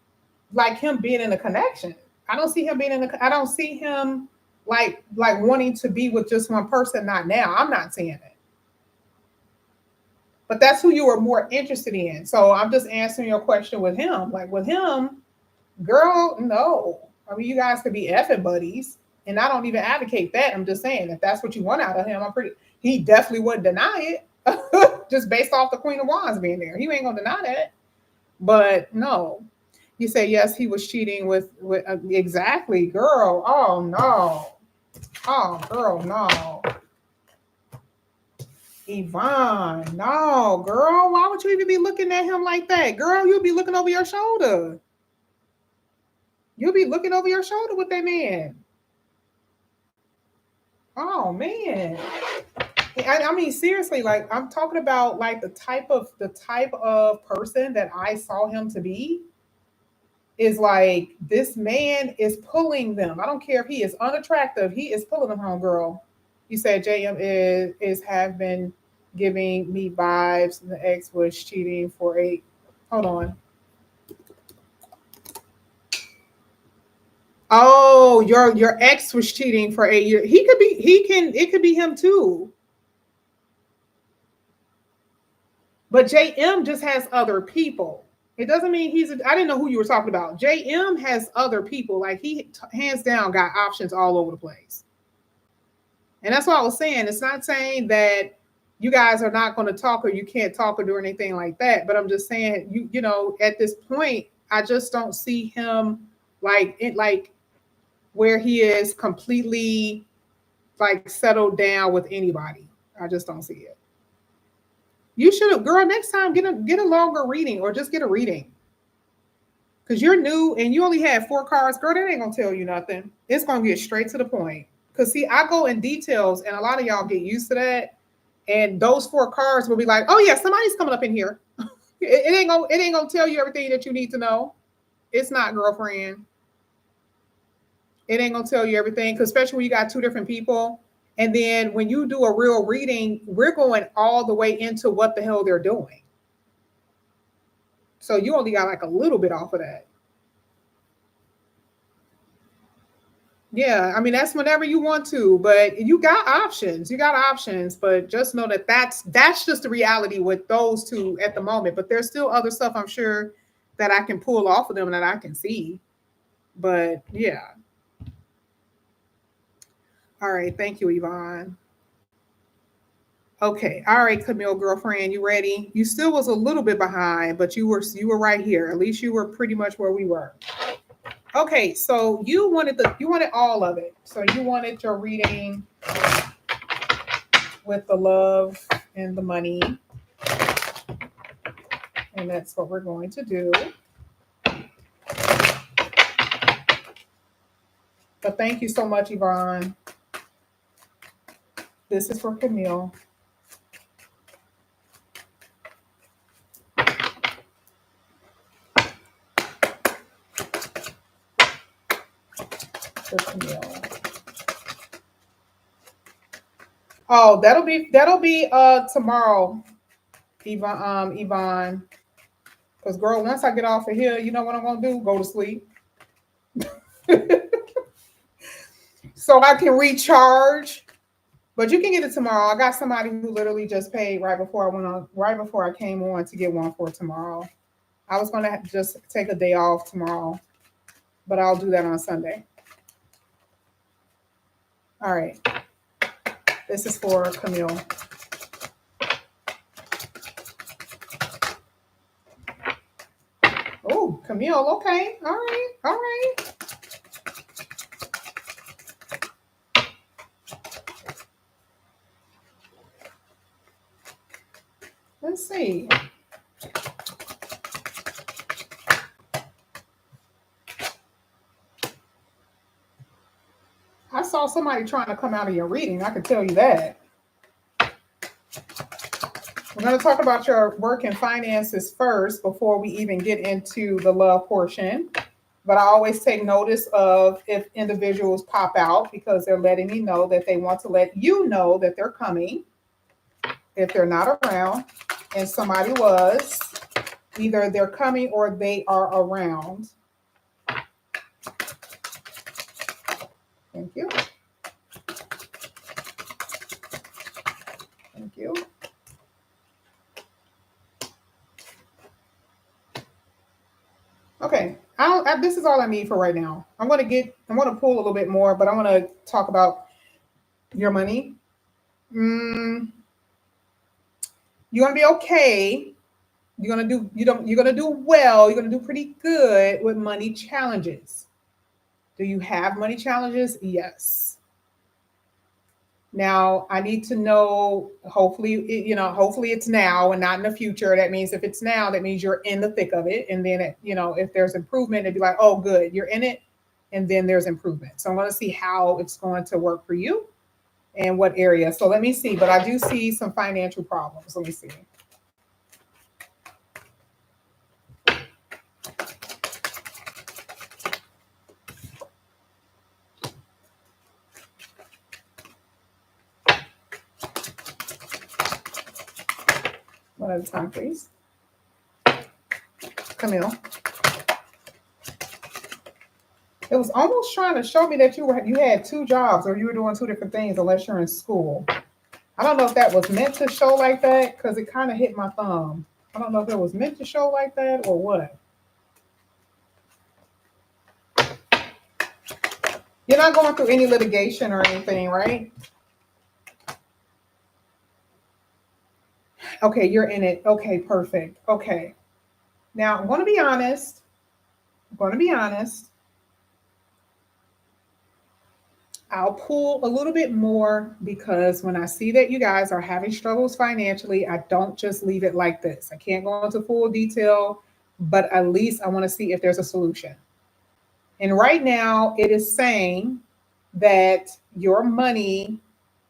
like him being in a connection. I don't see him I don't see him like wanting to be with just one person. Not now. I'm not seeing it. But that's who you were more interested in. So I'm just answering your question with him. Like with him, girl, no. I mean, you guys could be effing buddies. And I don't even advocate that. I'm just saying, if that's what you want out of him, he definitely wouldn't deny it. Just based off the Queen of Wands being there. He ain't going to deny that. But no. You say, yes, he was cheating with exactly, girl. Oh, no. Oh, girl, no. Yvonne, no, girl. Why would you even be looking at him like that? Girl, you'll be looking over your shoulder. You'll be looking over your shoulder with that man. Oh, man. I mean, seriously, like I'm talking about like the type of person that I saw him to be. Is like this man is pulling them. I don't care if he is unattractive, he is pulling them home, girl. You said JM have been giving me vibes, and the ex was cheating for 8. Hold on. Oh, your ex was cheating for 8 years. It could be him too. But JM just has other people. It doesn't mean I didn't know who you were talking about. JM has other people. Like he hands down got options all over the place. And that's what I was saying. It's not saying that you guys are not going to talk or you can't talk or do anything like that. But I'm just saying, you know, at this point, I just don't see him like where he is completely like settled down with anybody. I just don't see it. You should have, girl, next time get a longer reading or just get a reading. Because you're new and you only had 4 cards. Girl, that ain't going to tell you nothing. It's going to get straight to the point. Because, see, I go in details and a lot of y'all get used to that. And those 4 cards will be like, oh, yeah, somebody's coming up in here. it ain't gonna tell you everything that you need to know. It's not, girlfriend. It ain't going to tell you everything. Because especially when you got 2 different people. And then when you do a real reading, we're going all the way into what the hell they're doing. So you only got like a little bit off of that. Yeah, I mean, that's whenever you want to, but you got options. But just know that that's just the reality with those 2 at the moment. But there's still other stuff I'm sure that I can pull off of them that I can see. But yeah. All right. Thank you, Yvonne. Okay. All right, Camille, girlfriend, you ready? You still was a little bit behind, but you were right here. At least you were pretty much where we were. Okay, so you wanted all of it. So you wanted your reading with the love and the money. And that's what we're going to do. But thank you so much, Yvonne. This is for Camille. For Camille. Oh, that'll be tomorrow, Yvonne. Because girl, once I get off of here, you know what I'm gonna do? Go to sleep. So I can recharge. But you can get it tomorrow. I got somebody who literally just paid right before I came on to get one for tomorrow. I was gonna just take a day off tomorrow, but I'll do that on Sunday. All right. This is for Camille. Oh, Camille. Okay. All right. All right. Let's see. I saw somebody trying to come out of your reading. I can tell you that. We're going to talk about your work and finances first before we even get into the love portion. But I always take notice of if individuals pop out because they're letting me know that they want to let you know that they're coming. If they're not around and somebody was, either they're coming or they are around. Thank you. Thank you. Okay, this is all I need for right now. I'm gonna pull a little bit more, but I want to talk about your money. You're gonna be okay. You're gonna do well. You're gonna do pretty good with money challenges. Do you have money challenges? Yes. Now I need to know. Hopefully it's now and not in the future. That means if it's now, that means you're in the thick of it. And then if there's improvement, it'd be like, oh, good, you're in it, and then there's improvement. So I'm going to see how it's going to work for you and what area. So let me see. But I do see some financial problems. Let me see. One at a time, please. Camille. It was almost trying to show me that you had two jobs or you were doing two different things unless you're in school. I don't know if that was meant to show like that because it kind of hit my thumb. I don't know if it was meant to show like that or what. You're not going through any litigation or anything, right? Okay, you're in it. Okay, perfect. Okay. Now, I'm going to be honest. I'll pull a little bit more because when I see that you guys are having struggles financially, I don't just leave it like this. I can't go into full detail, but at least I want to see if there's a solution. And right now, it is saying that your money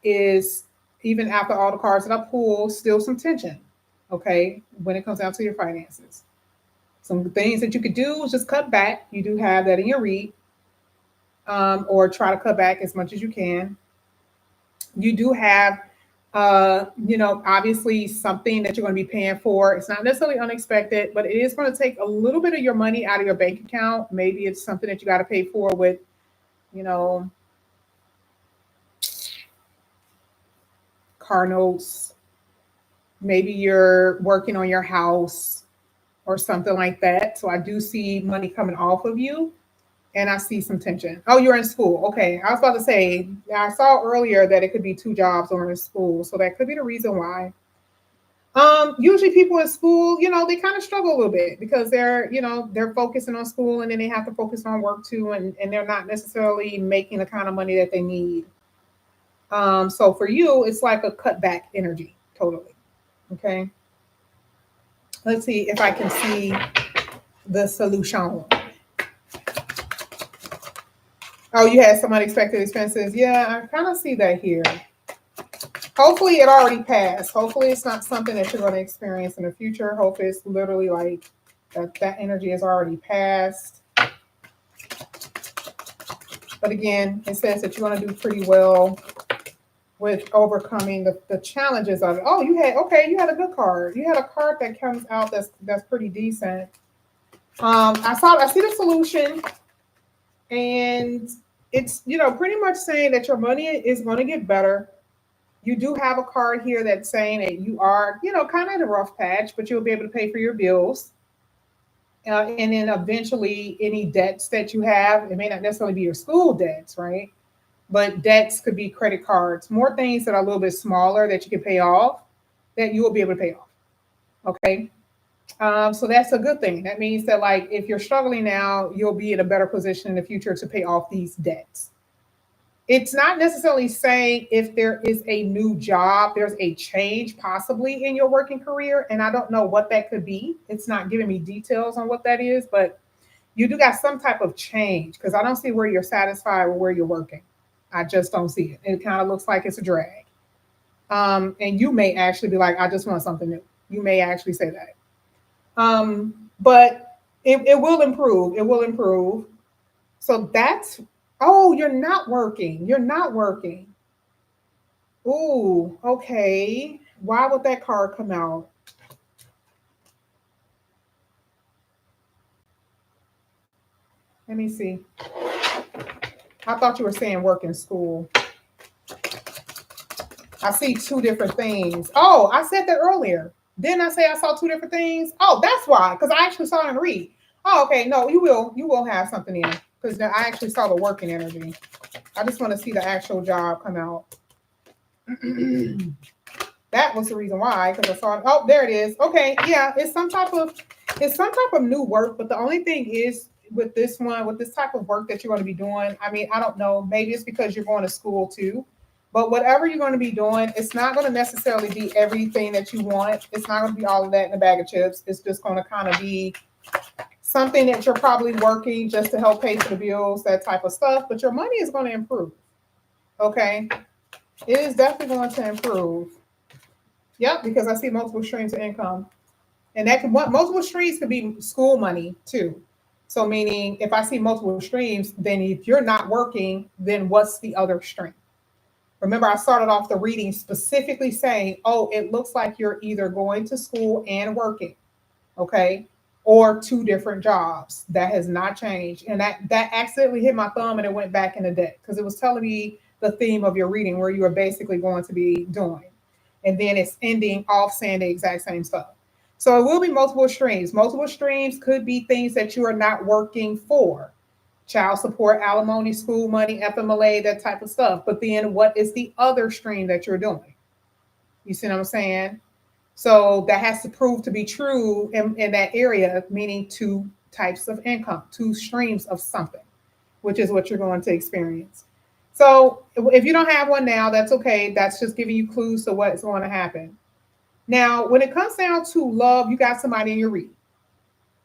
is, even after all the cards that I pull, still some tension, okay, when it comes down to your finances. Some things that you could do is just cut back. You do have that in your read, or try to cut back as much as you can. You do have, obviously something that you're going to be paying for. It's not necessarily unexpected, but it is going to take a little bit of your money out of your bank account. Maybe it's something that you got to pay for with, car notes. Maybe you're working on your house or something like that. So I do see money coming off of you. And I see some tension. Oh, you're in school. Okay. I was about to say, I saw earlier that it could be two jobs or in school. So that could be the reason why. Usually people in school, they kind of struggle a little bit because they're focusing on school and then they have to focus on work too, and they're not necessarily making the kind of money that they need. So for you, it's like a cutback energy, totally. Okay. Let's see if I can see the solution. Oh, you had some unexpected expenses. Yeah, I kind of see that here. Hopefully it already passed. Hopefully it's not something that you're going to experience in the future. Hopefully it's literally like that energy is already passed. But again, it says that you're going to do pretty well with overcoming the challenges of it. Oh, you had a good card. You had a card that comes out that's pretty decent. I see the solution, and it's pretty much saying that your money is going to get better. You do have a card here that's saying that you are, kind of in a rough patch, but you'll be able to pay for your bills. And then eventually any debts that you have, it may not necessarily be your school debts, right? But debts could be credit cards, more things that are a little bit smaller that you can pay off, that you will be able to pay off. Okay. So that's a good thing. That means that, like, if you're struggling now, you'll be in a better position in the future to pay off these debts. It's not necessarily saying if there is a new job, there's a change possibly in your working career. And I don't know what that could be. It's not giving me details on what that is, but you do got some type of change because I don't see where you're satisfied with where you're working. I just don't see it. It kind of looks like it's a drag. And you may actually be like, I just want something new. You may actually say that. But it will improve. It will improve. So that's, oh, you're not working. You're not working. Ooh, okay. Why would that card come out? Let me see. I thought you were saying work in school. I see two different things. Oh, I said that earlier. Didn't I say I saw two different things? Oh, that's why. Because I actually saw it in read. Oh, okay. No, you will have something in. Because I actually saw the working energy. I just want to see the actual job come out. That was the reason why, because I saw it. Oh, there it is. Okay, yeah, it's some type of new work. But the only thing is with this type of work that you're going to be doing, I mean, I don't know, maybe it's because you're going to school too. But whatever you're going to be doing, it's not going to necessarily be everything that you want. It's not going to be all of that in a bag of chips. It's just going to kind of be something that you're probably working just to help pay for the bills, that type of stuff. But your money is going to improve. Okay. It is definitely going to improve. Yep, because I see multiple streams of income. And multiple streams could be school money too. So meaning if I see multiple streams, then if you're not working, then what's the other stream? Remember, I started off the reading specifically saying, oh, it looks like you're either going to school and working, okay? Or two different jobs. That has not changed. And that accidentally hit my thumb and it went back in the deck because it was telling me the theme of your reading where you are basically going to be doing. And then it's ending off saying the exact same stuff. So it will be multiple streams. Multiple streams could be things that you are not working for. Child support, alimony, school money, FMLA, that type of stuff. But then what is the other stream that you're doing? You see what I'm saying? So that has to prove to be true in that area, meaning two types of income, two streams of something, which is what you're going to experience. So if you don't have one now, that's okay. That's just giving you clues to what's going to happen. Now, when it comes down to love, you got somebody in your read.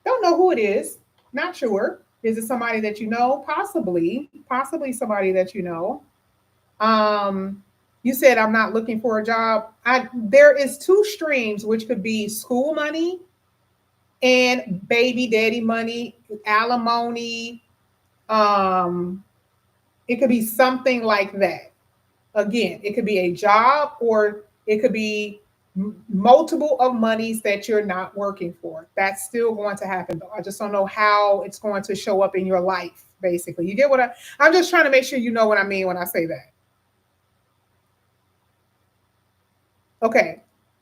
Don't know who it is. Not sure. Is it somebody that you know? Possibly somebody that you know. You said I'm not looking for a job. There is two streams, which could be school money and baby daddy money, alimony. It could be something like that. Again, it could be a job or it could be multiple of monies that you're not working for. That's still going to happen though. I just don't know how it's going to show up in your life, basically. You get what I'm just trying to make sure you know what I mean when I say that. Okay.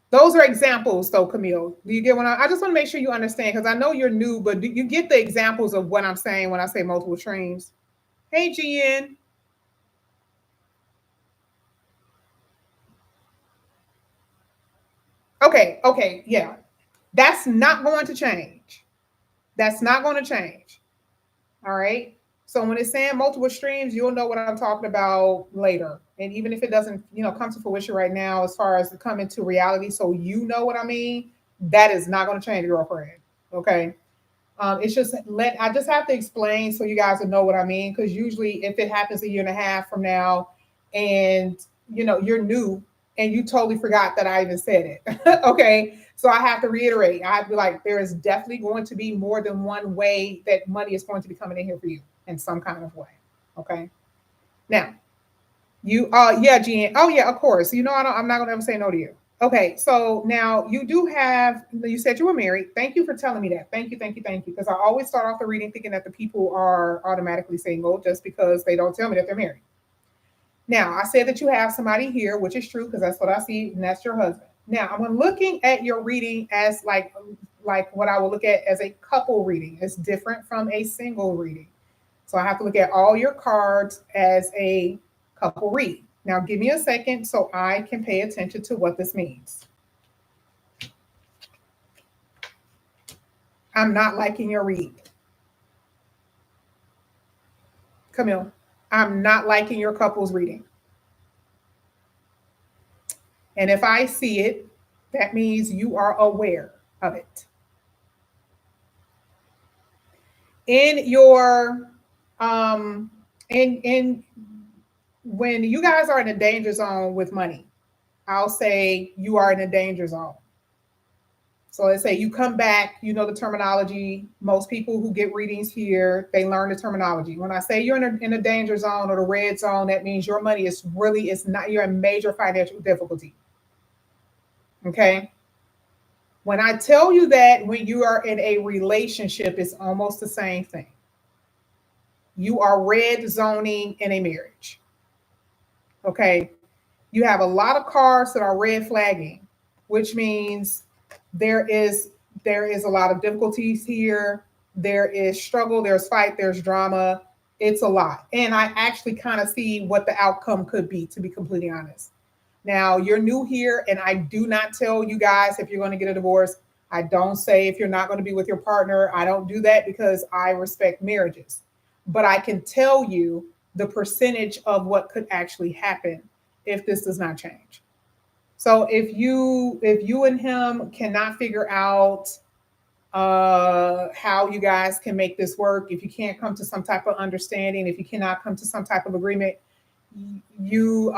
Those are examples, though, Camille. Do you get what I just want to make sure you understand, because I know you're new, but do you get the examples of what I'm saying when I say multiple streams? Hey, GN. Okay, yeah. That's not going to change. That's not going to change. All right. So when it's saying multiple streams, you'll know what I'm talking about later. And even if it doesn't, come to fruition right now, as far as coming to reality, so you know what I mean, that is not going to change, girlfriend. Okay. It's just I just have to explain so you guys will know what I mean. Because usually, if it happens a year and a half from now, and you're new and you totally forgot that I even said it, okay. So I have to reiterate. I have to be like, there is definitely going to be more than one way that money is going to be coming in here for you in some kind of way. Okay. Now, yeah, Jen. Oh yeah, of course. I'm not gonna ever say no to you. Okay, so now you said you were married. Thank you for telling me that. Thank you, thank you, thank you. Because I always start off the reading thinking that the people are automatically single just because they don't tell me that they're married. Now, I said that you have somebody here, which is true because that's what I see, and that's your husband. Now, I'm looking at your reading as like what I will look at as a couple reading. It's different from a single reading. So I have to look at all your cards as a couple read. Now, give me a second so I can pay attention to what this means. I'm not liking your read. Camille, I'm not liking your couple's reading. And if I see it, that means you are aware of it. In your in when you guys are in a danger zone with money, I'll say you are in a danger zone. So let's say you come back, you know the terminology. Most people who get readings here, they learn the terminology. When I say you're in a danger zone or the red zone, that means your money is not, you're in major financial difficulty. Okay. When I tell you that when you are in a relationship, it's almost the same thing. You are red zoning in a marriage. Okay. You have a lot of cards that are red flagging, which means there is a lot of difficulties here. There is struggle, there's fight, there's drama. It's a lot. And I actually kind of see what the outcome could be, to be completely honest. Now, you're new here, and I do not tell you guys if you're going to get a divorce. I don't say if you're not going to be with your partner. I don't do that because I respect marriages. But I can tell you the percentage of what could actually happen if this does not change. So if you and him cannot figure out how you guys can make this work, if you can't come to some type of understanding, if you cannot come to some type of agreement, you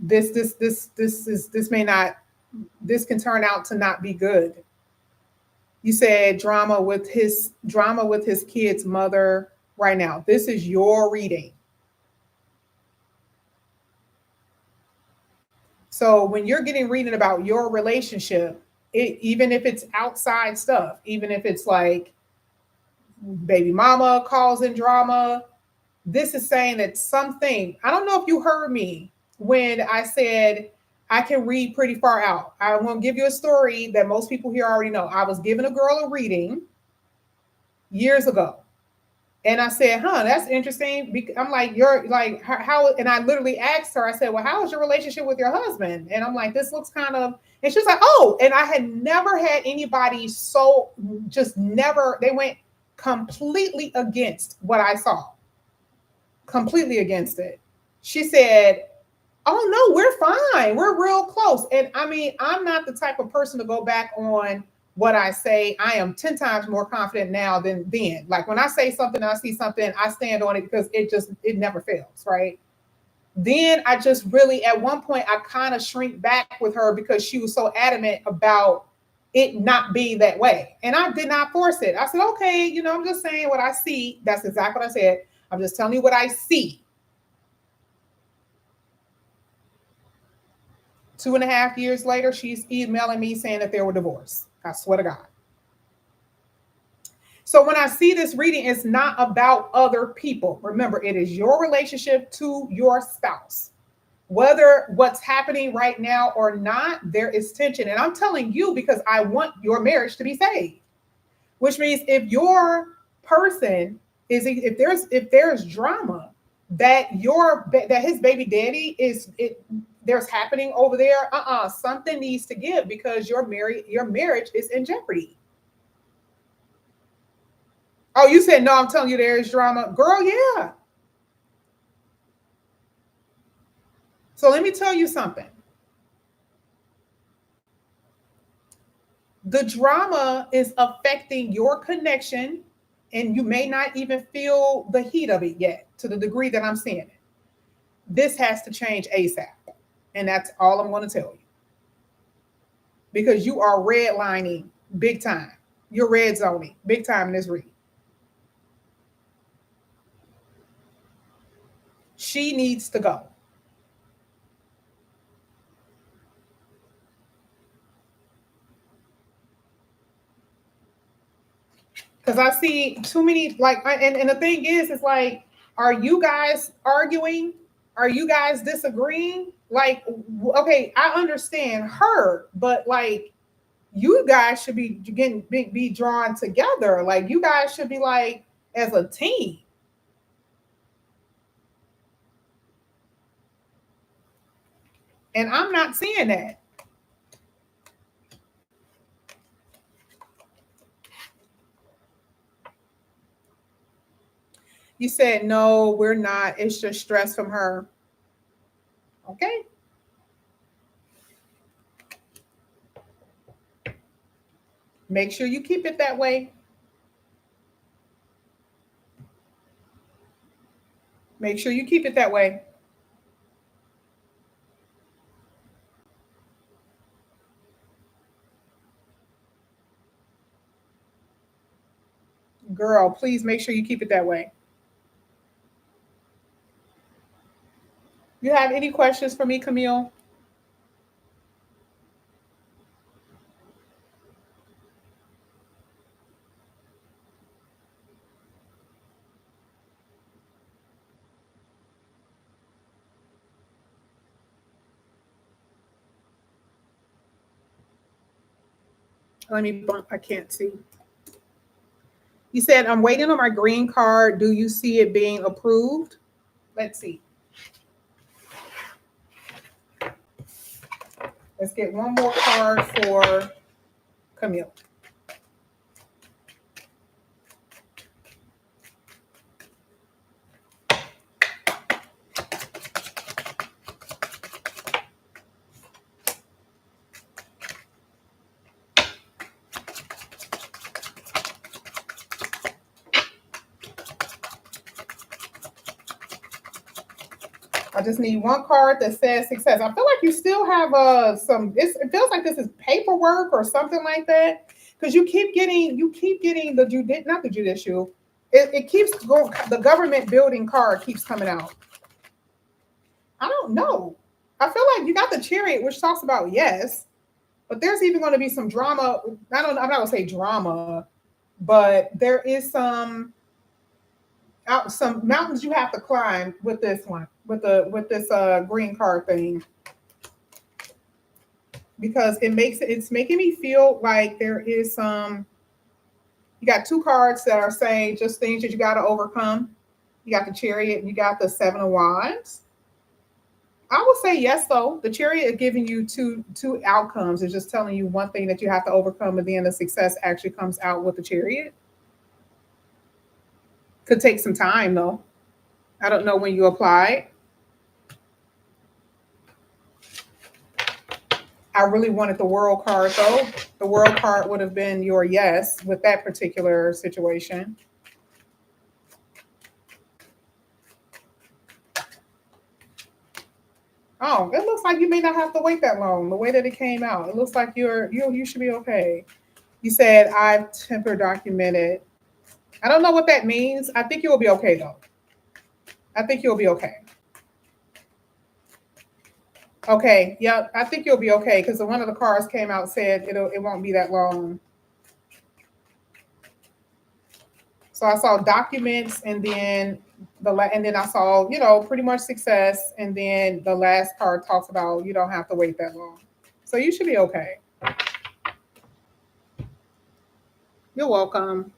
this can turn out to not be good. You said drama with his kid's mother right now. This is your reading. So when you're getting reading about your relationship, even if it's outside stuff, even if it's like baby mama causing drama, this is saying that something, I don't know if you heard me when I said I can read pretty far out. I'm going to give you a story that most people here already know. I was giving a girl a reading years ago. And I said, that's interesting. I'm like, you're like, how? And I literally asked her, I said, well, how is your relationship with your husband? And I'm like, this looks kind of, and she was like, oh, and I had never had anybody they went completely against what I saw. Completely against it. She said, oh no, we're fine. We're real close. And I mean, I'm not the type of person to go back on what I say. I am 10 times more confident now than then. Like when I say something, I see something, I stand on it because it never fails, right? Then I just really, at one point, I kind of shrink back with her because she was so adamant about it not being that way. And I did not force it. I said, okay, I'm just saying what I see. That's exactly what I said. I'm just telling you what I see. 2.5 years later, she's emailing me saying that they were divorced. I swear to God. So when I see this reading, it's not about other people. Remember, it is your relationship to your spouse. Whether what's happening right now or not, there is tension. And I'm telling you because I want your marriage to be saved. Which means if your person is, if there's drama that his baby daddy there's happening over there, something needs to give because your marriage is in jeopardy. Oh, you said no, I'm telling you there is drama. Girl, yeah. So let me tell you something. The drama is affecting your connection, and you may not even feel the heat of it yet to the degree that I'm seeing it. This has to change ASAP. And that's all I'm going to tell you. Because you are redlining big time. You're red zoning big time in this read. She needs to go. Because I see too many, and the thing is, it's like, are you guys arguing? Are you guys disagreeing? Like, okay, I understand her, but like, you guys should be drawn together. Like, you guys should be like as a team. And I'm not seeing that. You said, no, we're not. It's just stress from her. Okay. Make sure you keep it that way. Make sure you keep it that way. Girl, please make sure you keep it that way. You have any questions for me, Camille? Let me bump. I can't see. You said, I'm waiting on my green card. Do you see it being approved? Let's see. Let's get one more card for Camille. I just need one card that says success. I feel like you still have some. It feels like this is paperwork or something like that because you keep getting the not the judicial. It keeps going. The government building card keeps coming out. I don't know. I feel like you got the chariot, which talks about yes, but there's even going to be some drama. I'm not going to say drama, but there is some mountains you have to climb with this one, with this green card thing, because it's making me feel like there is some. You got two cards that are saying just things that you got to overcome. You got the chariot and you got the 7 of Wands. I would say yes, though. The chariot is giving you two outcomes. It's just telling you one thing that you have to overcome, and then the success actually comes out with the chariot. Could take some time, though. I don't know when you apply. I really wanted the world card, though. The world card would have been your yes with that particular situation. Oh, it looks like you may not have to wait that long. The way that it came out, it looks like you should be okay. You said I've temper documented. I don't know what that means. I think you'll be okay, though. I think you'll be okay. Okay, yeah, I think you'll be okay because one of the cards came out said it won't be that long. So I saw documents and then and then I saw, you know, pretty much success. And then the last card talks about you don't have to wait that long. So you should be okay. You're welcome.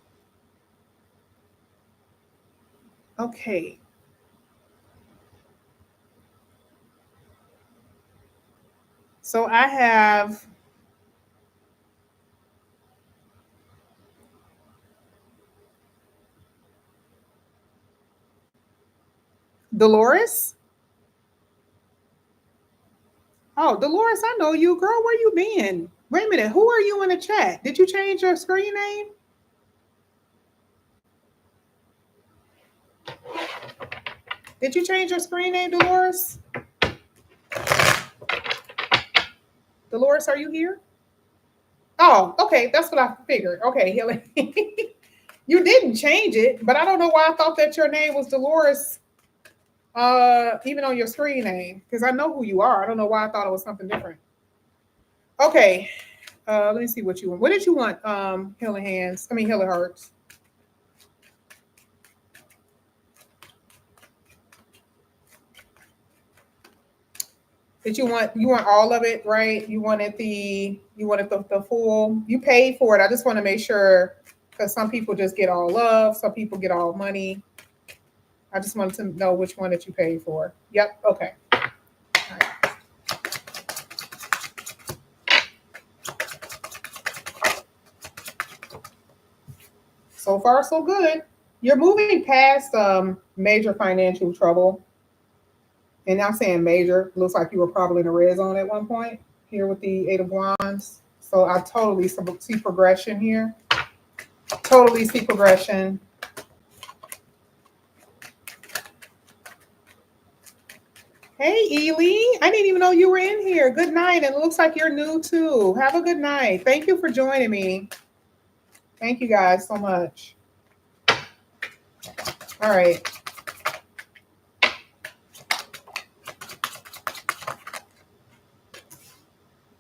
Okay. So I have Dolores. Oh, Dolores, I know you, girl. Where you been? Wait a minute. Who are you in the chat? Did you change your screen name? Did you change your screen name, Dolores? Dolores, are you here? Oh, okay. That's what I figured. Okay, Hilly. You didn't change it, but I don't know why I thought that your name was Dolores, even on your screen name, because I know who you are. I don't know why I thought it was something different. Okay. Let me see what you want. What did you want, Healing Hands? I mean, Healing Hearts. Did you want all of it, right? You wanted the full, you paid for it. I just want to make sure, because some people just get all love, some people get all money. I just wanted to know which one that you paid for. Yep, okay. All right. So far, so good. You're moving past major financial trouble. And I'm saying major. Looks like you were probably in a red zone at one point here with the Eight of Wands. So I totally see progression here. Totally see progression. Hey, Ely. I didn't even know you were in here. Good night. And it looks like you're new too. Have a good night. Thank you for joining me. Thank you guys so much. All right.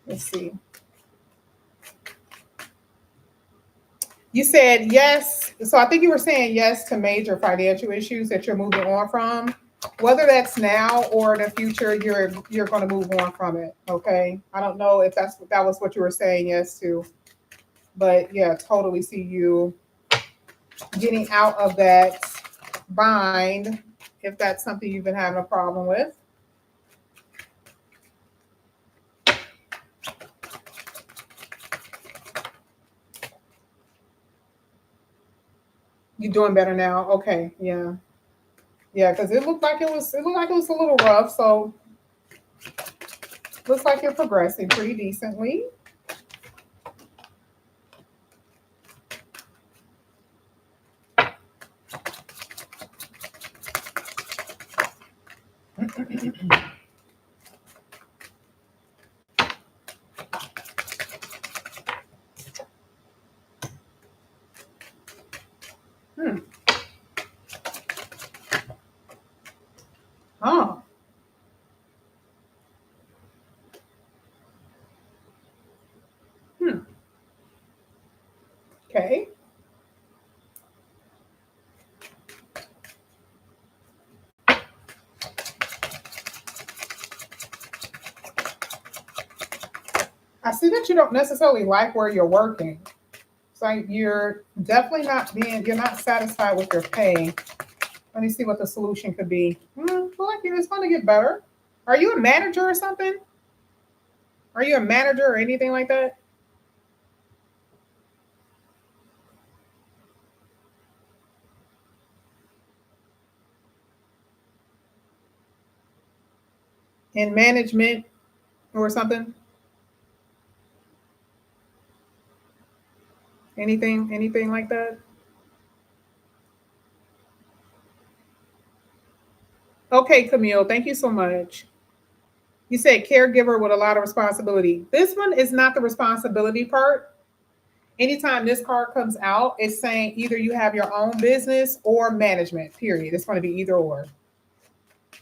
Let's see. You said yes. So I think you were saying yes to major financial issues that you're moving on from. Whether that's now or in the future, you're going to move on from it. Okay. I don't know if that was what you were saying yes to, but yeah, totally see you getting out of that bind if that's something you've been having a problem with. You're doing better now. Okay. Yeah. Yeah, because it looked like it was a little rough. So looks like you're progressing pretty decently. Hmm. Oh. Hmm. Okay. I see that you don't necessarily like where you're working. So you're definitely you're not satisfied with your pay. Let me see what the solution could be. I feel like it's going to get better. Are you a manager or something? Are you a manager or anything like that? In management or something? Anything like that? Okay, Camille, thank you so much. You said caregiver with a lot of responsibility. This one is not the responsibility part. Anytime this card comes out, it's saying either you have your own business or management, period. It's going to be either or.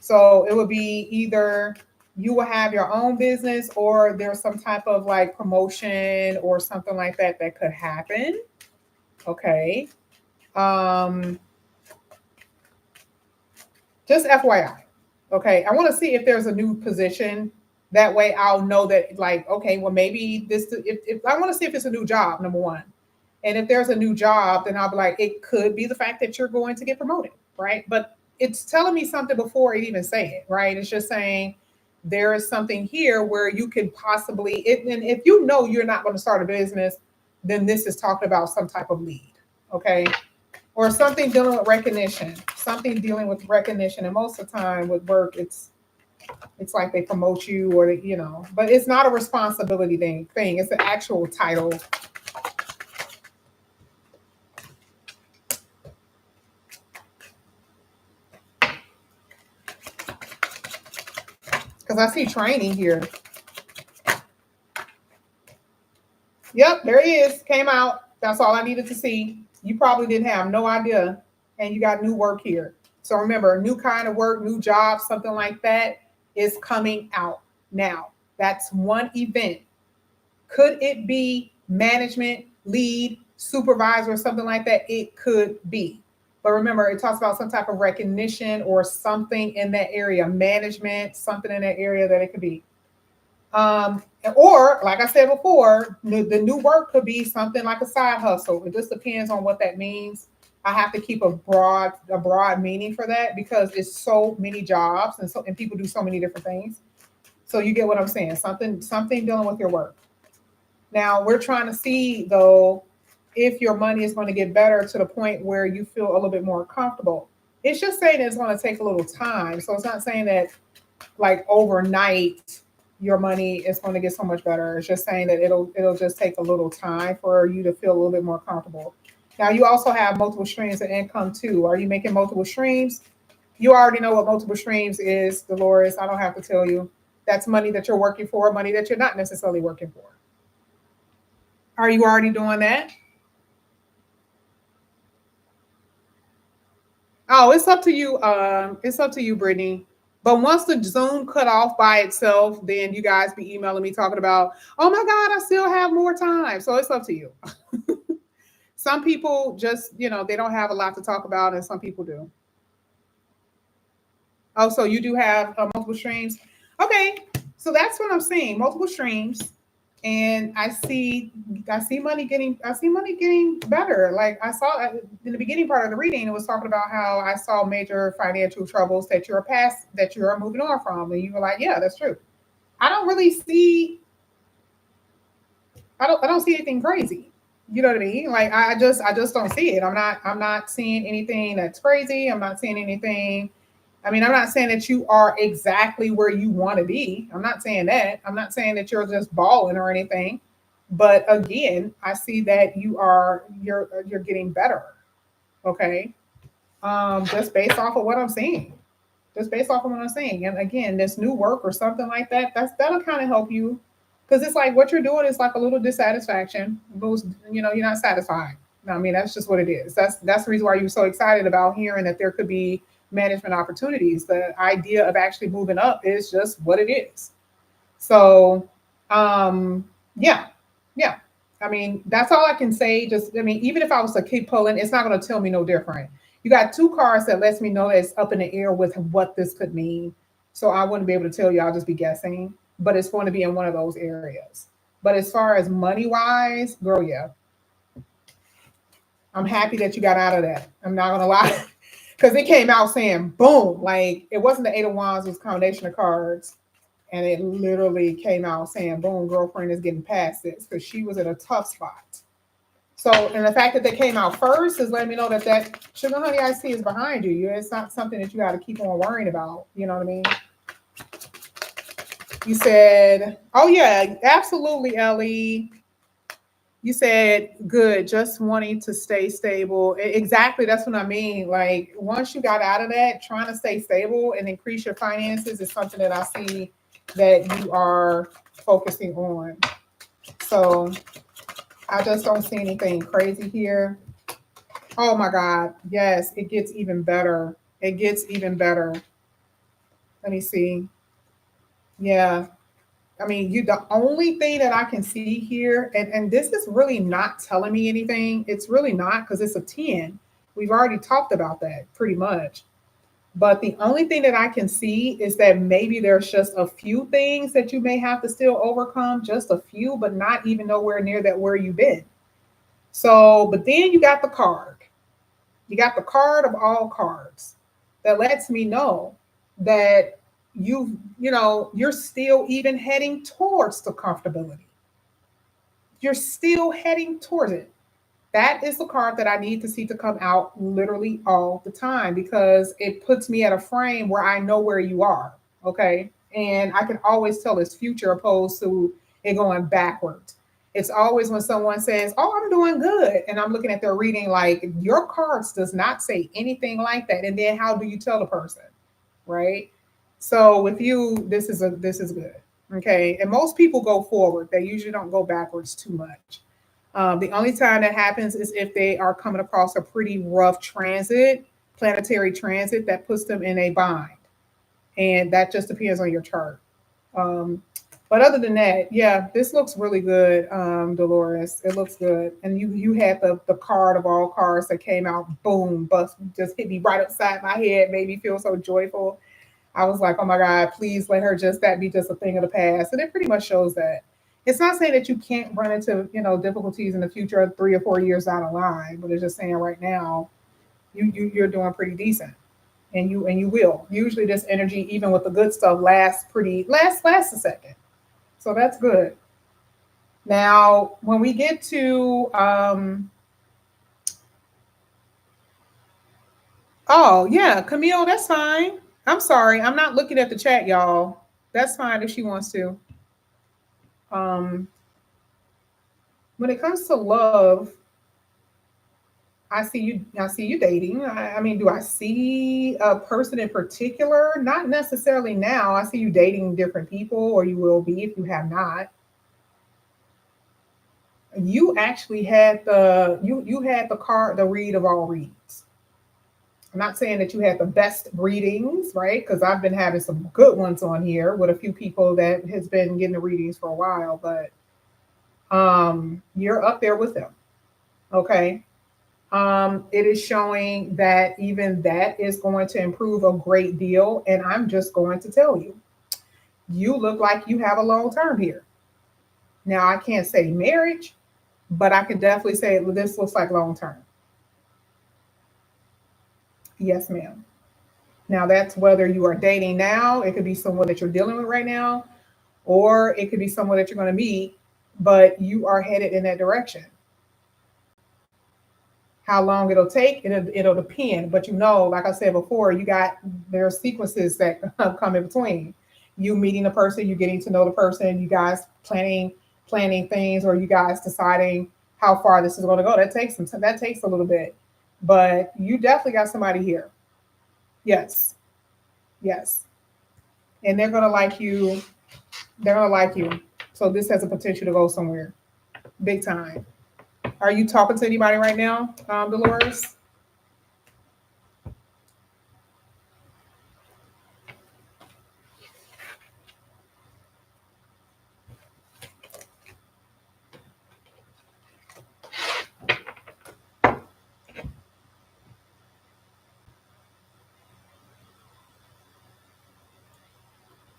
So it would be either you will have your own business or there's some type of like promotion or something like that that could happen. Okay. Um, Just FYI. Okay. I want to see if there's a new position. That way I'll know that, like, okay, well, maybe this, if I want to see if it's a new job, number one. And if there's a new job, then I'll be like, it could be the fact that you're going to get promoted, right? But it's telling me something before it even say it, right? It's just saying there is something here where you could possibly, and if you know you're not going to start a business, then this is talking about some type of lead, okay? Or something dealing with recognition, something dealing with recognition. And most of the time with work, it's like they promote you or you know, but it's not a responsibility thing. It's an actual title. Because I see training here. Yep, there it is. Came out. That's all I needed to see. You probably didn't have no idea, and you got new work here. So remember, new kind of work, new job, something like that is coming out now. That's one event. Could it be management, lead, supervisor, or something like that? It could be. But remember, it talks about some type of recognition or something in that area, management, something in that area that it could be. Or like I said before, the new work could be something like a side hustle. It just depends on what that means. I have to keep a broad meaning for that because it's so many jobs and people do so many different things. So you get what I'm saying? Something dealing with your work. Now we're trying to see though if your money is going to get better to the point where you feel a little bit more comfortable. It's just saying it's going to take a little time. So it's not saying that like overnight your money is going to get so much better. It's just saying that it'll just take a little time for you to feel a little bit more comfortable. Now you also have multiple streams of income too. Are you making multiple streams? You already know what multiple streams is, Dolores. I don't have to tell you. That's money that you're working for, money that you're not necessarily working for. Are you already doing that? Oh, it's up to you. It's up to you, Brittany. But once the Zoom cut off by itself, then you guys be emailing me talking about, oh my God, I still have more time. So it's up to you. Some people just, they don't have a lot to talk about, and some people do. Oh, so you do have multiple streams. Okay, so that's what I'm saying. Multiple streams, and I see money getting better. Like I saw in the beginning part of the reading, it was talking about how I saw major financial troubles that you're moving on from, and you were like, yeah, that's true. I don't really see. I don't see anything crazy. You know what I mean? Like I just don't see it. I'm not seeing anything that's crazy. I'm not seeing anything. I mean, I'm not saying that you are exactly where you want to be. I'm not saying that. I'm not saying that you're just balling or anything. But again, I see that you're getting better. Okay. Just based off of what I'm seeing. Just based off of what I'm saying. And again, this new work or something like that, that'll kind of help you. Because it's like what you're doing is like a little dissatisfaction. You're not satisfied. I mean, that's just what it is. That's the reason why you're so excited about hearing that there could be management opportunities. The idea of actually moving up is just what it is. So, yeah, yeah. I mean, that's all I can say. Just, I mean, even if I was to keep pulling, it's not going to tell me no different. You got two cards that lets me know that it's up in the air with what this could mean. So I wouldn't be able to tell you. I'll just be guessing. But it's going to be in one of those areas. But as far as money wise, girl, yeah, I'm happy that you got out of that. I'm not gonna lie, because it came out saying boom, like it wasn't the Eight of Wands, it was a combination of cards, and it literally came out saying boom, girlfriend is getting past this because she was in a tough spot. So, and the fact that they came out first is letting me know that sugar honey I see is behind you. It's not something that you got to keep on worrying about. You know what I mean? You said, oh yeah, absolutely, Ellie. You said good, just wanting to stay stable. Exactly, that's what I mean. Like once you got out of that, trying to stay stable and increase your finances is something that I see that you are focusing on. So I just don't see anything crazy here. Oh my God, yes, it gets even better. It gets even better. Let me see. Yeah, I mean, the only thing that I can see here, and this is really not telling me anything. It's really not because it's a 10. We've already talked about that pretty much. But the only thing that I can see is that maybe there's just a few things that you may have to still overcome, just a few, but not even nowhere near that where you've been. So, but then you got the card. You got the card of all cards that lets me know that you're still even heading towards the comfortability. You're still heading towards it. That is the card that I need to see to come out literally all the time because it puts me at a frame where I know where you are. Okay. And I can always tell it's future opposed to it going backwards. It's always when someone says, "Oh, I'm doing good." And I'm looking at their reading like your cards does not say anything like that. And then how do you tell the person? Right. So with you, this is good. Okay. And most people go forward. They usually don't go backwards too much. The only time that happens is if they are coming across a pretty rough transit, planetary transit that puts them in a bind. And that just depends on your chart. Um, but other than that, yeah, this looks really good, Dolores. It looks good. And you had the card of all cards that came out, boom, bust, just hit me right upside my head, made me feel so joyful. I was like, oh my God, please let her just that be just a thing of the past. And it pretty much shows that. It's not saying that you can't run into, difficulties in the future 3 or 4 years down the line, but it's just saying right now, you're doing pretty decent. And you will. Usually this energy, even with the good stuff, lasts a second. So that's good. Now, when we get to oh yeah, Camille, that's fine. I'm sorry. I'm not looking at the chat, y'all. That's fine if she wants to. Um, when it comes to love, I see you dating. I mean, do I see a person in particular? Not necessarily now. I see you dating different people, or you will be if you have not. You actually had you had the card, the read of all reads. I'm not saying that you had the best readings, right? Because I've been having some good ones on here with a few people that has been getting the readings for a while, but you're up there with them. Okay. It is showing that even that is going to improve a great deal. And I'm just going to tell you, you look like you have a long term here. Now, I can't say marriage, but I can definitely say this looks like long term. Yes, ma'am. Now, that's whether you are dating now, it could be someone that you're dealing with right now, or it could be someone that you're going to meet, but you are headed in that direction. How long it'll take, it'll depend. But like I said before, there are sequences that come in between. You meeting the person, you getting to know the person, you guys planning things, or you guys deciding how far this is going to go. That takes a little bit. But you definitely got somebody here. Yes. Yes. And they're gonna like you. They're gonna like you. So this has a potential to go somewhere. Big time. Are you talking to anybody right now, Dolores?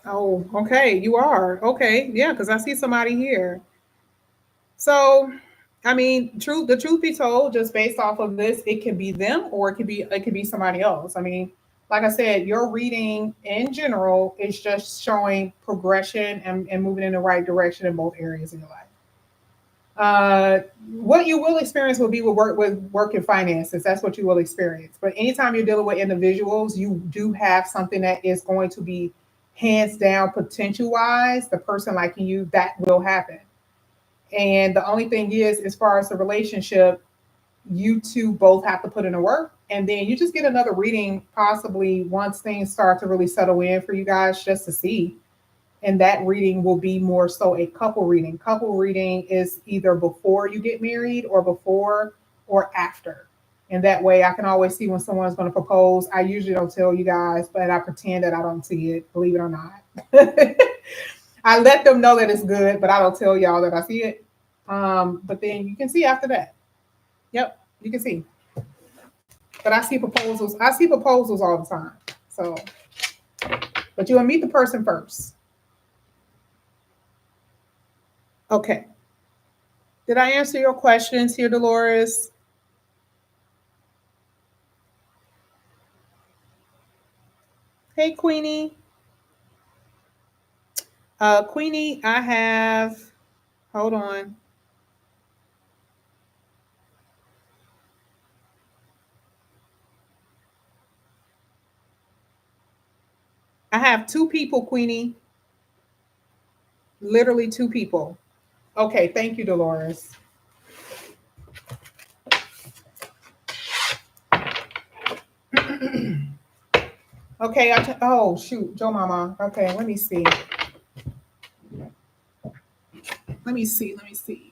Oh, okay. You are. Okay. Yeah, because I see somebody here. So, I mean, the truth be told, just based off of this, it can be them or it could be somebody else. I mean, like I said, your reading in general is just showing progression and moving in the right direction in both areas of your life. What you will experience will be with work and finances. That's what you will experience. But anytime you're dealing with individuals, you do have something that is going to be hands down potential wise. The person liking you, that will happen. And the only thing is, as far as the relationship, you two both have to put in the work. And then you just get another reading, possibly once things start to really settle in for you guys, just to see. And that reading will be more so a couple reading. Couple reading is either before you get married or before or after. And that way I can always see when someone's going to propose. I usually don't tell you guys, but I pretend that I don't see it, believe it or not. I let them know that it's good, but I don't tell y'all that I see it. But then you can see after that. Yep, you can see. But I see proposals. I see proposals all the time. So, but you'll meet the person first. Okay. Did I answer your questions here, Dolores? Hey, Queenie. Queenie, I have, hold on. I have two people, Queenie. Literally two people. Okay, thank you, Dolores. Okay, oh shoot, Joe Mama. Okay, let me see. Let me see. Let me see.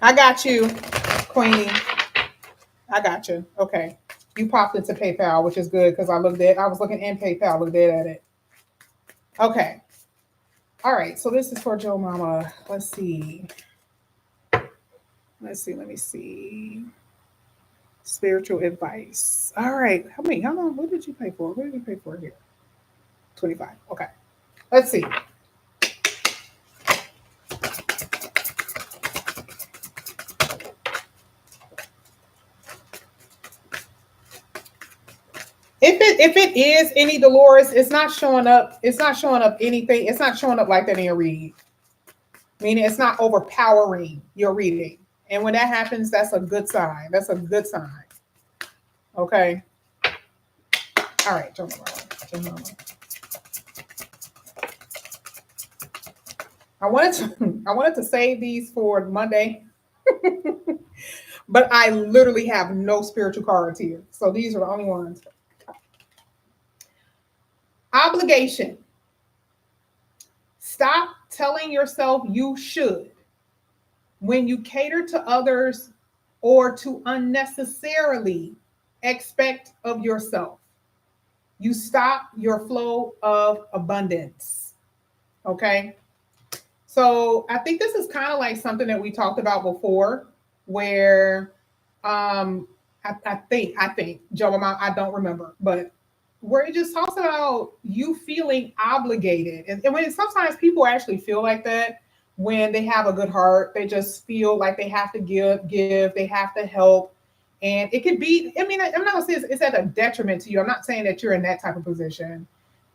I got you, Queenie. I got you. Okay. You popped into PayPal, which is good because I was looking in PayPal, looked at it. Okay. All right. So this is for Joe Mama. Let's see. Let me see. Spiritual advice. All right. How long? What did you pay for? What did you pay for here? 25. Okay. Let's see. If it is any Dolores, it's not showing up. It's not showing up anything. It's not showing up like that in your read. Meaning it's not overpowering your reading. And when that happens, that's a good sign. That's a good sign. Okay. All right, Joe Mama. I wanted to save these for Monday, but I literally have no spiritual cards here. So these are the only ones. Obligation. Stop telling yourself you should when you cater to others or to unnecessarily expect of yourself. You stop your flow of abundance. Okay. So I think this is kind of like something that we talked about before, where I think, Joe, I don't remember, but where it just talks about you feeling obligated. And when sometimes people actually feel like that when they have a good heart, they just feel like they have to give, they have to help. And it could be, I mean, I'm not gonna say it's at a detriment to you. I'm not saying that you're in that type of position,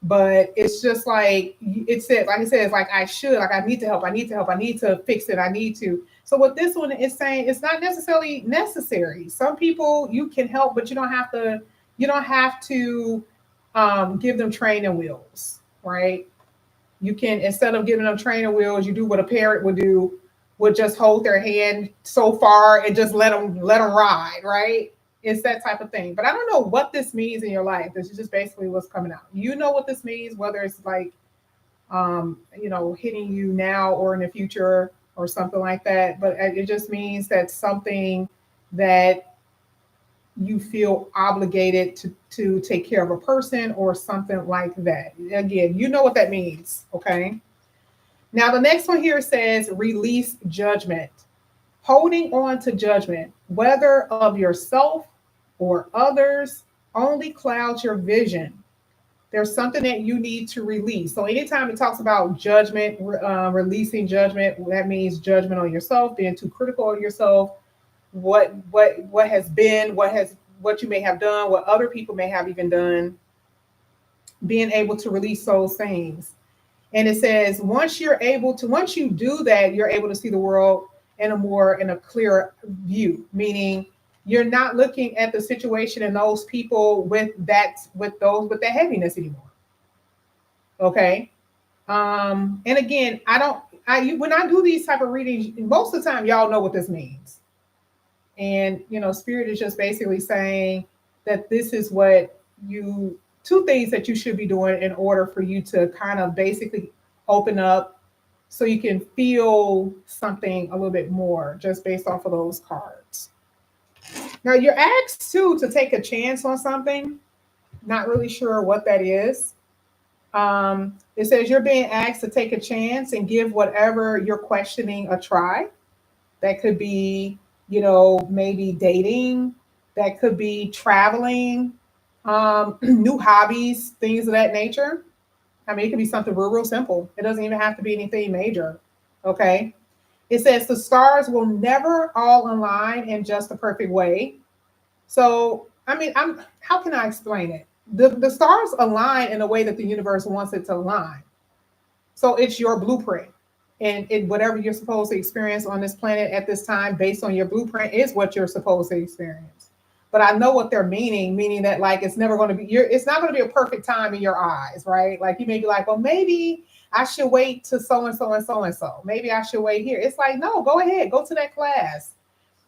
but it's just like it said, like I said, it's like I should, like I need to help, I need to fix it, I need to. So what this one is saying, it's not necessarily necessary. Some people you can help, but you don't have to give them training wheels, right? You can, instead of giving them training wheels, you do what a parent would do, would just hold their hand so far and just let them ride, right? It's that type of thing. But I don't know what this means in your life. This is just basically what's coming out. You know what this means, whether it's like hitting you now or in the future or something like that. But it just means that something that you feel obligated to take care of a person or something like that. Again, you know what that means, okay? Now, the next one here says release judgment. Holding on to judgment, whether of yourself or others, only clouds your vision. There's something that you need to release. So anytime it talks about judgment, releasing judgment, that means judgment on yourself, being too critical of yourself, what has been, what you may have done, what other people may have even done, being able to release those things. And it says once you do that, you're able to see the world in a clearer view, meaning you're not looking at the situation and those people with that heaviness anymore. Okay. And again, when I do these type of readings, most of the time y'all know what this means. And spirit is just basically saying that this is what two things that you should be doing in order for you to kind of basically open up so you can feel something a little bit more just based off of those cards. Now you're asked too to take a chance on something. Not really sure what that is. It says you're being asked to take a chance and give whatever you're questioning a try. That could be, maybe dating. That could be traveling, new hobbies, things of that nature. I mean, it could be something real, real simple. It doesn't even have to be anything major. Okay. It says the stars will never all align in just the perfect way. So, I mean, how can I explain it? The stars align in a way that the universe wants it to align. So it's your blueprint. And whatever you're supposed to experience on this planet at this time, based on your blueprint, is what you're supposed to experience. But I know what they're meaning that like it's never going to be it's not going to be a perfect time in your eyes, right? Like you may be like, well, maybe I should wait to so and so and so and so. Maybe I should wait here. It's like, no, go ahead, go to that class.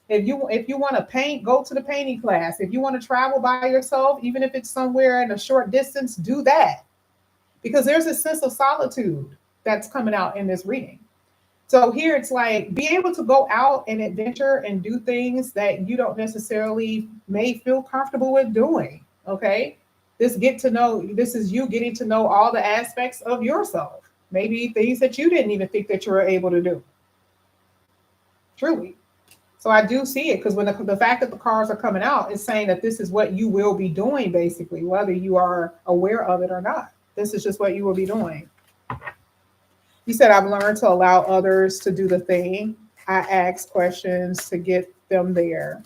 If you want to paint, go to the painting class. If you want to travel by yourself, even if it's somewhere in a short distance, do that. Because there's a sense of solitude that's coming out in this reading. So here it's like be able to go out and adventure and do things that you don't necessarily may feel comfortable with doing. Okay. This is you getting to know all the aspects of yourself. Maybe things that you didn't even think that you were able to do. Truly. So I do see it because when the fact that the cards are coming out is saying that this is what you will be doing, basically, whether you are aware of it or not. This is just what you will be doing. You said, I've learned to allow others to do the thing. I ask questions to get them there.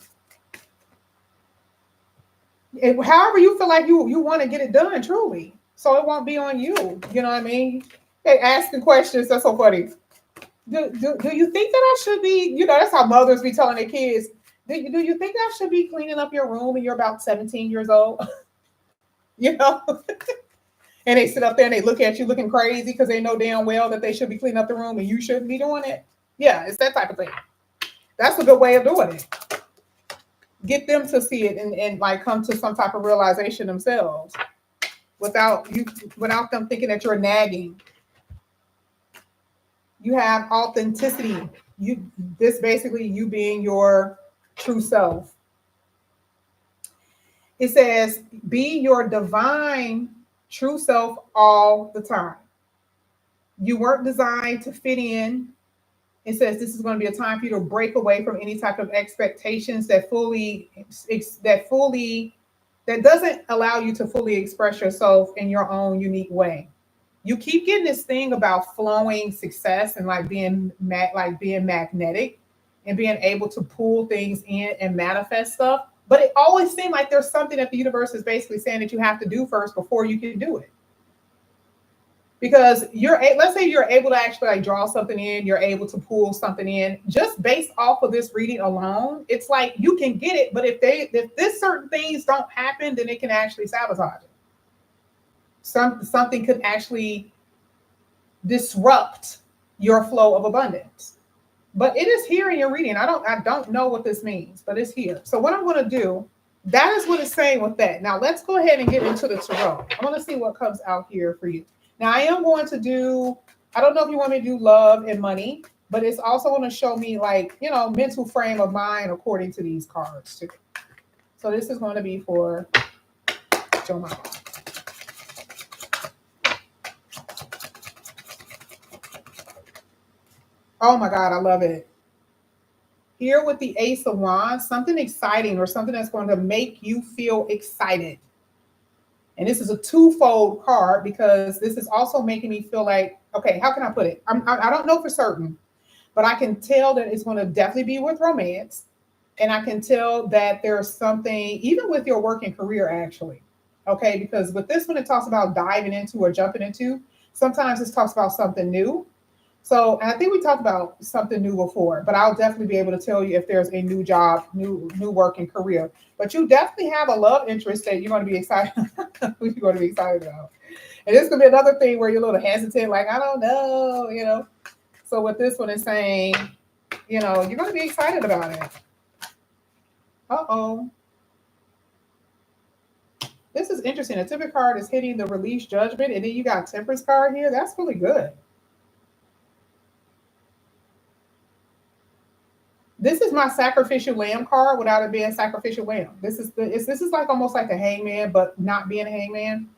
However you feel like you want to get it done, truly. So it won't be on you. You know what I mean? Hey, asking questions, that's so funny. Do you think that I should be, that's how mothers be telling their kids, do you think I should be cleaning up your room and you're about 17 years old? you know? And they sit up there and they look at you looking crazy because they know damn well that they should be cleaning up the room and you shouldn't be doing it. Yeah, it's that type of thing. That's a good way of doing it. Get them to see it and like come to some type of realization themselves without them thinking that you're nagging. You have authenticity. This basically you being your true self. It says, be your divine true self all the time. You weren't designed to fit in. It says this is going to be a time for you to break away from any type of expectations that doesn't allow you to fully express yourself in your own unique way. You keep getting this thing about flowing success and like being magnetic and being able to pull things in and manifest stuff. But it always seems like there's something that the universe is basically saying that you have to do first before you can do it. Because let's say you're able to actually like draw something in, you're able to pull something in just based off of this reading alone. It's like you can get it, but if this certain things don't happen, then it can actually sabotage it. Something could actually disrupt your flow of abundance. But it is here in your reading. I don't know what this means, but it's here. So what I'm going to do, that is what it's saying with that. Now let's go ahead and get into the tarot. I want to see what comes out here for you. Now I am going to do, I don't know if you want me to do love and money, but it's also going to show me like, mental frame of mind according to these cards too. So this is going to be for Joe Mama. Oh my God, I love it. Here with the Ace of Wands, something exciting or something that's going to make you feel excited. And this is a twofold card because this is also making me feel like, okay, how can I put it? I don't know for certain, but I can tell that it's going to definitely be with romance. And I can tell that there's something, even with your work and career, actually. Okay, because with this one, it talks about diving into or jumping into. Sometimes it talks about something new. So, and I think we talked about something new before, but I'll definitely be able to tell you if there's a new job, new work and career. But you definitely have a love interest that you're going to be excited. You're going to be excited about. And this could be another thing where you're a little hesitant, like, I don't know, So what this one is saying, you're going to be excited about it. Uh-oh. This is interesting. A Temperance card is hitting the release judgment, and then you got Temperance card here. That's really good. This is my sacrificial lamb card without it being sacrificial lamb. This is like almost like the hangman, but not being a hangman,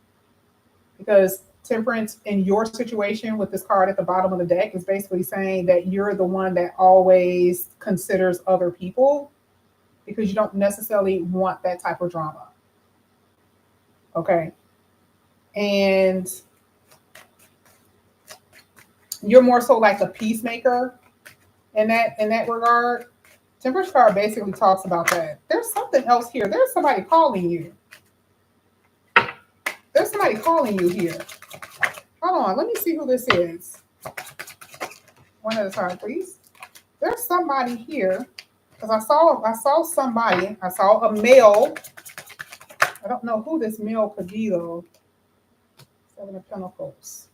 because temperance in your situation with this card at the bottom of the deck is basically saying that you're the one that always considers other people because you don't necessarily want that type of drama. Okay. And you're more so like a peacemaker in that regard. Temperance card basically talks about that. There's something else here. There's somebody calling you. There's somebody calling you here. Hold on, let me see who this is. One at a time, please. There's somebody here because I saw somebody. I saw a male. I don't know who this male could be though. 7 of Pentacles.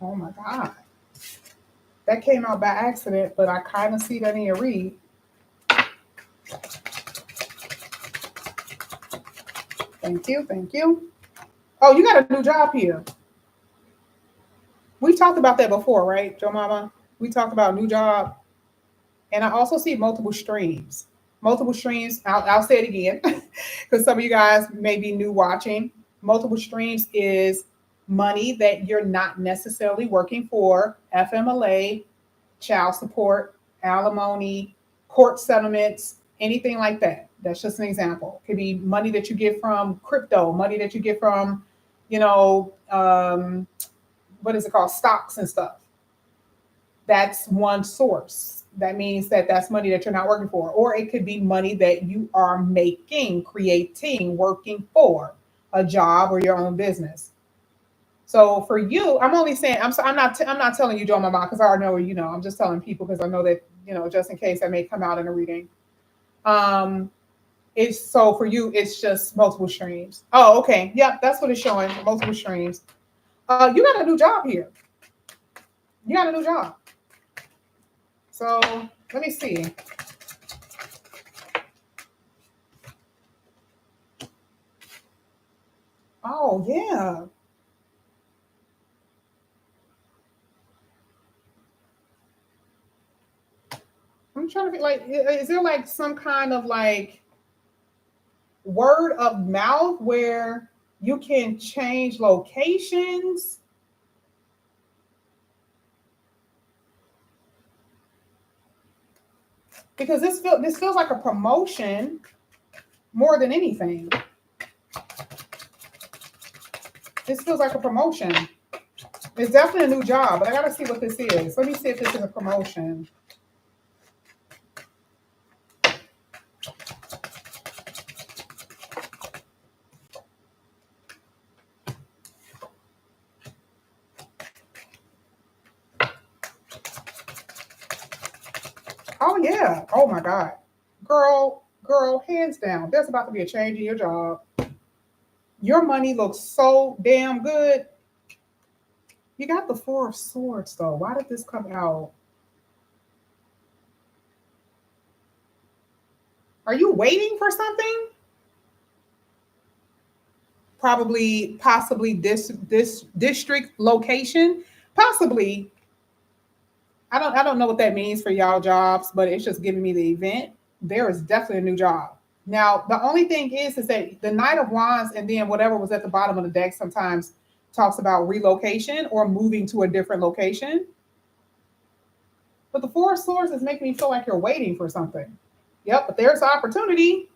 Oh my God. That came out by accident, but I kind of see that in your read. Thank you, thank you. Oh, you got a new job here. We talked about that before, right, Joe Mama? We talked about new job. And I also see multiple streams. Multiple streams, I'll say it again, because some of you guys may be new watching. Multiple streams is money that you're not necessarily working for, FMLA, child support, alimony, court settlements, anything like that. That's just an example. It could be money that you get from crypto, money that you get from, what is it called? Stocks and stuff. That's one source. That means that that's money that you're not working for. Or it could be money that you are making, creating, working for a job or your own business. So for you, I'm only saying, I'm not telling you, Joe Mama, because I already know, I'm just telling people because I know that, just in case that may come out in a reading. It's so for you, it's just multiple streams. Oh, okay. Yep, that's what it's showing. Multiple streams. You got a new job here. You got a new job. So let me see. Oh, yeah. I'm trying to be like, is there like some kind of like word of mouth where you can change locations? Because this feels like a promotion more than anything. This feels like a promotion. It's definitely a new job, but I gotta see what this is. Let me see if this is a promotion. Oh yeah. Oh my God. Girl, hands down. There's about to be a change in your job. Your money looks so damn good. You got the 4 of Swords though. Why did this come out? Are you waiting for something? Possibly this district location. Possibly. I don't know what that means for y'all jobs, but it's just giving me the event. There is definitely a new job. Now, the only thing is that the Knight of Wands and then whatever was at the bottom of the deck sometimes talks about relocation or moving to a different location. But the 4 of Swords is making me feel like you're waiting for something. Yep, but there's the opportunity.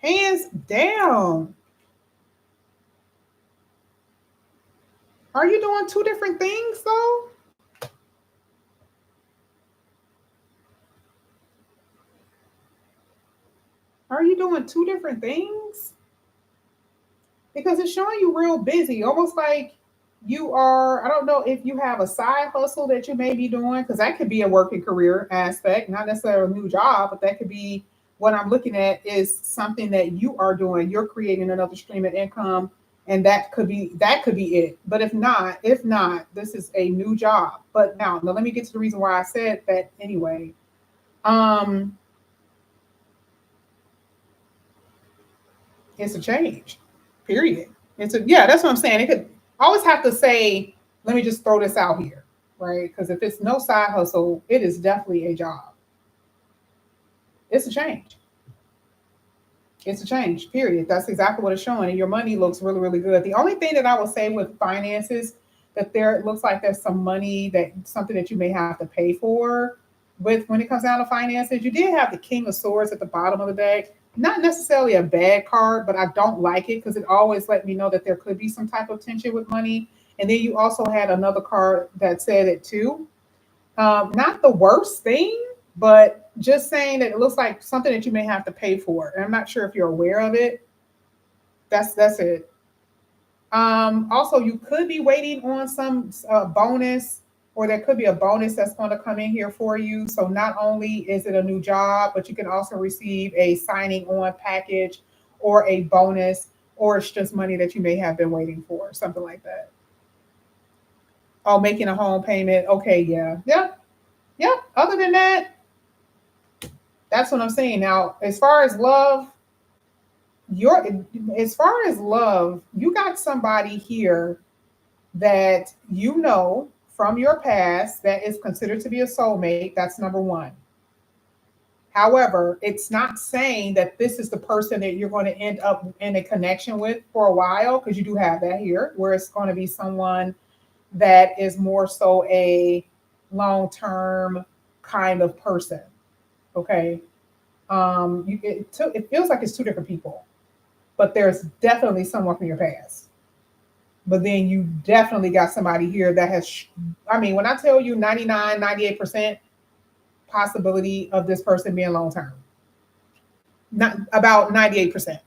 Hands down. Are you doing 2 different things though? Are you doing 2 different things? Because it's showing you real busy, almost like you are, I don't know if you have a side hustle that you may be doing, because that could be a working career aspect, not necessarily a new job, but that could be what I'm looking at is something that you are doing. You're creating another stream of income, and that could be it. But if not, this is a new job. But now let me get to the reason why I said that anyway. It's a change, period. That's what I'm saying. It could always have to say, let me just throw this out here. right? Because if it's no side hustle, it is definitely a job. It's a change. It's a change, period. That's exactly what it's showing. And your money looks really, really good. The only thing that I will say with finances, that there it looks like there's some money, that something that you may have to pay for with when it comes down to finances. You did have the King of Swords at the bottom of the deck. Not necessarily a bad card, but I don't like it because it always let me know that there could be some type of tension with money. And then you also had another card that said it too. Not the worst thing, but just saying that it looks like something that you may have to pay for. And I'm not sure if you're aware of it. That's it. Also, you could be waiting on some bonus, or there could be a bonus that's going to come in here for you. So not only is it a new job, but you can also receive a signing on package or a bonus, or it's just money that you may have been waiting for, something like that. Oh, making a home payment. Okay, yeah. Yep. Yep. Other than that, that's what I'm saying. Now, as far as love, you got somebody here that you know from your past that is considered to be a soulmate. That's number one. However, it's not saying that this is the person that you're going to end up in a connection with for a while, because you do have that here, where it's going to be someone that is more so a long-term kind of person. Okay. It feels like it's two different people, but there's definitely someone from your past. But then you definitely got somebody here that has, I mean, when I tell you 99, 98% possibility of this person being long term, not about 98%.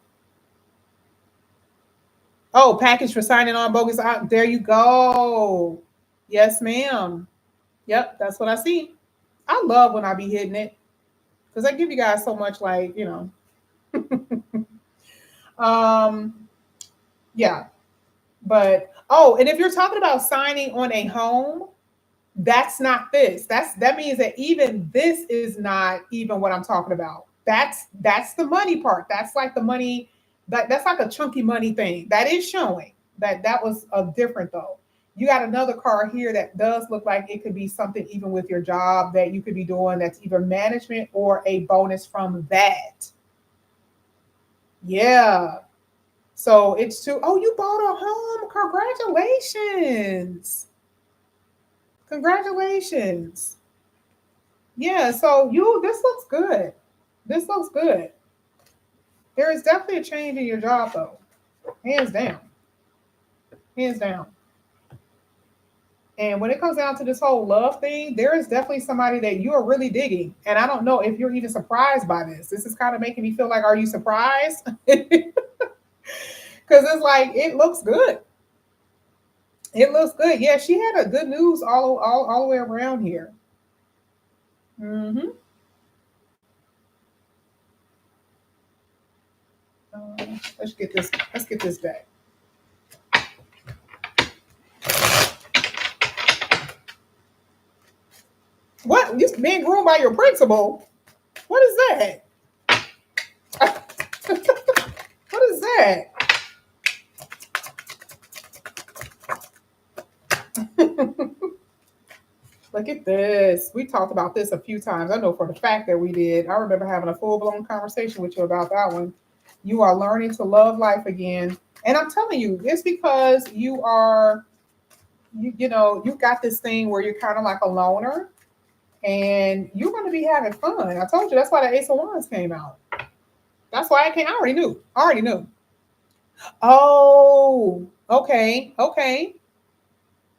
Oh, package for signing on bogus. There you go. Yes, ma'am. Yep, that's what I see. I love when I be hitting it because I give you guys so much, like, um, yeah. But oh, and if you're talking about signing on a home, that's not this. That means that even this is not even what I'm talking about. That's the money part. That's like the money, that's like a chunky money thing. That is showing that was a different though. You got another card here that does look like it could be something even with your job that you could be doing, that's either management or a bonus from that. Yeah. So it's two. Oh, you bought a home. Congratulations. Congratulations. Yeah, so this looks good. This looks good. There is definitely a change in your job though. Hands down. Hands down. And when it comes down to this whole love thing, there is definitely somebody that you are really digging. And I don't know if you're even surprised by this. This is kind of making me feel like, are you surprised? Because it's like, it looks good. It looks good. Yeah, she had a good news all the way around here. Mm-hmm. Let's get this. Let's get this back. What? You being groomed by your principal? What is that? What is that? Look at this. We talked about this a few times. I know for the fact that we did. I remember having a full-blown conversation with you about that one. You are learning to love life again. And I'm telling you, it's because you are, you got this thing where you're kind of like a loner and you're going to be having fun. I told you that's why the Ace of Wands came out. That's why I came. I already knew. I already knew. Oh, okay. Okay.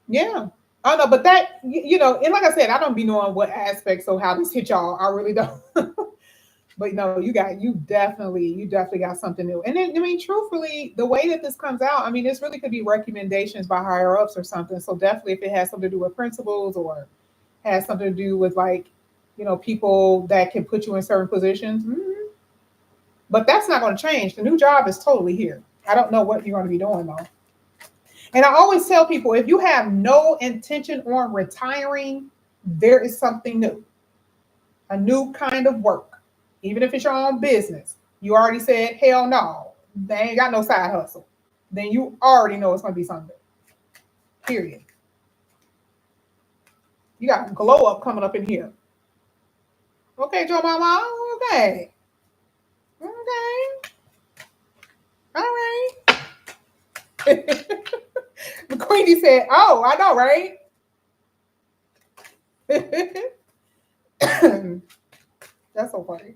Yeah. I know, but that, and like I said, I don't be knowing what aspects of how this hit y'all. I really don't. But no, you definitely got something new. And then, I mean, truthfully, the way that this comes out, I mean, this really could be recommendations by higher ups or something. So definitely, if it has something to do with principals or has something to do with, like, people that can put you in certain positions. Mm-hmm. But that's not going to change. The new job is totally here. I don't know what you're going to be doing though. And I always tell people, if you have no intention on retiring, there is something new, a new kind of work. Even if it's your own business, you already said, hell no, they ain't got no side hustle. Then you already know it's going to be something. Period. You got glow up coming up in here. Okay, Joe Mama. Okay. Okay. All right. The Queenie said, "Oh, I know, right?" That's so funny.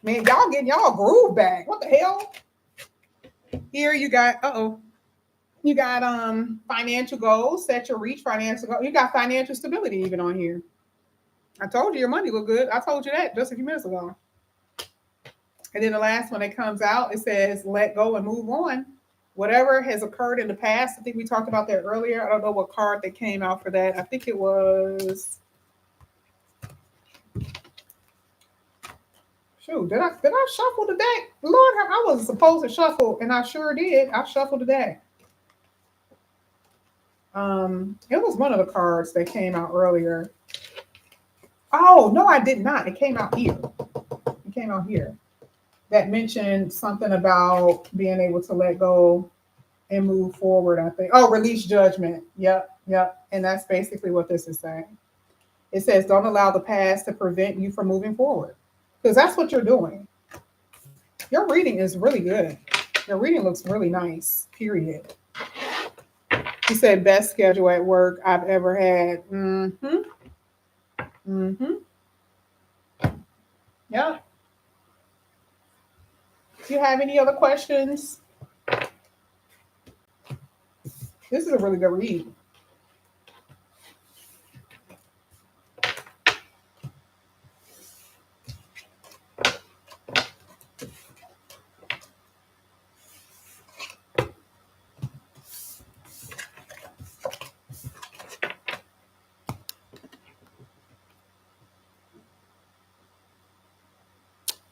Man, y'all getting y'all groove back. What the hell? Here you got, you got financial goals, set your reach financial goals. You got financial stability even on here. I told you your money look good. I told you that just a few minutes ago. And then the last one that comes out, it says, let go and move on. Whatever has occurred in the past, I think we talked about that earlier. I don't know what card that came out for that. I think it was, shoot, did I shuffle the deck? Lord, I wasn't supposed to shuffle, and I sure did. I shuffled the deck. It was one of the cards that came out earlier. Oh, no, I did not. It came out here. It came out here. That mentioned something about being able to let go and move forward, I think. Oh, release judgment. Yep. And that's basically what this is saying. It says, don't allow the past to prevent you from moving forward. Because that's what you're doing. Your reading is really good. Your reading looks really nice, period. He said, best schedule at work I've ever had. Yeah. Do you have any other questions? This is a really good read.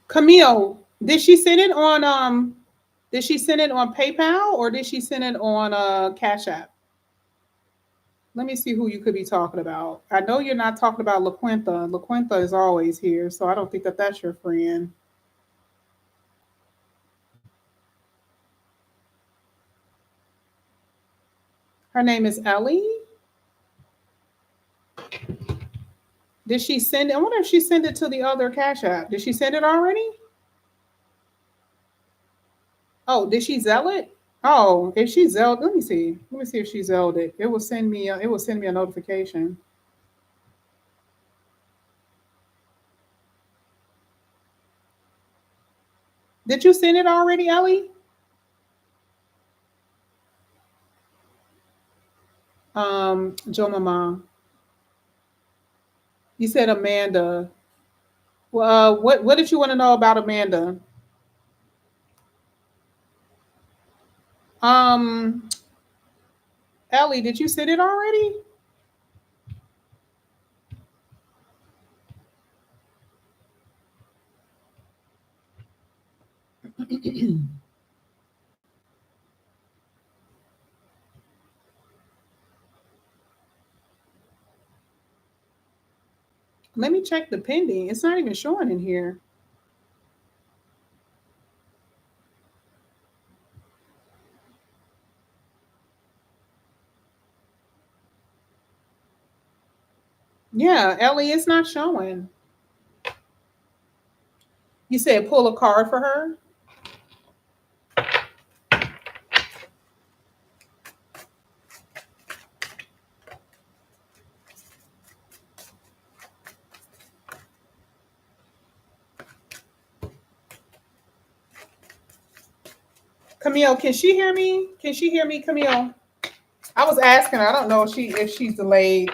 Camille, did she send it on PayPal or did she send it on Cash App? Let me see who you could be talking about. I know you're not talking about LaQuinta. LaQuinta is always here, so I don't think that that's your friend. Her name is Ellie. Did she send it? I wonder if she sent it to the other Cash App. Did she send it already? Oh, did she Zelle it? Oh, if she Zelled, let me see. Let me see if she Zelled it. It will send me a notification. Did you send it already, Ellie? Joe Mama. You said Amanda. Well, what did you want to know about Amanda? Ellie, did you send it already? Let me check the pending. It's not even showing in here. Yeah, Ellie, it's not showing. You said pull a card for her? Camille, can she hear me? Can she hear me, Camille? I was asking her. I don't know if she's delayed.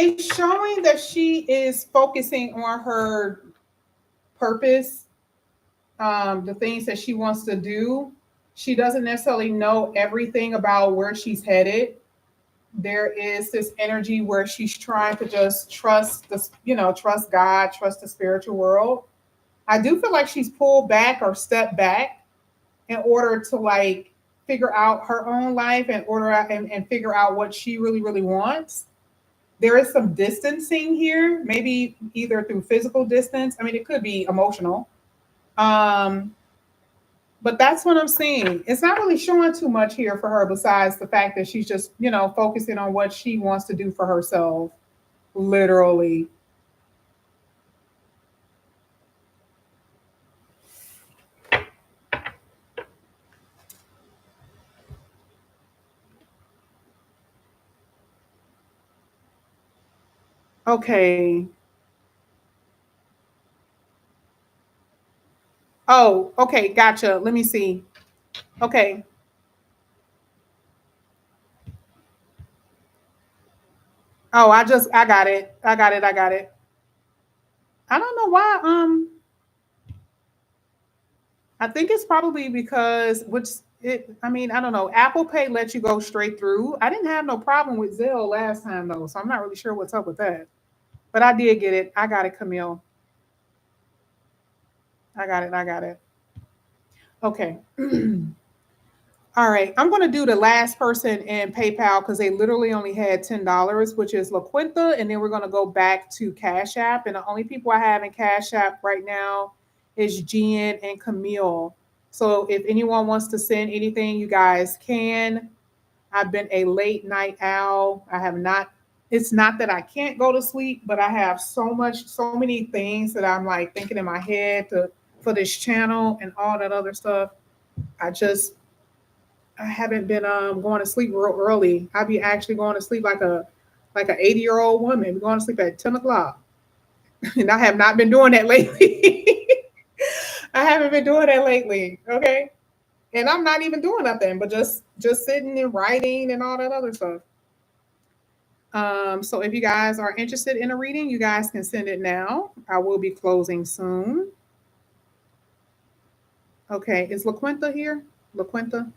It's showing that she is focusing on her purpose, the things that she wants to do. She doesn't necessarily know everything about where she's headed. There is this energy where she's trying to just trust trust God, trust the spiritual world. I do feel like she's pulled back or stepped back in order to like figure out her own life and and figure out what she really, really wants. there is some distancing here, maybe either through physical distance. I mean, it could be emotional. Um, but that's what I'm seeing. It's not really showing too much here for her besides the fact that she's just, focusing on what she wants to do for herself, literally. Okay. Oh, okay. Gotcha. Let me see. Okay. Oh, I got it. I got it. I got it. I don't know why. I think it's probably because I mean, I don't know. Apple Pay lets you go straight through. I didn't have no problem with Zelle last time though, so I'm not really sure what's up with that. But I did get it. I got it, Camille. I got it. I got it. Okay. All right. I'm going to do the last person in PayPal because they literally only had $10, which is La Quinta. And then we're going to go back to Cash App. And the only people I have in Cash App right now is Jen and Camille. So if anyone wants to send anything, you guys can. I've been a late night owl. I have not, it's not that I can't go to sleep, but I have so many things that I'm like thinking in my head for this channel and all that other stuff. I just, I haven't been going to sleep real early. I'd be actually going to sleep like an 80-year-old woman, going to sleep at 10 o'clock. And I have not been doing that lately. I haven't been doing that lately. Okay. And I'm not even doing nothing but just sitting and writing and all that other stuff. So if you guys are interested in a reading, you guys can send it now. I will be closing soon. Okay, is LaQuinta here? LaQuinta?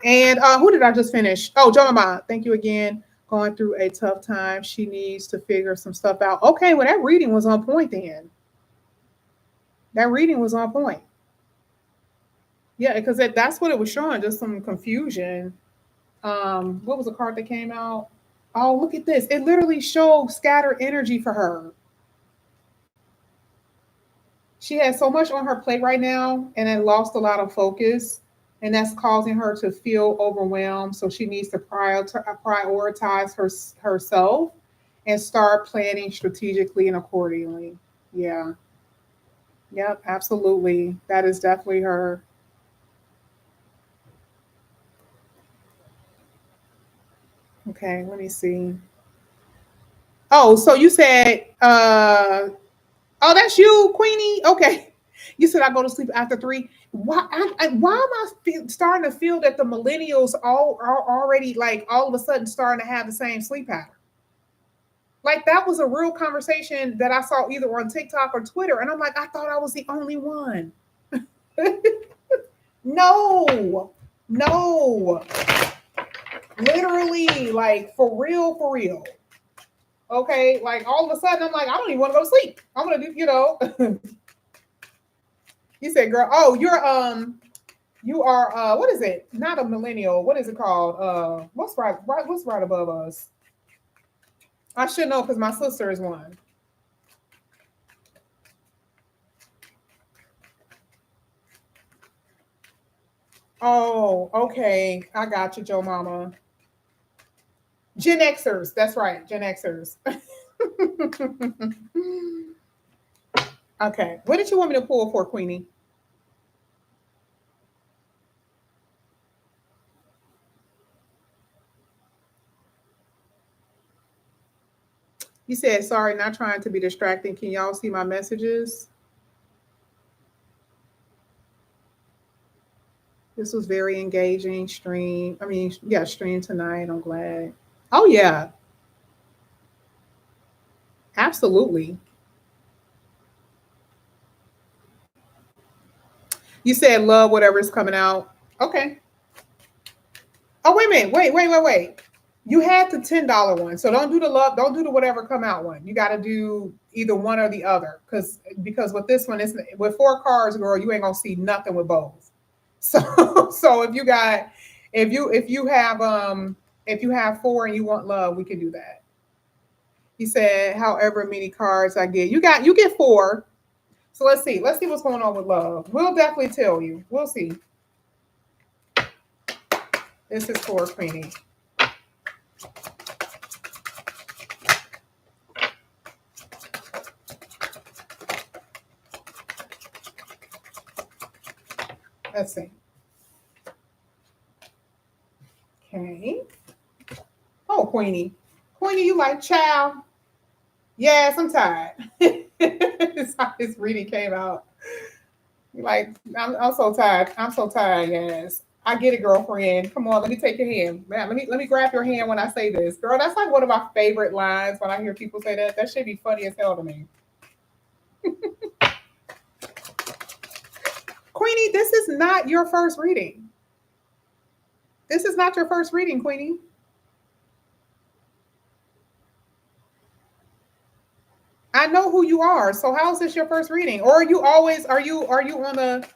And who did I just finish? Oh, Mama. Thank you again. Going through a tough time. She needs to figure some stuff out. Okay, well, that reading was on point then. That reading was on point. Yeah, because that's what it was showing, just some confusion. What was the card that came out? Oh, look at this. It literally showed scattered energy for her. She has so much on her plate right now and it lost a lot of focus. And that's causing her to feel overwhelmed. So she needs to prioritize herself and start planning strategically and accordingly. Yeah. Yep, absolutely. That is definitely her. Okay, let me see. Oh, so you said, oh, that's you, Queenie. Okay. You said I go to sleep after 3. Why am I starting to feel that the millennials all are already like all of a sudden starting to have the same sleep pattern? Like that was a real conversation that I saw either on TikTok or Twitter, and I'm like, I thought I was the only one. No, no, literally, like for real, for real. Okay, like all of a sudden, I'm like, I don't even want to go to sleep. I'm gonna do. You said, girl, oh, you are what is it? Not a millennial. What is it called? What's right above us? I should know because my sister is one. Oh, okay. I got you, Joe Mama. Gen Xers. That's right, Gen Xers. Okay. What did you want me to pull for, Queenie? You said, sorry, not trying to be distracting. Can y'all see my messages? This was very engaging stream. I mean, yeah, stream tonight. I'm glad. Oh, yeah, absolutely. You said love whatever's coming out. Okay. Oh, wait a minute. Wait. You had the $10 one. So don't do the love, don't do the whatever come out one. You gotta do either one or the other. Because with this one, it's with 4 cards, girl, you ain't gonna see nothing with both. So so if you have If you have 4 and you want love, we can do that. He said, however many cards I get. You get 4. So let's see. Let's see what's going on with love. We'll definitely tell you. We'll see. This is for Queenie. Let's see. Okay. Oh, Queenie. Queenie, you like child? Yes, I'm tired. That's how this reading came out. Like, I'm so tired. I'm so tired, yes. I get it, girlfriend. Come on, let me take your hand. Man, let me grab your hand when I say this. Girl, that's like one of my favorite lines when I hear people say that. That should be funny as hell to me. Queenie, this is not your first reading. This is not your first reading, Queenie. I know who you are. So how is this your first reading? Or are you on the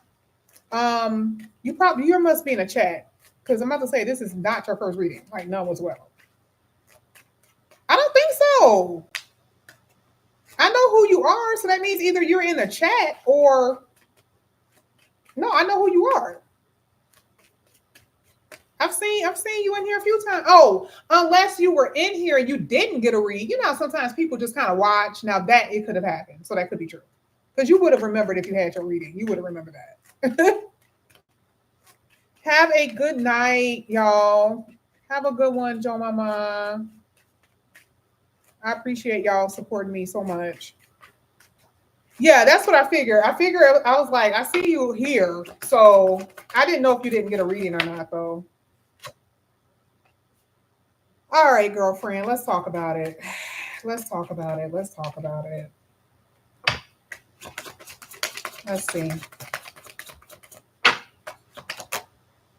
you must be in a chat. Because I'm about to say this is not your first reading. Like none as well. I don't think so. I know who you are, so that means either you're in the chat or no, I know who you are. I've seen you in here a few times. Oh, unless you were in here and you didn't get a read. You know, sometimes people just kind of watch. Now that it could have happened. So that could be true. Because you would have remembered if you had your reading. You would have remembered that. Have a good night, y'all. Have a good one, Joe Mama. I appreciate y'all supporting me so much. Yeah, that's what I figured. I was like, I see you here. So I didn't know if you didn't get a reading or not, though. All right, girlfriend, let's talk about it. Let's talk about it. Let's talk about it. Let's see.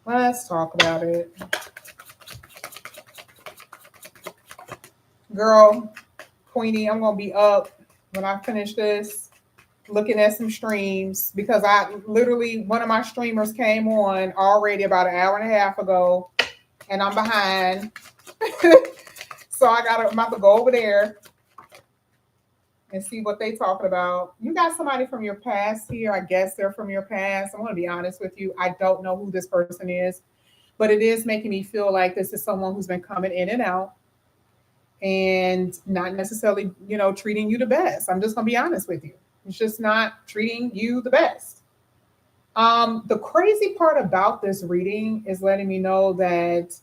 Let's talk about it. Girl, Queenie, I'm going to be up when I finish this, looking at some streams, because one of my streamers came on already about an hour and a half ago, and I'm behind. So I'm about to go over there and see what they talking about. You got somebody from your past here. I guess they're from your past. I'm going to be honest with you. I don't know who this person is, but it is making me feel like this is someone who's been coming in and out and not necessarily, treating you the best. I'm just going to be honest with you. It's just not treating you the best. The crazy part about this reading is letting me know that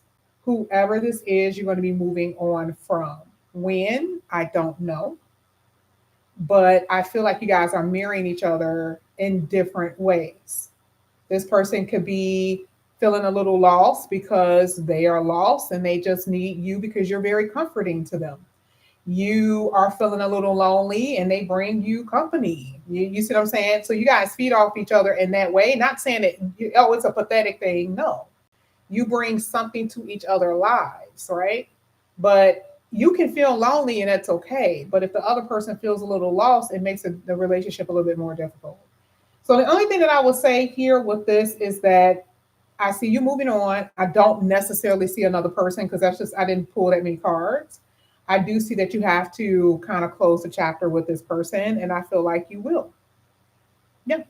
whoever this is, you're going to be moving on from. When? I don't know. But I feel like you guys are mirroring each other in different ways. This person could be feeling a little lost because they are lost and they just need you because you're very comforting to them. You are feeling a little lonely and they bring you company. You see what I'm saying? So you guys feed off each other in that way. Not saying that, it's a pathetic thing. No. You bring something to each other's lives, right? But you can feel lonely and that's okay. But if the other person feels a little lost, it makes the relationship a little bit more difficult. So the only thing that I will say here with this is that I see you moving on. I don't necessarily see another person because I didn't pull that many cards. I do see that you have to kind of close the chapter with this person, and I feel like you will. Yeah.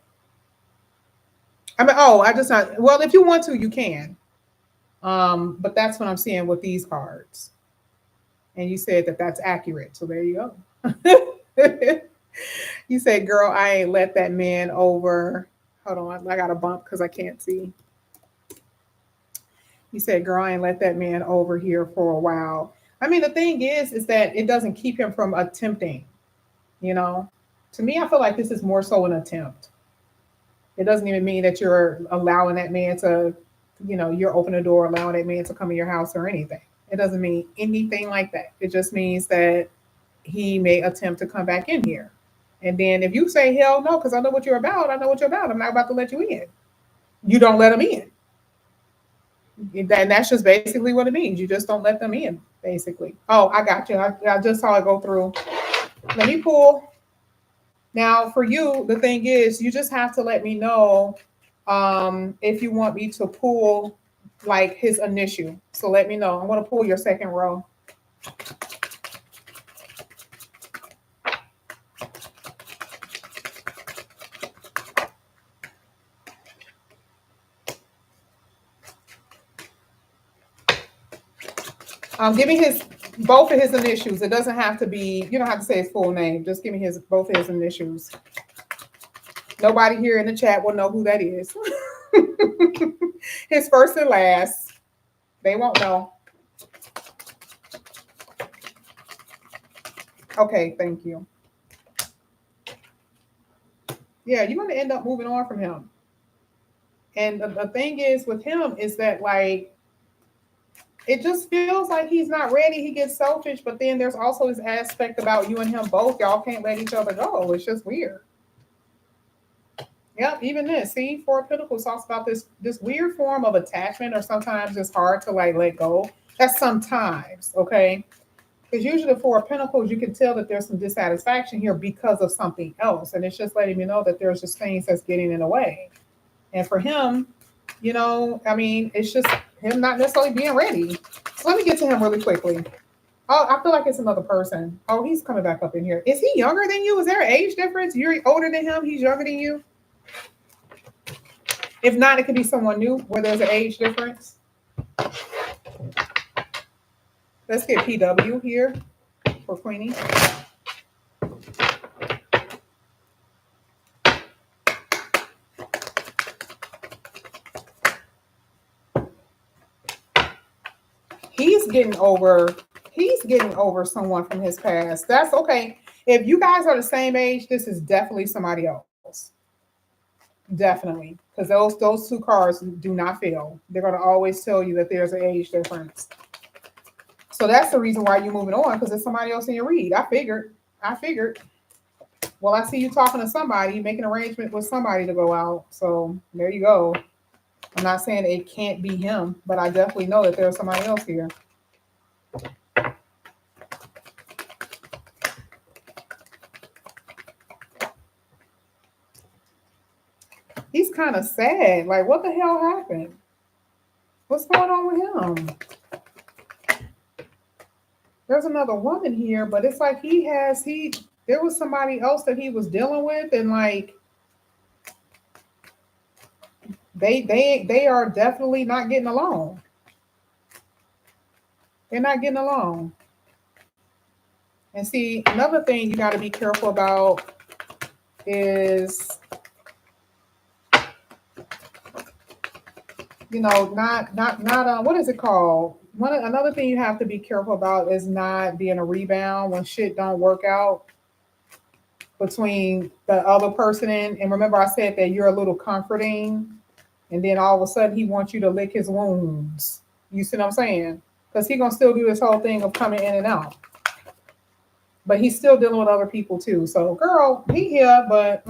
Well, if you want to, you can. But that's what I'm seeing with these cards. And you said that that's accurate. So there you go. You said, girl, I ain't let that man over. Hold on. I got a bump because I can't see. You said, girl, I ain't let that man over here for a while. I mean, the thing is that it doesn't keep him from attempting, To me, I feel like this is more so an attempt. It doesn't even mean that you're allowing that man to, you're opening the door, allowing that man to come in your house or anything. It doesn't mean anything like that. It just means that he may attempt to come back in here. And then if you say, hell no, because I know what you're about, I'm not about to let you in. You don't let him in. And that's just basically what it means. You just don't let them in, basically. Oh, I got you. I just saw it go through. Let me pull. Now, for you, the thing is, you just have to let me know if you want me to pull like his initial. So let me know. I'm going to pull your second row. Give me both of his initials. It doesn't have to be, you don't have to say his full name. Just give me both of his initials. Nobody here in the chat will know who that is. His first and last. They won't know. Okay, thank you. Yeah, you're going to end up moving on from him. And the thing is with him is that, like, it just feels like he's not ready. He gets selfish, but then there's also this aspect about you and him both. Y'all can't let each other go. It's just weird. Yep, even this. See, Four of Pentacles talks about this weird form of attachment, or sometimes it's hard to like let go. That's sometimes, okay? Because usually the Four of Pentacles, you can tell that there's some dissatisfaction here because of something else. And it's just letting me know that there's just things that's getting in the way. And for him, you know, I mean, it's just him not necessarily being ready. So let me get to him really quickly. Oh, I feel like it's another person. Oh, he's coming back up in here. Is he younger than you? Is there an age difference? You're older than him. He's younger than you. If not, it could be someone new where there's an age difference. Let's get PW here for Queenie. He's getting over someone from his past. That's okay. If you guys are the same age, this is definitely somebody else. Definitely. Because those two cards do not fail. They're going to always tell you that there's an age difference. So that's the reason why you're moving on, because it's somebody else in your read. I figured. Well, I see you talking to somebody, making an arrangement with somebody to go out. So there you go. I'm not saying it can't be him, but I definitely know that there's somebody else here. He's kind of sad. Like, what the hell happened? What's going on with him? There's another woman here, but it's like there was somebody else that he was dealing with, and like they are definitely not getting along. They're not getting along. And see, another thing you got to be careful about is, you know, not what is it called? Another thing you have to be careful about is not being a rebound when shit don't work out between the other person. And remember, I said that you're a little comforting, and then all of a sudden he wants you to lick his wounds. You see what I'm saying? Because he's gonna still do this whole thing of coming in and out, but he's still dealing with other people too. So, girl, he here, but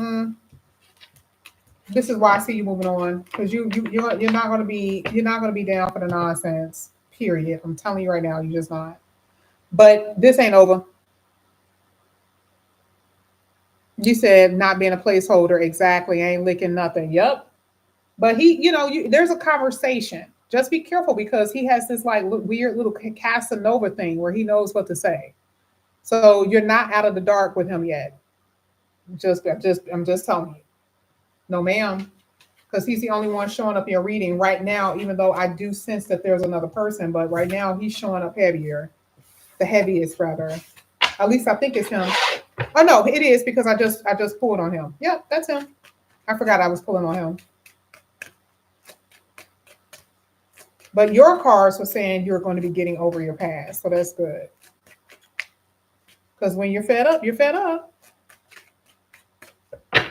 this is why I see you moving on, because you're not gonna be down for the nonsense. Period. I'm telling you right now, you're just not. But this ain't over. You said not being a placeholder. Exactly. Ain't licking nothing. Yep. But there's a conversation. Just be careful, because he has this like weird little Casanova thing where he knows what to say. So you're not out of the dark with him yet. I'm just telling you. No, ma'am. Because he's the only one showing up in your reading right now, even though I do sense that there's another person. But right now he's showing up heavier. The heaviest, rather. At least I think it's him. Oh no, it is, because I just pulled on him. Yep, that's him. I forgot I was pulling on him. But your cards were saying you're going to be getting over your past, so that's good. Because when you're fed up, you're fed up.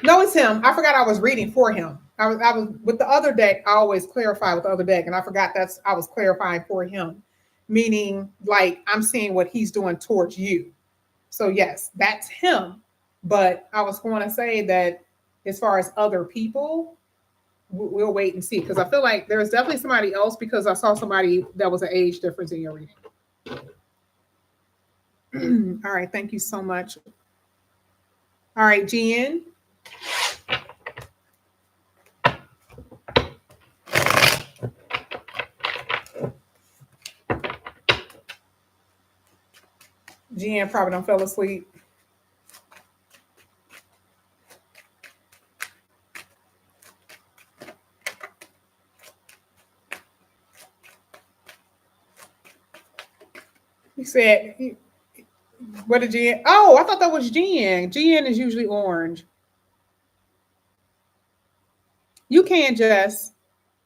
No, it's him. I forgot I was reading for him. I was with the other deck. I always clarify with the other deck, and I forgot I was clarifying for him, meaning like I'm seeing what he's doing towards you. So yes, that's him. But I was going to say that as far as other people, we'll wait and see, because I feel like there's definitely somebody else, because I saw somebody that was an age difference in your reading. All right, thank you so much. All right, Jen. Jen probably don't fell asleep. He said, what did Jen? Oh, I thought that was Jen. Jen is usually orange. You can just.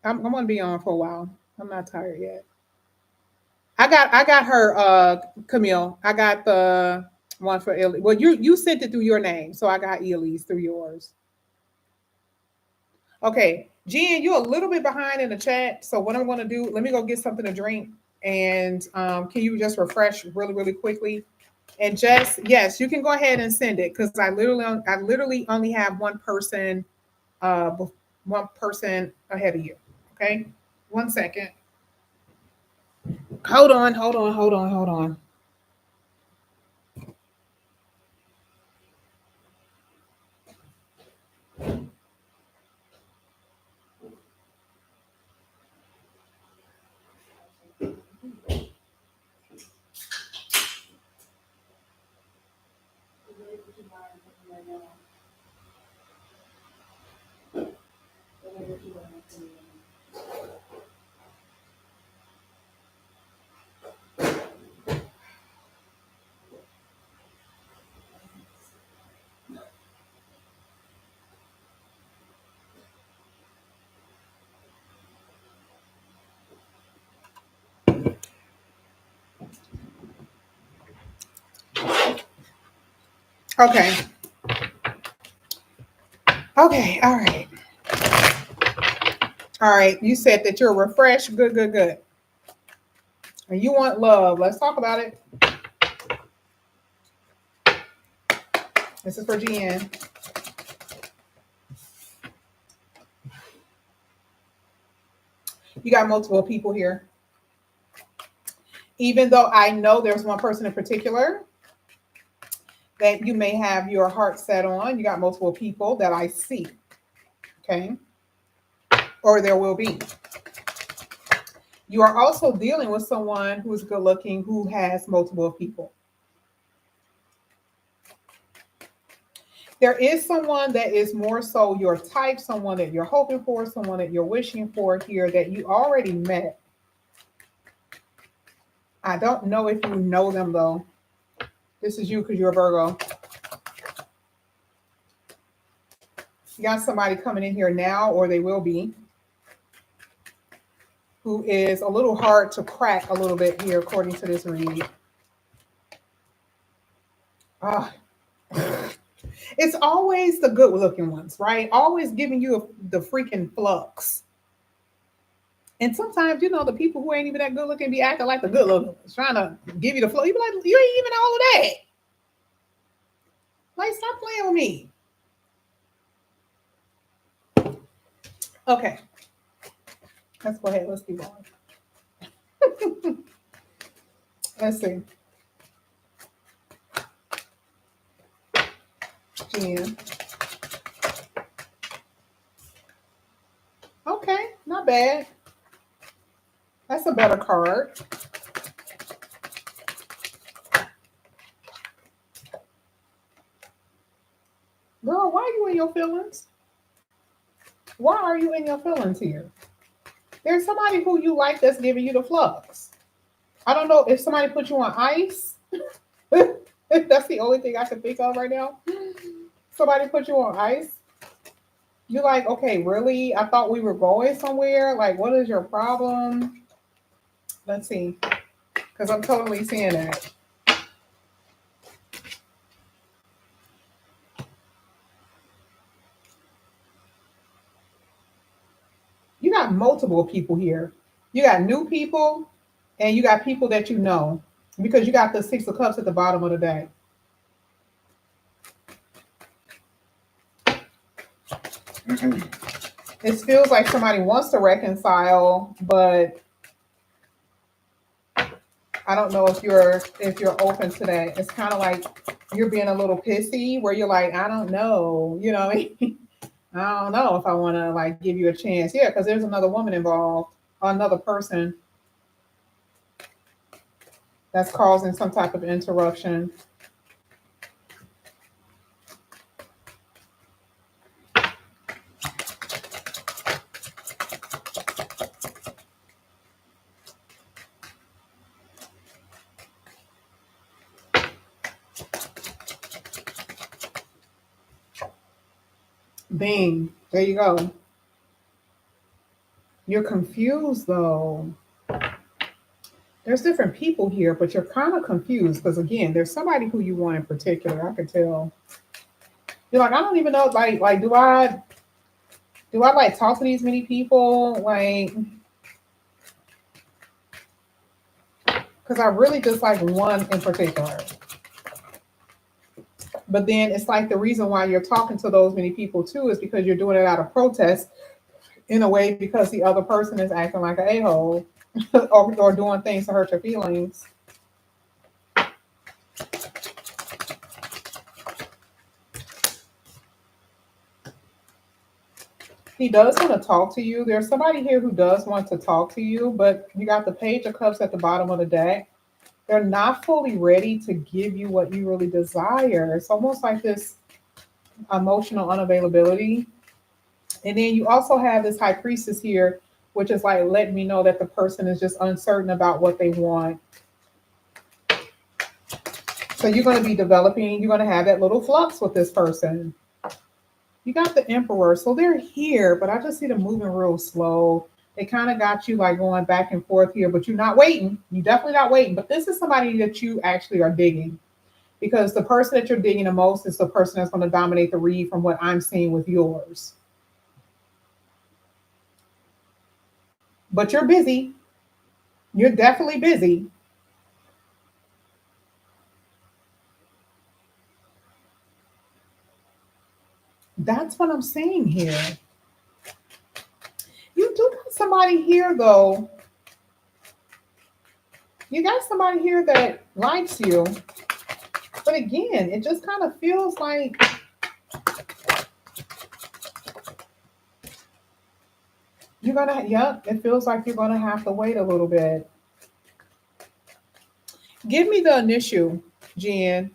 I'm gonna be on for a while. I'm not tired yet. I got her, Camille. I got the one for Ellie. Well, you sent it through your name, so I got Ellie's through yours. Okay, Jen, you're a little bit behind in the chat. So what I'm gonna do? Let me go get something to drink, and can you just refresh really, really quickly? And Jess, yes, you can go ahead and send it because I literally only have uh, one person ahead of you. Okay, 1 second. Hold on, hold on, hold on, hold on. Okay, okay, all right, all right. You said that you're refreshed. Good, good, good. And you want love. Let's talk about it. This is for Jen. You got multiple people here. Even though I know there's one person in particular that you may have your heart set on, you got multiple people that I see. Okay. Or there will be. You are also dealing with someone who's good looking who has multiple people. There is someone that is more so your type, someone that you're hoping for, someone that you're wishing for here that you already met. I don't know if you know them though. This is you because you're a Virgo. You got somebody coming in here now, or they will be, who is a little hard to crack a little bit here, according to this read. Ah, it's always the good looking ones, right? Always giving you the freaking flux. And sometimes, the people who ain't even that good looking be acting like the good looking ones, trying to give you the flow. You be like, you ain't even all of that. Like, stop playing with me. Okay. Let's go ahead. Let's keep going. Let's see. Jen. Okay, not bad. That's a better card. Girl, why are you in your feelings? Why are you in your feelings here? There's somebody who you like that's giving you the flux. I don't know if somebody put you on ice. That's the only thing I can think of right now. Somebody put you on ice. You're like, okay, really? I thought we were going somewhere. Like, what is your problem? Let's see. Because I'm totally seeing that. You got multiple people here. You got new people and you got people that you know because you got the Six of Cups at the bottom of the deck. It feels like somebody wants to reconcile, but I don't know if you're open to that. It's kind of like you're being a little pissy where you're like, I don't know, you know what I mean? I don't know if I want to like give you a chance. Yeah, because there's another woman involved, another person. that's causing some type of interruption. Bing. There you go. You're confused though. There's different people here, but you're kind of confused because again, there's somebody who you want in particular. I could tell. You're like, I don't even know. Like, do I like talk to these many people? Like, because I really just like one in particular. But then it's like the reason why you're talking to those many people too is because you're doing it out of protest in a way because the other person is acting like an a-hole or doing things to hurt your feelings. He does want to talk to you. There's somebody here who does want to talk to you, but you got the Page of Cups at the bottom of the deck. They're not fully ready to give you what you really desire. It's almost like this emotional unavailability. And then you also have this High Priestess here, which is like letting me know that the person is just uncertain about what they want. So you're going to be developing, you're going to have that little flux with this person. You got the Emperor. So they're here, but I just see them moving real slow. They kind of got you like going back and forth here, but you're not waiting. You're definitely not waiting. But this is somebody that you actually are digging because the person that you're digging the most is the person that's going to dominate the read from what I'm seeing with yours. But you're busy. You're definitely busy. That's what I'm saying here. You do got somebody here, though. You got somebody here that likes you. But again, it just kind of feels like you're going to, yep, it feels like you're going to have to wait a little bit. Give me the initial, Jen.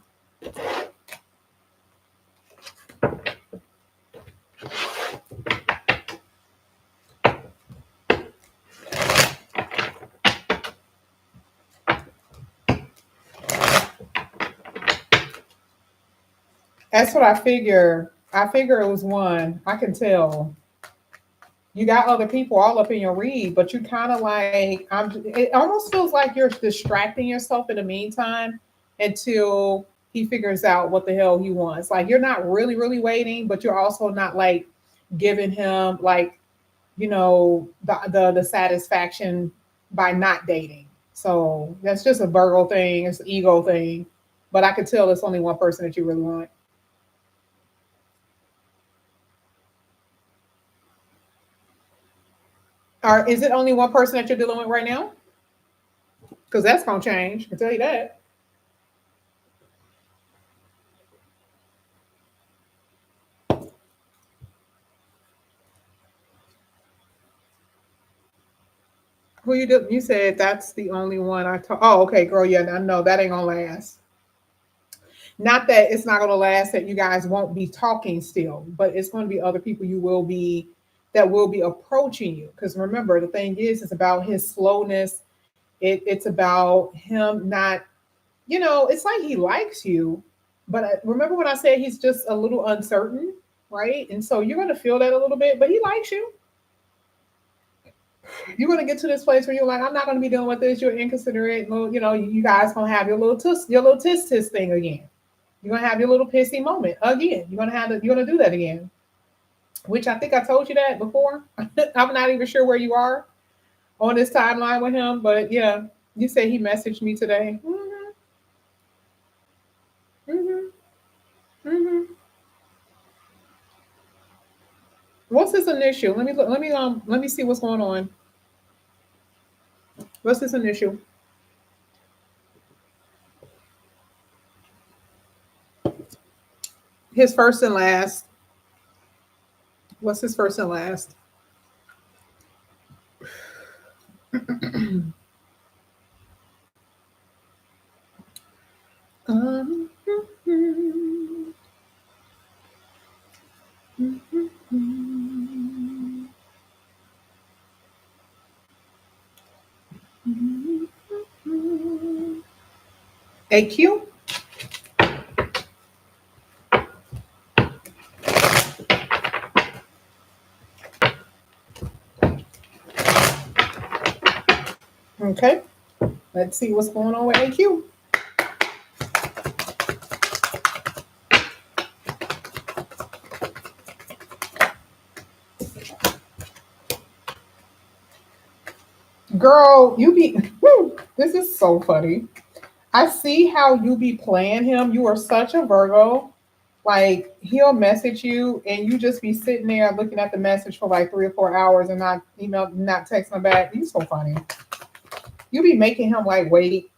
That's what I figure. I figure it was one. I can tell. You got other people all up in your read, but you kind of like it almost feels like you're distracting yourself in the meantime until he figures out what the hell he wants. Like you're not really waiting, but you're also not like giving him like, the satisfaction by not dating. So that's just a Virgo thing, it's an ego thing. But I could tell it's only one person that you really want. Or is it only one person that you're dealing with right now? Because that's gonna change. I can tell you that. Who you do? You said that's the only one I talk. Oh, okay, girl. Yeah, I know that ain't gonna last. Not that it's not gonna last. That you guys won't be talking still, but it's going to be other people you will be that will be approaching you. Because remember, the thing is, it's about his slowness. It's about him not. It's like he likes you, but remember when I said he's just a little uncertain, right? And so you're going to feel that a little bit, but he likes you. You're going to get to this place where you're like, I'm not going to be dealing with this. You're inconsiderate. Well, you guys going to have your little tis thing again. You're going to have your little pissy moment again. You're going to do that again, which I think I told you that before. I'm not even sure where you are on this timeline with him, but yeah, you say he messaged me today. Hmm. Hmm. What's his initial? Let me look. Let me see what's going on. What's his initial? His first and last. What's his first and last? Um, AQ. Okay, let's see what's going on with AQ. Girl, you be, this is so funny. I see how you be playing him. You are such a Virgo. Like, he'll message you and you just be sitting there looking at the message for like 3 or 4 hours and not email, not texting him back. You so funny. You be making him like wait.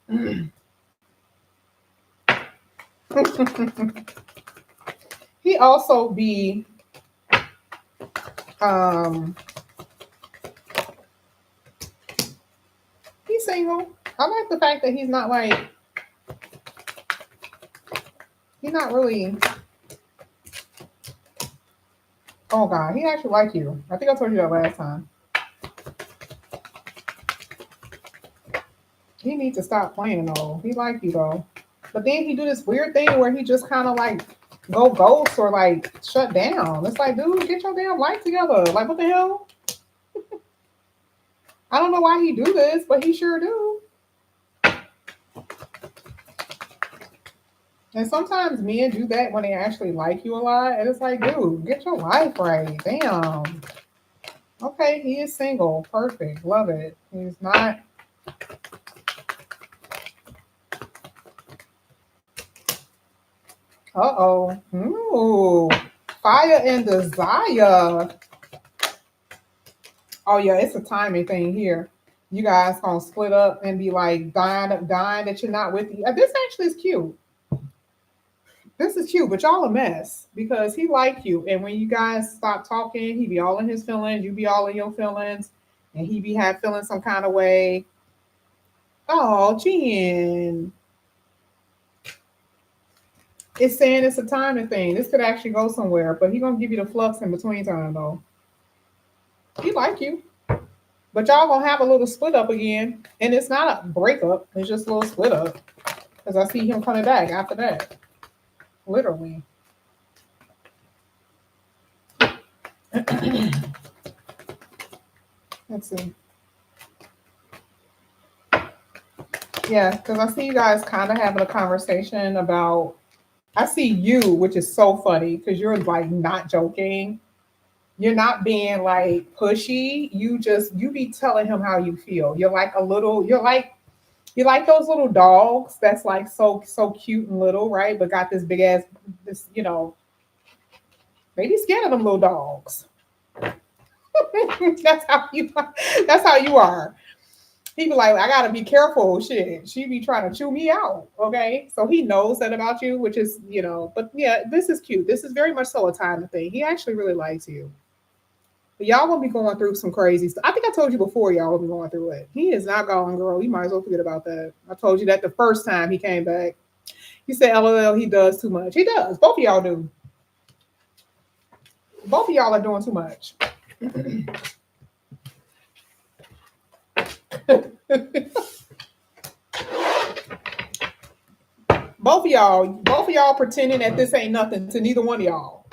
He also be um he's single. I like the fact that he's not like, he's not really, oh God, he actually like you. I think I told you that last time. He needs to stop playing though. He like you though. But then he do this weird thing where he just kind of like go ghost or like shut down. It's like, dude, get your damn life together. Like, what the hell? I don't know why he do this, but he sure do. And sometimes men do that when they actually like you a lot. And it's like, dude, get your life right. Damn. Okay, he is single. Perfect. Love it. He's not. Uh-oh. Ooh. Fire and desire. Oh yeah, it's a timing thing here. You guys gonna split up and be like dying that you're not with you. This actually is cute. This is cute, but y'all a mess because he like you. And when you guys stop talking, he be all in his feelings, you be all in your feelings, and he be feeling some kind of way. Oh, Jen. It's saying it's a timing thing. This could actually go somewhere, but he gonna give you the flux in between time though. He like you. But y'all gonna have a little split up again. And it's not a breakup, it's just a little split up. Because I see him coming back after that. Literally. Let's see. Yeah, because I see you guys kind of having a conversation about, I see you, which is so funny because you're like not joking. You're not being like pushy. You be telling him how you feel. You're like a little, you like those little dogs that's like so cute and little, right? But got this big ass, this, maybe scared of them little dogs. that's how you that's how you are. He be like, I gotta be careful. Shit, she be trying to chew me out. Okay, so he knows that about you, which is, But yeah, this is cute. This is very much so a time thing. He actually really likes you. But y'all gonna be going through some crazy stuff. I think I told you before. Y'all will be going through it. He is not going, girl. You might as well forget about that. I told you that the first time he came back. You said, "LOL, he does too much." He does. Both of y'all do. Both of y'all are doing too much. both of y'all pretending that this ain't nothing to neither one of y'all.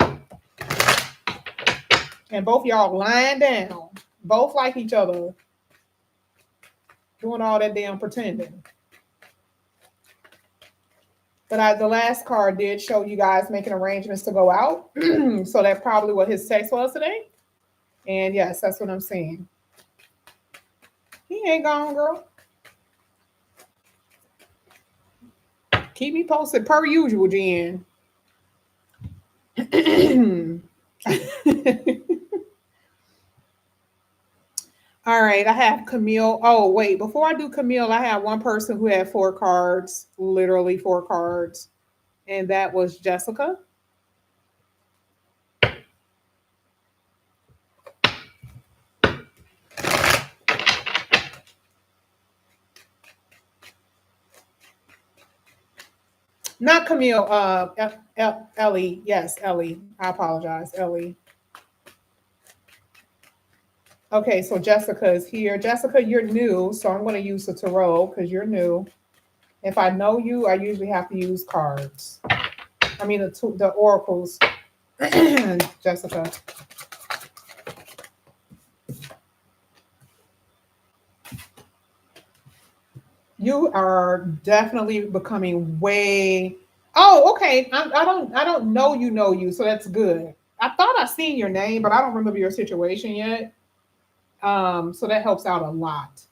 And both of y'all lying down. Both like each other. Doing all that damn pretending. But the last card did show you guys making arrangements to go out. So that's probably what his text was today. And yes, that's what I'm seeing. He ain't gone, girl. Keep me posted per usual, Jen. All right, I have Camille. Oh, wait, before I do Camille, I have one person who had 4 cards, literally 4 cards, and that was Jessica. Not Camille. Ellie. Yes, Ellie. I apologize, Ellie. Okay, so Jessica is here. Jessica, you're new, so I'm going to use the tarot because you're new. If I know you, I usually have to use cards. I mean, the oracles. Jessica. You are definitely becoming way. Oh, okay. I don't know you, so that's good. I thought I seen your name, but I don't remember your situation yet. So that helps out a lot.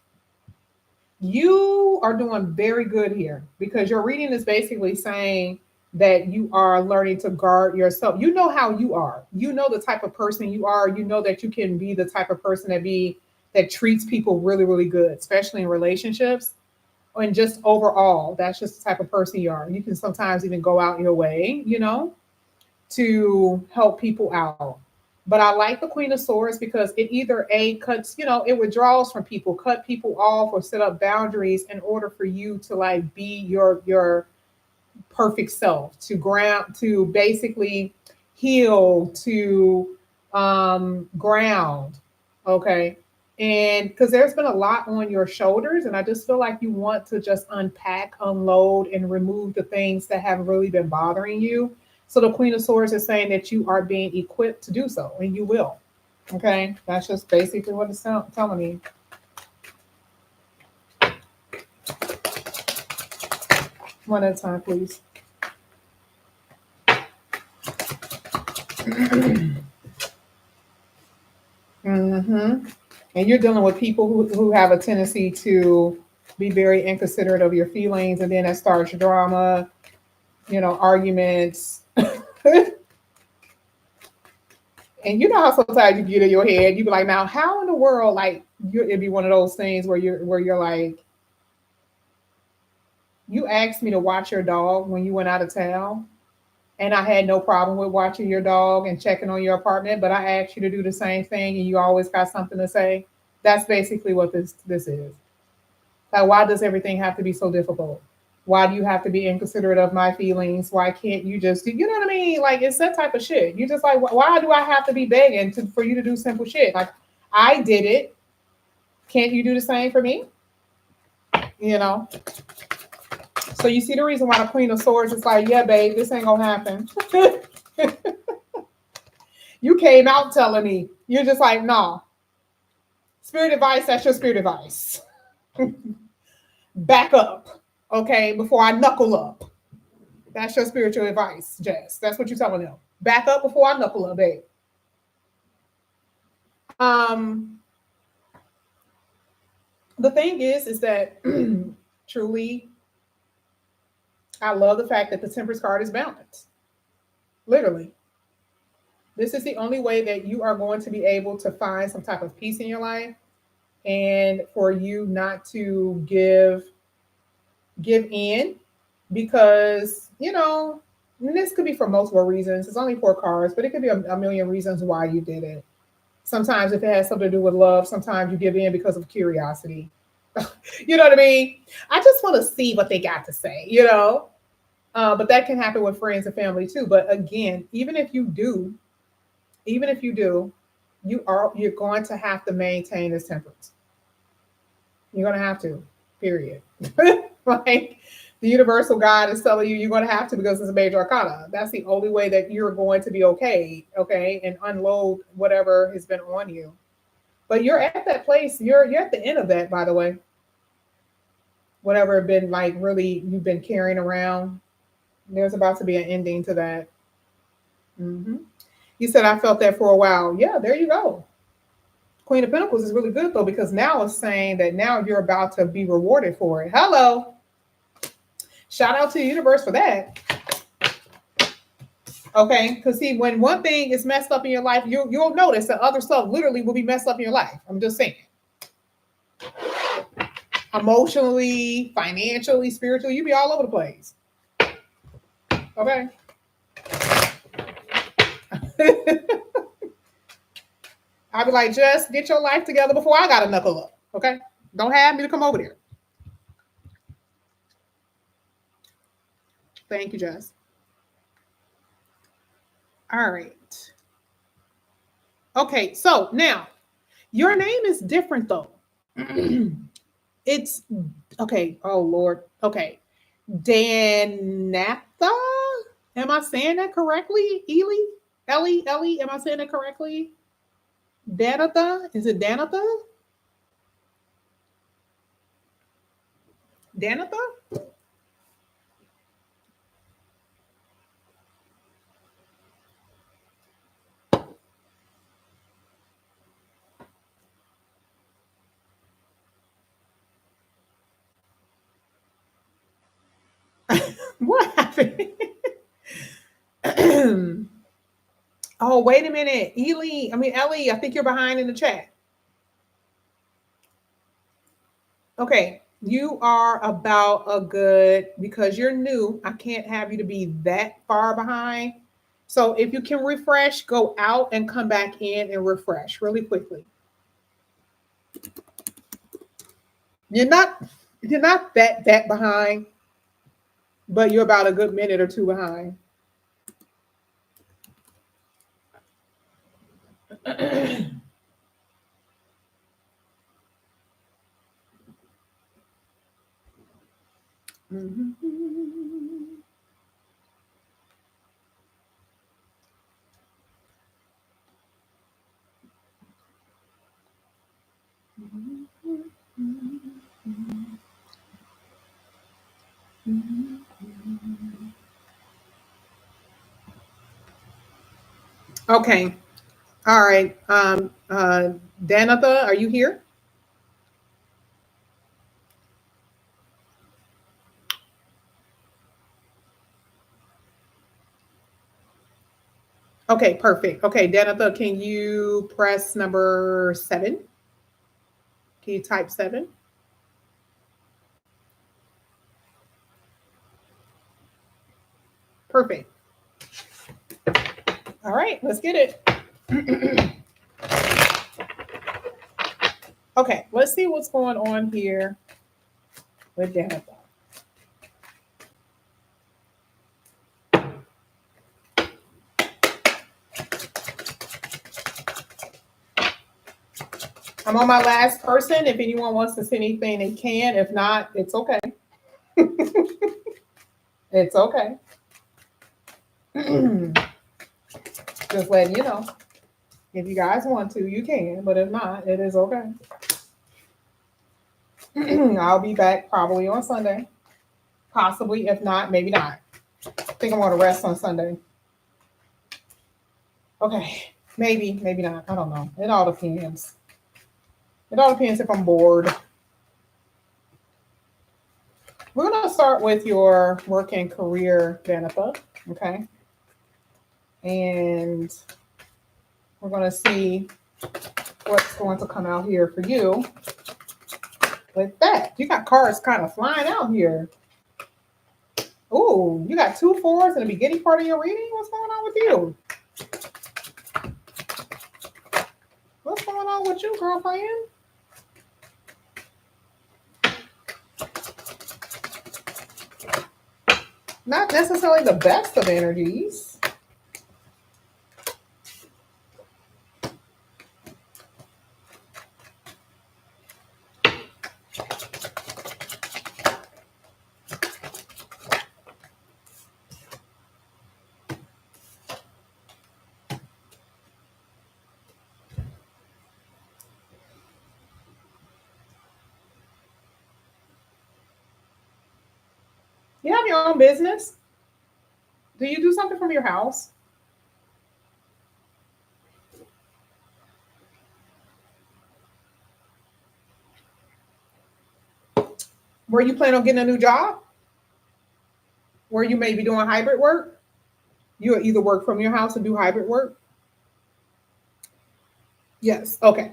You are doing very good here because your reading is basically saying that you are learning to guard yourself. You know how you are. You know the type of person you are. You know that you can be the type of person that treats people really, really good, especially in relationships and just overall. That's just the type of person you are. You can sometimes even go out your way, to help people out. But I like the Queen of Swords because it either A cuts, it withdraws from people, cut people off, or set up boundaries in order for you to like be your perfect self, to ground, to basically heal, to ground. Okay. And because there's been a lot on your shoulders, and I just feel like you want to just unpack, unload, and remove the things that have really been bothering you. So the Queen of Swords is saying that you are being equipped to do so, and you will. Okay, that's just basically what it's telling me. One at a time, please. Mm-hmm. And you're dealing with people who have a tendency to be very inconsiderate of your feelings, and then that starts drama, arguments. And you know how sometimes you get in your head, you be like, now how in the world, like it'd be one of those things where you're like, you asked me to watch your dog when you went out of town, and I had no problem with watching your dog and checking on your apartment, but I asked you to do the same thing and you always got something to say. That's basically what this is. Like, why does everything have to be so difficult? Why do you have to be inconsiderate of my feelings? Why can't you just do, you know what I mean? Like, it's that type of shit. You just like, why do I have to be begging for you to do simple shit? Like, I did it. Can't you do the same for me? You know? So you see the reason why the Queen of Swords is like, yeah, babe, this ain't gonna happen. You came out telling me. You're just like, no. Spirit advice, that's your spirit advice. Back up, okay, before I knuckle up. That's your spiritual advice, Jess. That's what you're telling them. Back up before I knuckle up, babe. The thing is that truly, I love the fact that the Temperance card is balanced. Literally. This is the only way that you are going to be able to find some type of peace in your life, and for you not to give in, because this could be for multiple reasons. It's only 4 cards, but it could be a million reasons why you did it. Sometimes if it has something to do with love, sometimes you give in because of curiosity. You know what I mean? I just want to see what they got to say, but that can happen with friends and family too. But again, even if you do, you're going to have to maintain this temperance. You're going to have to, period. Like, the universal God is telling you you're going to have to, because it's a major arcana. That's the only way that you're going to be okay, and unload whatever has been on you. But you're at that place. You're at the end of that, by the way. Whatever been like really you've been carrying around, there's about to be an ending to that. Mm-hmm. You said I felt that for a while. Yeah, there you go. Queen of Pentacles is really good though, because now it's saying that now you're about to be rewarded for it. Hello. Shout out to the universe for that. Okay, because see, when one thing is messed up in your life, you'll notice that other stuff literally will be messed up in your life. I'm just saying. Emotionally, financially, spiritually, you be all over the place. Okay. I'll be like, just get your life together before I got to knuckle up. Okay. Don't have me to come over there. Thank you, Jess. All right. Okay, so now your name is different though. It's okay. Oh Lord. Okay. Danatha? Am I saying that correctly? Ellie, am I saying that correctly? Danatha? Is it Danatha? Danatha? What happened? Oh, wait a minute. Ellie, I think you're behind in the chat. Okay. You are about a good, because you're new, I can't have you to be that far behind. So if you can refresh, go out and come back in and refresh really quickly. You're not that behind, but you're about a good minute or two behind. Okay. All right. Danatha, are you here? Okay, perfect. Okay, Danatha, can you press number 7? Can you type 7? Perfect. All right, let's get it. Okay, let's see what's going on here with Danatha. I'm on my last person. If anyone wants to say anything, they can. If not, it's okay. It's okay. Just letting you know. If you guys want to, you can. But if not, it is okay. I'll be back probably on Sunday. Possibly. If not, maybe not. I think I'm going to rest on Sunday. Okay. Maybe not. I don't know. It all depends. It all depends if I'm bored. We're going to start with your work and career, Jennifer. Okay. And we're going to see what's going to come out here for you with that. You got cards kind of flying out here. Ooh, you got 2 4s in the beginning part of your reading. What's going on with you? What's going on with you, girlfriend? Not necessarily the best of energies. You have your own business? Do you do something from your house? Were you planning on getting a new job? Where you may be doing hybrid work? You either work from your house or do hybrid work? Yes. Okay.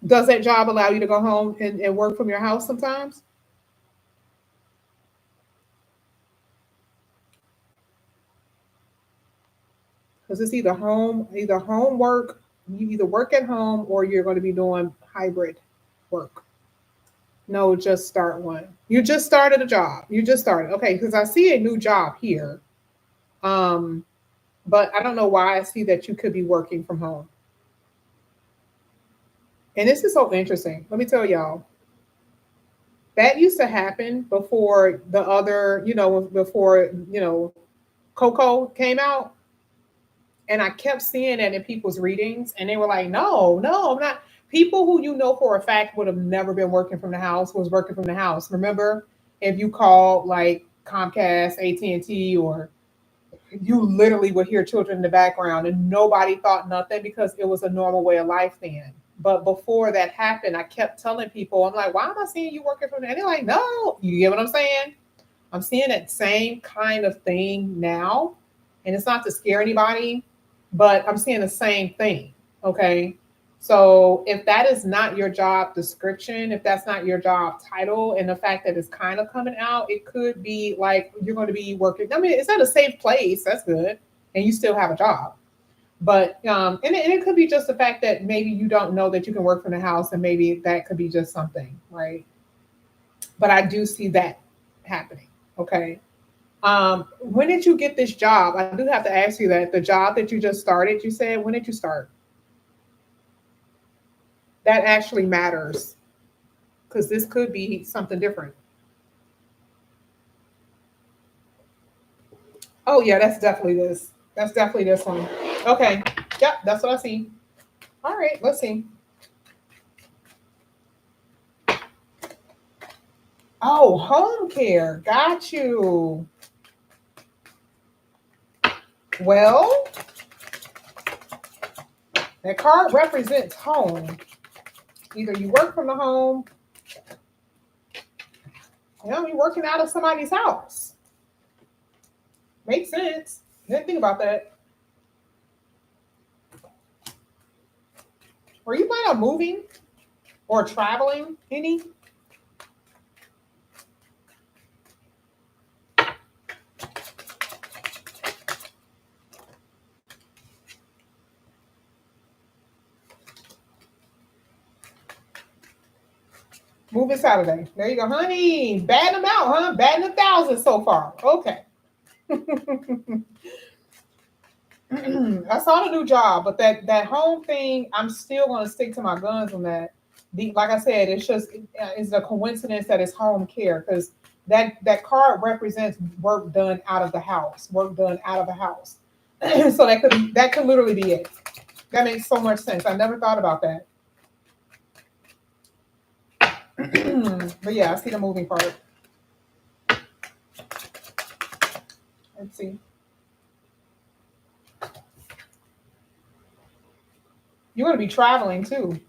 Does that job allow you to go home and work from your house sometimes? Because it's either home work, you either work at home or you're going to be doing hybrid work. No, just start one. You just started a job. You just started. Okay, because I see a new job here. Um, but I don't know why I see that you could be working from home. And this is so interesting. Let me tell y'all, that used to happen before the other, before, Coco came out. And I kept seeing that in people's readings, and they were like, no, no, I'm not. People who you know for a fact would have never been working from the house was working from the house. Remember, if you called like Comcast, AT&T, or you literally would hear children in the background and nobody thought nothing because it was a normal way of life then. But before that happened, I kept telling people, I'm like, why am I seeing you working from there? And they're like, no, you get what I'm saying? I'm seeing that same kind of thing now. And it's not to scare anybody, but I'm seeing the same thing. Okay. So if that is not your job description, if that's not your job title, and the fact that it's kind of coming out, it could be like you're going to be working. I mean, it's at a safe place. That's good. And you still have a job. But and it could be just the fact that maybe you don't know that you can work from the house, and maybe that could be just something, right? But I do see that happening. Okay. When did you get this job? I do have to ask you that. The job that you just started, you said, when did you start? That actually matters because this could be something different. Oh, yeah, that's definitely this. That's definitely this one. Okay. Yep, that's what I see. All right, let's see. Oh, home care. Got you. Well, that card represents home. Either you work from the home, you're working out of somebody's house. Makes sense. Didn't think about that. Were you planning on moving or traveling any? Moving Saturday. There you go, honey. Batting them out, huh? Batting 1,000 so far. Okay. I saw the new job, but that home thing, I'm still going to stick to my guns on that. Like I said, it's a coincidence that it's home care because that card represents work done out of the house, work done out of the house. So that could literally be it. That makes so much sense. I never thought about that. But yeah, I see the moving part. Let's see. You're going to be traveling too,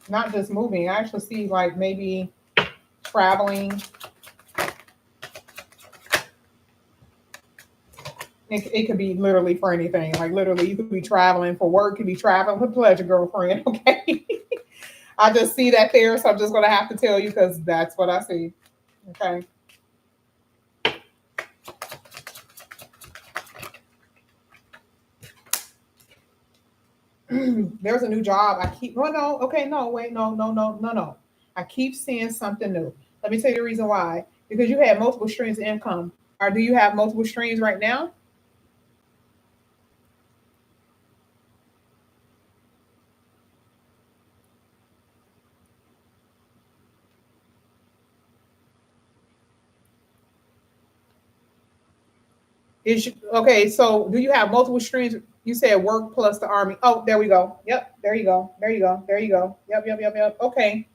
not just moving. I actually see like maybe traveling. It could be literally for anything. Like literally, you could be traveling for work, you could be traveling for pleasure, girlfriend. Okay. I just see that there, so I'm just going to have to tell you because that's what I see. Okay. There's a new job. I keep, well, no, okay, no, wait, no, no, no, no, no. I keep seeing something new. Let me tell you the reason why. Because you had multiple streams of income. Or do you have multiple streams right now? Okay, so do you have multiple streams? You said work plus the army. Oh, there we go. Yep, there you go. There you go. There you go. Yep, yep, yep, yep. Okay.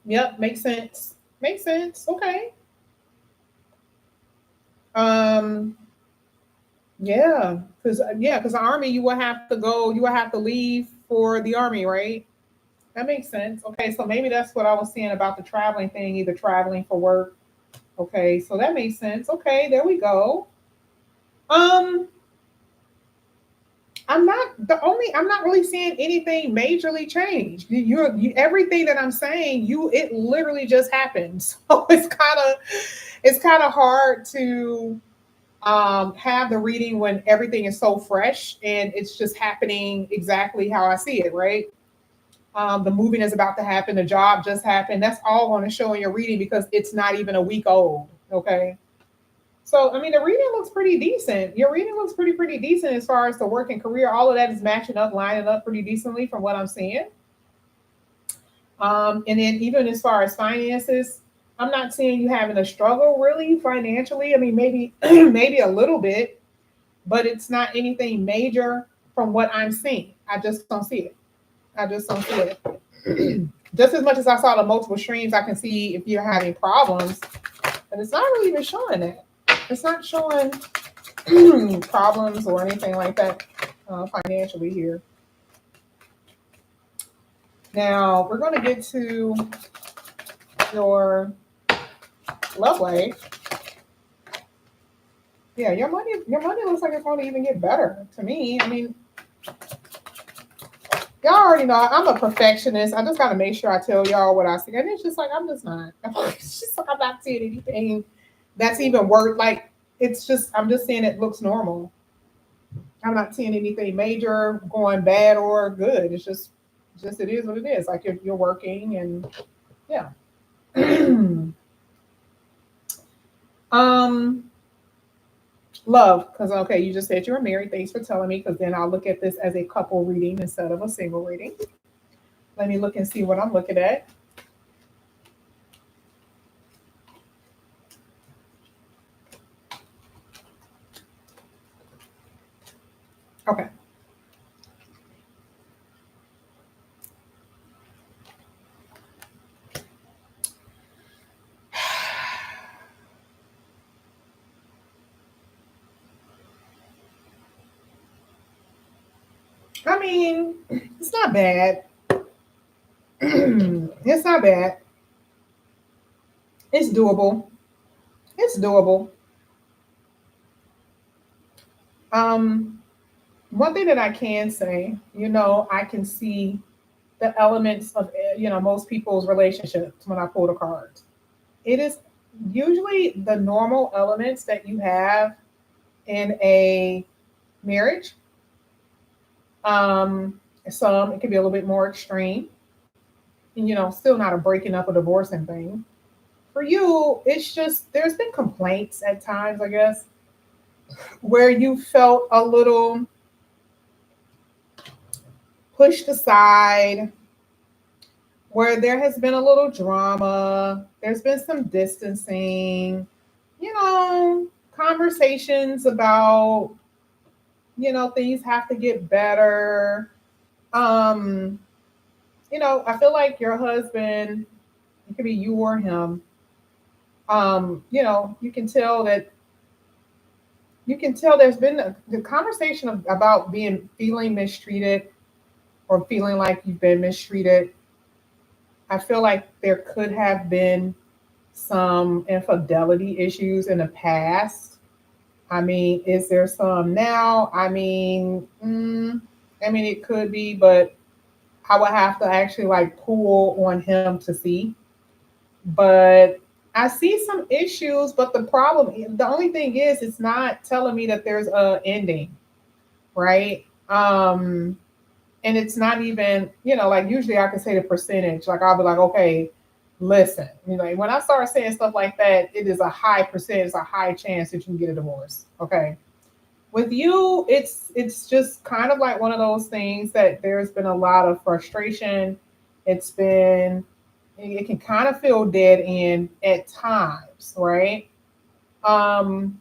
Yep, makes sense. Makes sense. Okay. Um, because the army you will have to go, you will have to leave for the army, right? That makes sense. Okay, so maybe that's what I was saying about the traveling thing, either traveling for work. Okay, so that makes sense. Okay, there we go. Um, I'm not really seeing anything majorly change. Everything that I'm saying, it literally just happened. So it's kind of hard to have the reading when everything is so fresh and it's just happening exactly how I see it, right? The moving is about to happen. The job just happened. That's all going to show in your reading because it's not even a week old. Okay. So, I mean, the reading looks pretty decent. Your reading looks pretty decent as far as the work and career. All of that is matching up, lining up pretty decently from what I'm seeing. And then even as far as finances, I'm not seeing you having a struggle really financially. I mean, maybe maybe a little bit, but it's not anything major from what I'm seeing. I just don't see it. I just don't see it. Just as much as I saw the multiple streams, I can see if you're having problems, but it's not really even showing that. It's not showing problems or anything like that financially here. Now we're going to get to your love life. Yeah, your money looks like it's going to even get better to me. I mean, y'all already know I'm a perfectionist. I just got to make sure I tell y'all what I see, and it's just like I'm just not. It's just like I'm not seeing anything that's even worth. Like it's just I'm just saying it looks normal. I'm not seeing anything major going bad or good. It's just it is what it is. Like you're working and yeah. Love, because okay, you just said you were married. Thanks for telling me, because then I'll look at this as a couple reading instead of a single reading. Let me look and see what I'm looking at. Okay. I mean, it's not bad. It's not bad. It's doable. It's doable. Um, One thing that I can say, I can see the elements of most people's relationships when I pull the cards. It is usually the normal elements that you have in a marriage. Some it could be a little bit more extreme, and still not a breaking up or divorcing thing. For you, it's just there's been complaints at times, I guess, where you felt a little pushed aside, where there has been a little drama, there's been some distancing, conversations about, things have to get better. Um, I feel like your husband, it could be you or him, you can tell there's been the conversation about feeling mistreated or feeling like you've been mistreated. I feel like there could have been some infidelity issues in the past. I mean, is there some now? I mean, it could be, but I would have to actually like pull on him to see. But I see some issues, but the only thing is, it's not telling me that there's a ending, right? And it's not even, like usually I can say the percentage. Like I'll be like, okay, listen, like when I start saying stuff like that, it is a high percentage, a high chance that you can get a divorce. Okay. With you, it's just kind of like one of those things that there's been a lot of frustration. It's been it can kind of feel dead end at times, right? Um,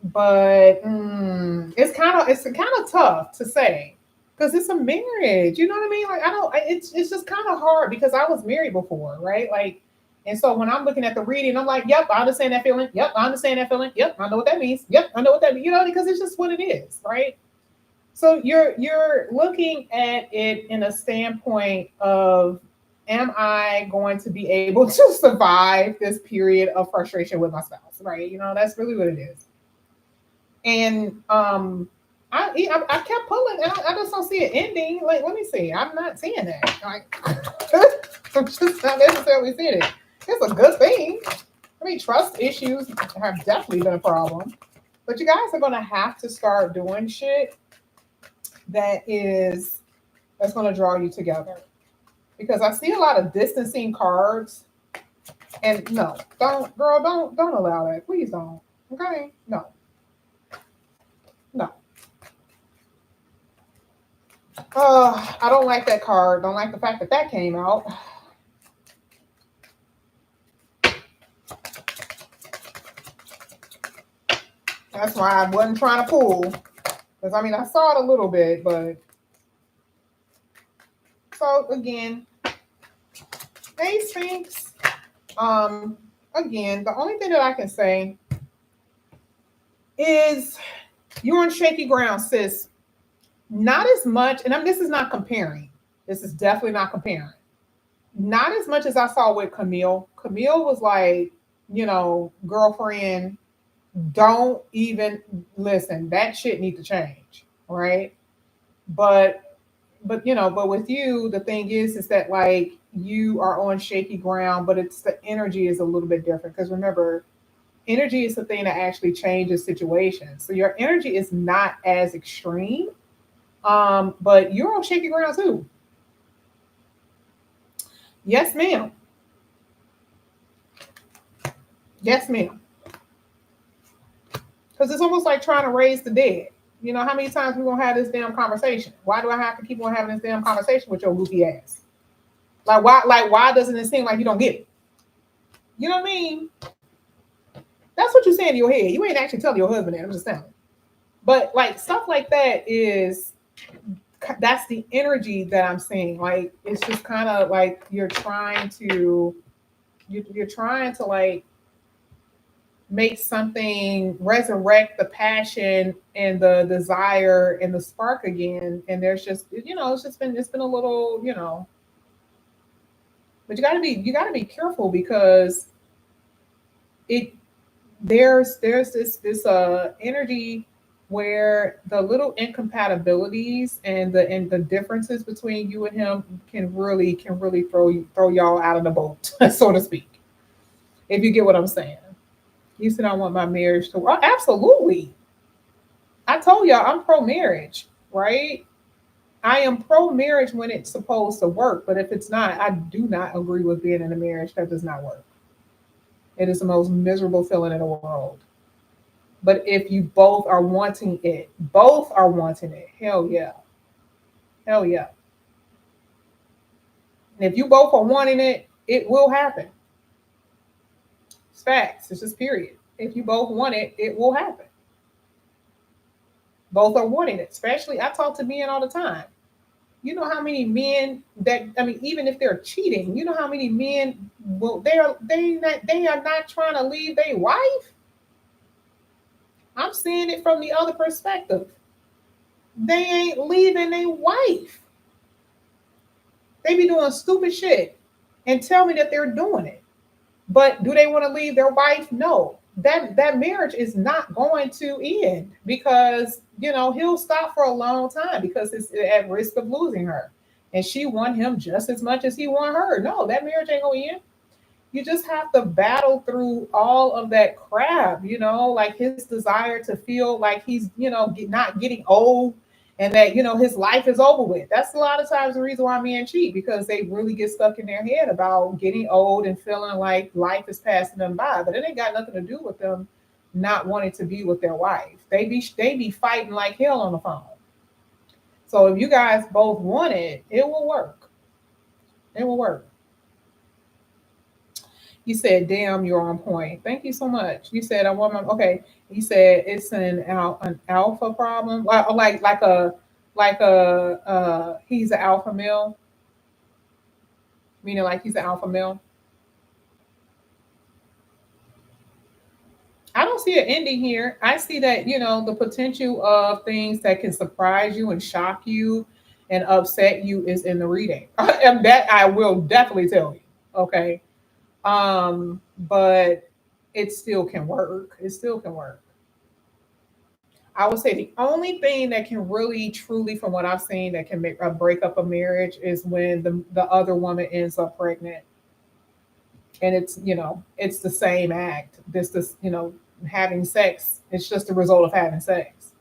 but it's kind of tough to say because it's a marriage. You know what I mean? Like I don't. It's just kind of hard because I was married before, right? Like, and so when I'm looking at the reading, I'm like, yep, I understand that feeling. Yep, I understand that feeling. Yep, I know what that means. Yep, I know what that means. Because it's just what it is, right? So you're looking at it in a standpoint of, am I going to be able to survive this period of frustration with my spouse, right? That's really what it is. And I kept pulling, and I just don't see an ending. Like, let me see. I'm not seeing that. Like, I'm just not necessarily seeing it. It's a good thing. I mean, trust issues have definitely been a problem, but you guys are gonna have to start doing shit that's gonna draw you together. because I see a lot of distancing cards. And no, don't allow that. Please don't. Okay? No. No. I don't like that card. Don't like the fact that that came out. That's why I wasn't trying to pull. Because I mean, I saw it a little bit, but so again, hey Sphinx. Again, the only thing that I can say is you're on shaky ground, sis. Not as much, and this is not comparing. This is definitely not comparing. Not as much as I saw with Camille. Camille was like, girlfriend, don't even listen. That shit need to change, right? But with you, the thing is that like you are on shaky ground, but it's the energy is a little bit different because remember, energy is the thing that actually changes situations. So your energy is not as extreme, but you're on shaky ground too. Yes, ma'am. Yes, ma'am. Because it's almost like trying to raise the dead. You know, how many times we gonna have this damn conversation? Why do I have to keep on having this damn conversation with your goofy ass? Why doesn't it seem like you don't get it? You know what I mean? That's what you're saying in your head. You ain't actually telling your husband that. I'm just telling. But like stuff like that that's the energy that I'm seeing. Like it's just kind of like you're trying to like make something resurrect the passion and the desire and the spark again. And there's just it's been a little but you gotta be careful because it there's this energy where the little incompatibilities and the differences between you and him can really throw y'all out of the boat, so to speak. If you get what I'm saying. You said I want my marriage to work. Absolutely. I told y'all I'm pro marriage, right? I am pro marriage when it's supposed to work, but if it's not, I do not agree with being in a marriage that does not work. It is the most miserable feeling in the world. But if you both are wanting it, hell yeah. Hell yeah. And if you both are wanting it, it will happen. It's facts. It's just period. If you both want it, it will happen. Both are wanting it. Especially, I talk to men all the time. You know how many men that I mean, even if they're cheating, you know how many men will they are not trying to leave their wife. I'm seeing it from the other perspective. They ain't leaving their wife. They be doing stupid shit and tell me that they're doing it. But do they want to leave their wife? No. That marriage is not going to end because he'll stop for a long time because it's at risk of losing her. And she want him just as much as he want her. No, that marriage ain't gonna end. You just have to battle through all of that crap, like his desire to feel like he's, not getting old and that, his life is over with. That's a lot of times the reason why men cheat because they really get stuck in their head about getting old and feeling like life is passing them by. But it ain't got nothing to do with them not wanting to be with their wife. They be fighting like hell on the phone. So if you guys both want it, it will work. It will work. You said, "Damn, you're on point." Thank you so much. You said, "I want my okay." You said it's an alpha problem, like a he's an alpha male, meaning like he's an alpha male. I don't see an ending here. I see that the potential of things that can surprise you and shock you and upset you is in the reading, and that I will definitely tell you. Okay, but it still can work. It still can work. I would say the only thing that can really, truly, from what I've seen, that can make a break up a marriage is when the other woman ends up pregnant, and it's the same act. This having sex. It's just the result of having sex.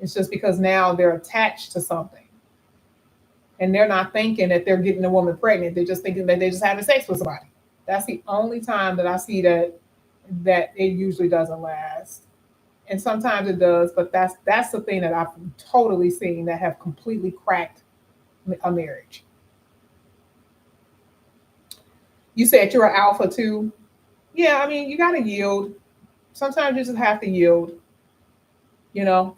It's just because now they're attached to something, and they're not thinking that they're getting a woman pregnant. They're just thinking that they're just having sex with somebody. That's the only time that I see that it usually doesn't last. And sometimes it does, but that's the thing that I've totally seen that have completely cracked a marriage. You said you're an alpha too. Yeah, I mean, you got to yield. Sometimes you just have to yield,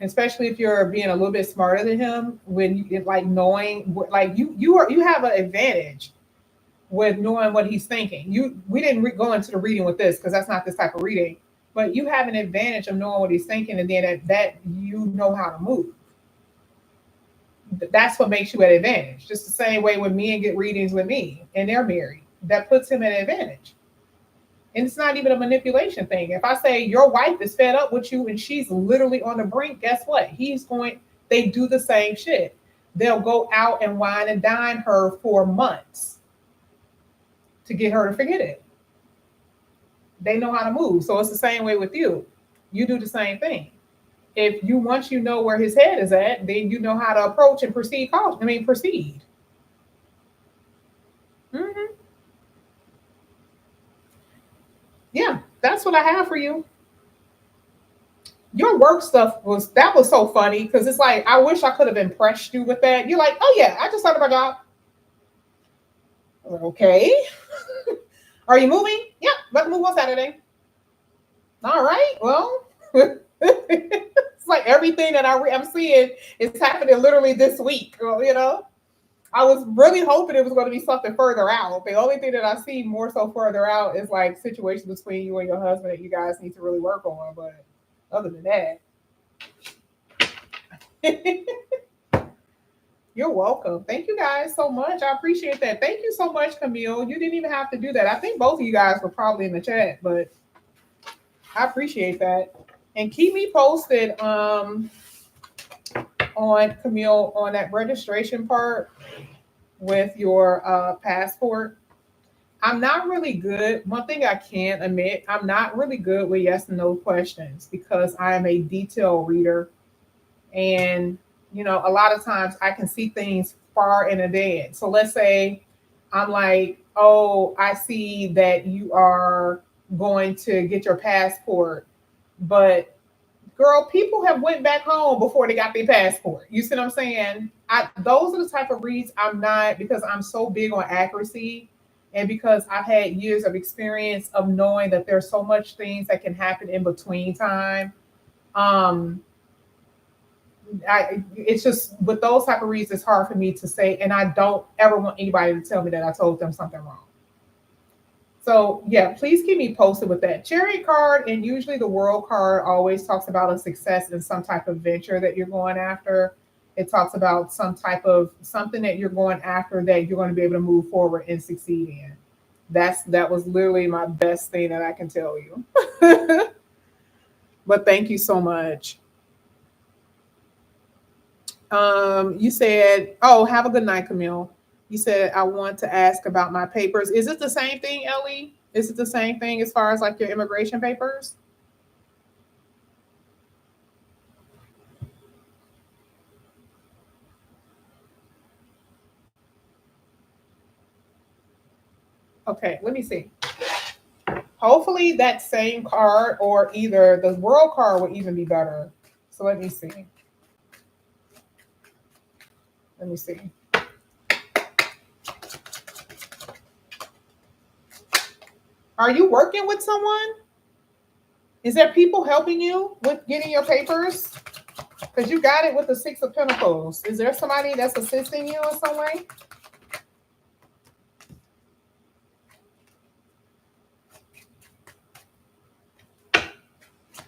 especially if you're being a little bit smarter than him. When you like knowing, like you have an advantage with knowing what he's thinking. We didn't go into the reading with this because that's not this type of reading, but you have an advantage of knowing what he's thinking, and then that you know how to move. That's what makes you an advantage. Just the same way when men get readings with me and they're married, that puts him at an advantage. And it's not even a manipulation thing. If I say your wife is fed up with you and she's literally on the brink, guess what? They do the same shit. They'll go out and wine and dine her for months to get her to forget it. They know how to move. So it's the same way with you. You do the same thing. Once you know where his head is at, then you know how to approach and proceed. Proceed. Mm-hmm. Yeah, that's what I have for you. Your work stuff was so funny because it's like I wish I could have impressed you with that. You're like, oh yeah, I just started my job. Okay. Are you moving? Yeah, let's move on Saturday. All right. Well, it's like everything that I'm seeing is happening literally this week. I was really hoping it was going to be something further out. The only thing that I see more so further out is like situations between you and your husband that you guys need to really work on. But other than that, you're welcome. Thank you guys so much. I appreciate that. Thank you so much, Camille. You didn't even have to do that. I think both of you guys were probably in the chat, but I appreciate that. And keep me posted on Camille on that registration part with your passport. I'm not really good. One thing I can't admit, I'm not really good with yes and no questions because I am a detail reader. And, a lot of times I can see things far in advance. So let's say I'm like, oh, I see that you are going to get your passport, but girl, people have went back home before they got their passport. You see what I'm saying? Those are the type of reads I'm not, because I'm so big on accuracy and because I've had years of experience of knowing that there's so much things that can happen in between time. It's just with those type of reads, it's hard for me to say, and I don't ever want anybody to tell me that I told them something wrong. So yeah, please keep me posted with that. Chariot card and usually the World card always talks about a success in some type of venture that you're going after. It talks about some type of something that you're going after that you're going to be able to move forward and succeed in. That was literally my best thing that I can tell you. But thank you so much. You said, oh, have a good night, Camille. You said, I want to ask about my papers. Is it the same thing, Ellie? Is it the same thing as far as like your immigration papers? Okay, let me see. Hopefully that same card or either the World card would even be better. So let me see. Let me see. Are you working with someone? Is there people helping you with getting your papers? Because you got it with the Six of Pentacles. Is there somebody that's assisting you in some way?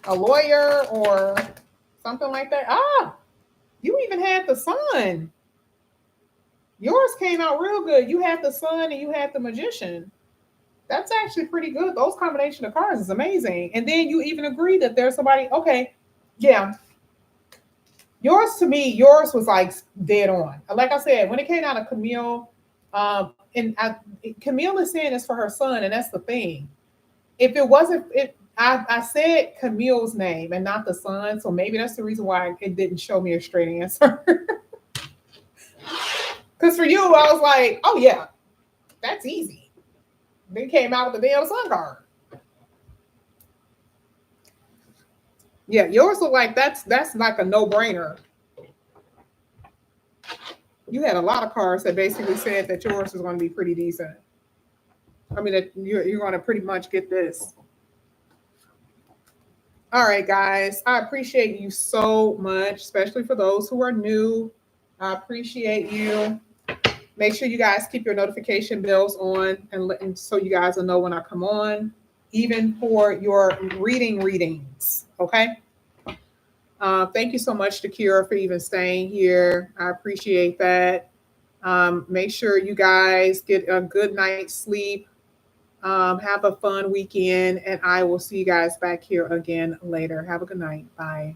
A lawyer or something like that? Ah, you even had the Sun. Yours came out real good. You had the Sun and you had the Magician. That's actually pretty good. Those combination of cards is amazing. And then you even agree that there's somebody, okay, yeah. Yours was like dead on. Like I said, when it came out of Camille, Camille is saying this for her son, and that's the thing. If it wasn't, I said Camille's name and not the son, so maybe that's the reason why it didn't show me a straight answer. Because for you, I was like, oh yeah, that's easy. They came out with the damn sun card. Yeah, yours look like that's like a no-brainer. You had a lot of cards that basically said that yours is going to be pretty decent. I mean, that you're going to pretty much get this. All right, guys. I appreciate you so much, especially for those who are new. I appreciate you. Make sure you guys keep your notification bells on and so you guys will know when I come on, even for your readings. Okay. Thank you so much to Kira for even staying here. I appreciate that. Make sure you guys get a good night's sleep. Have a fun weekend, and I will see you guys back here again later. Have a good night. Bye.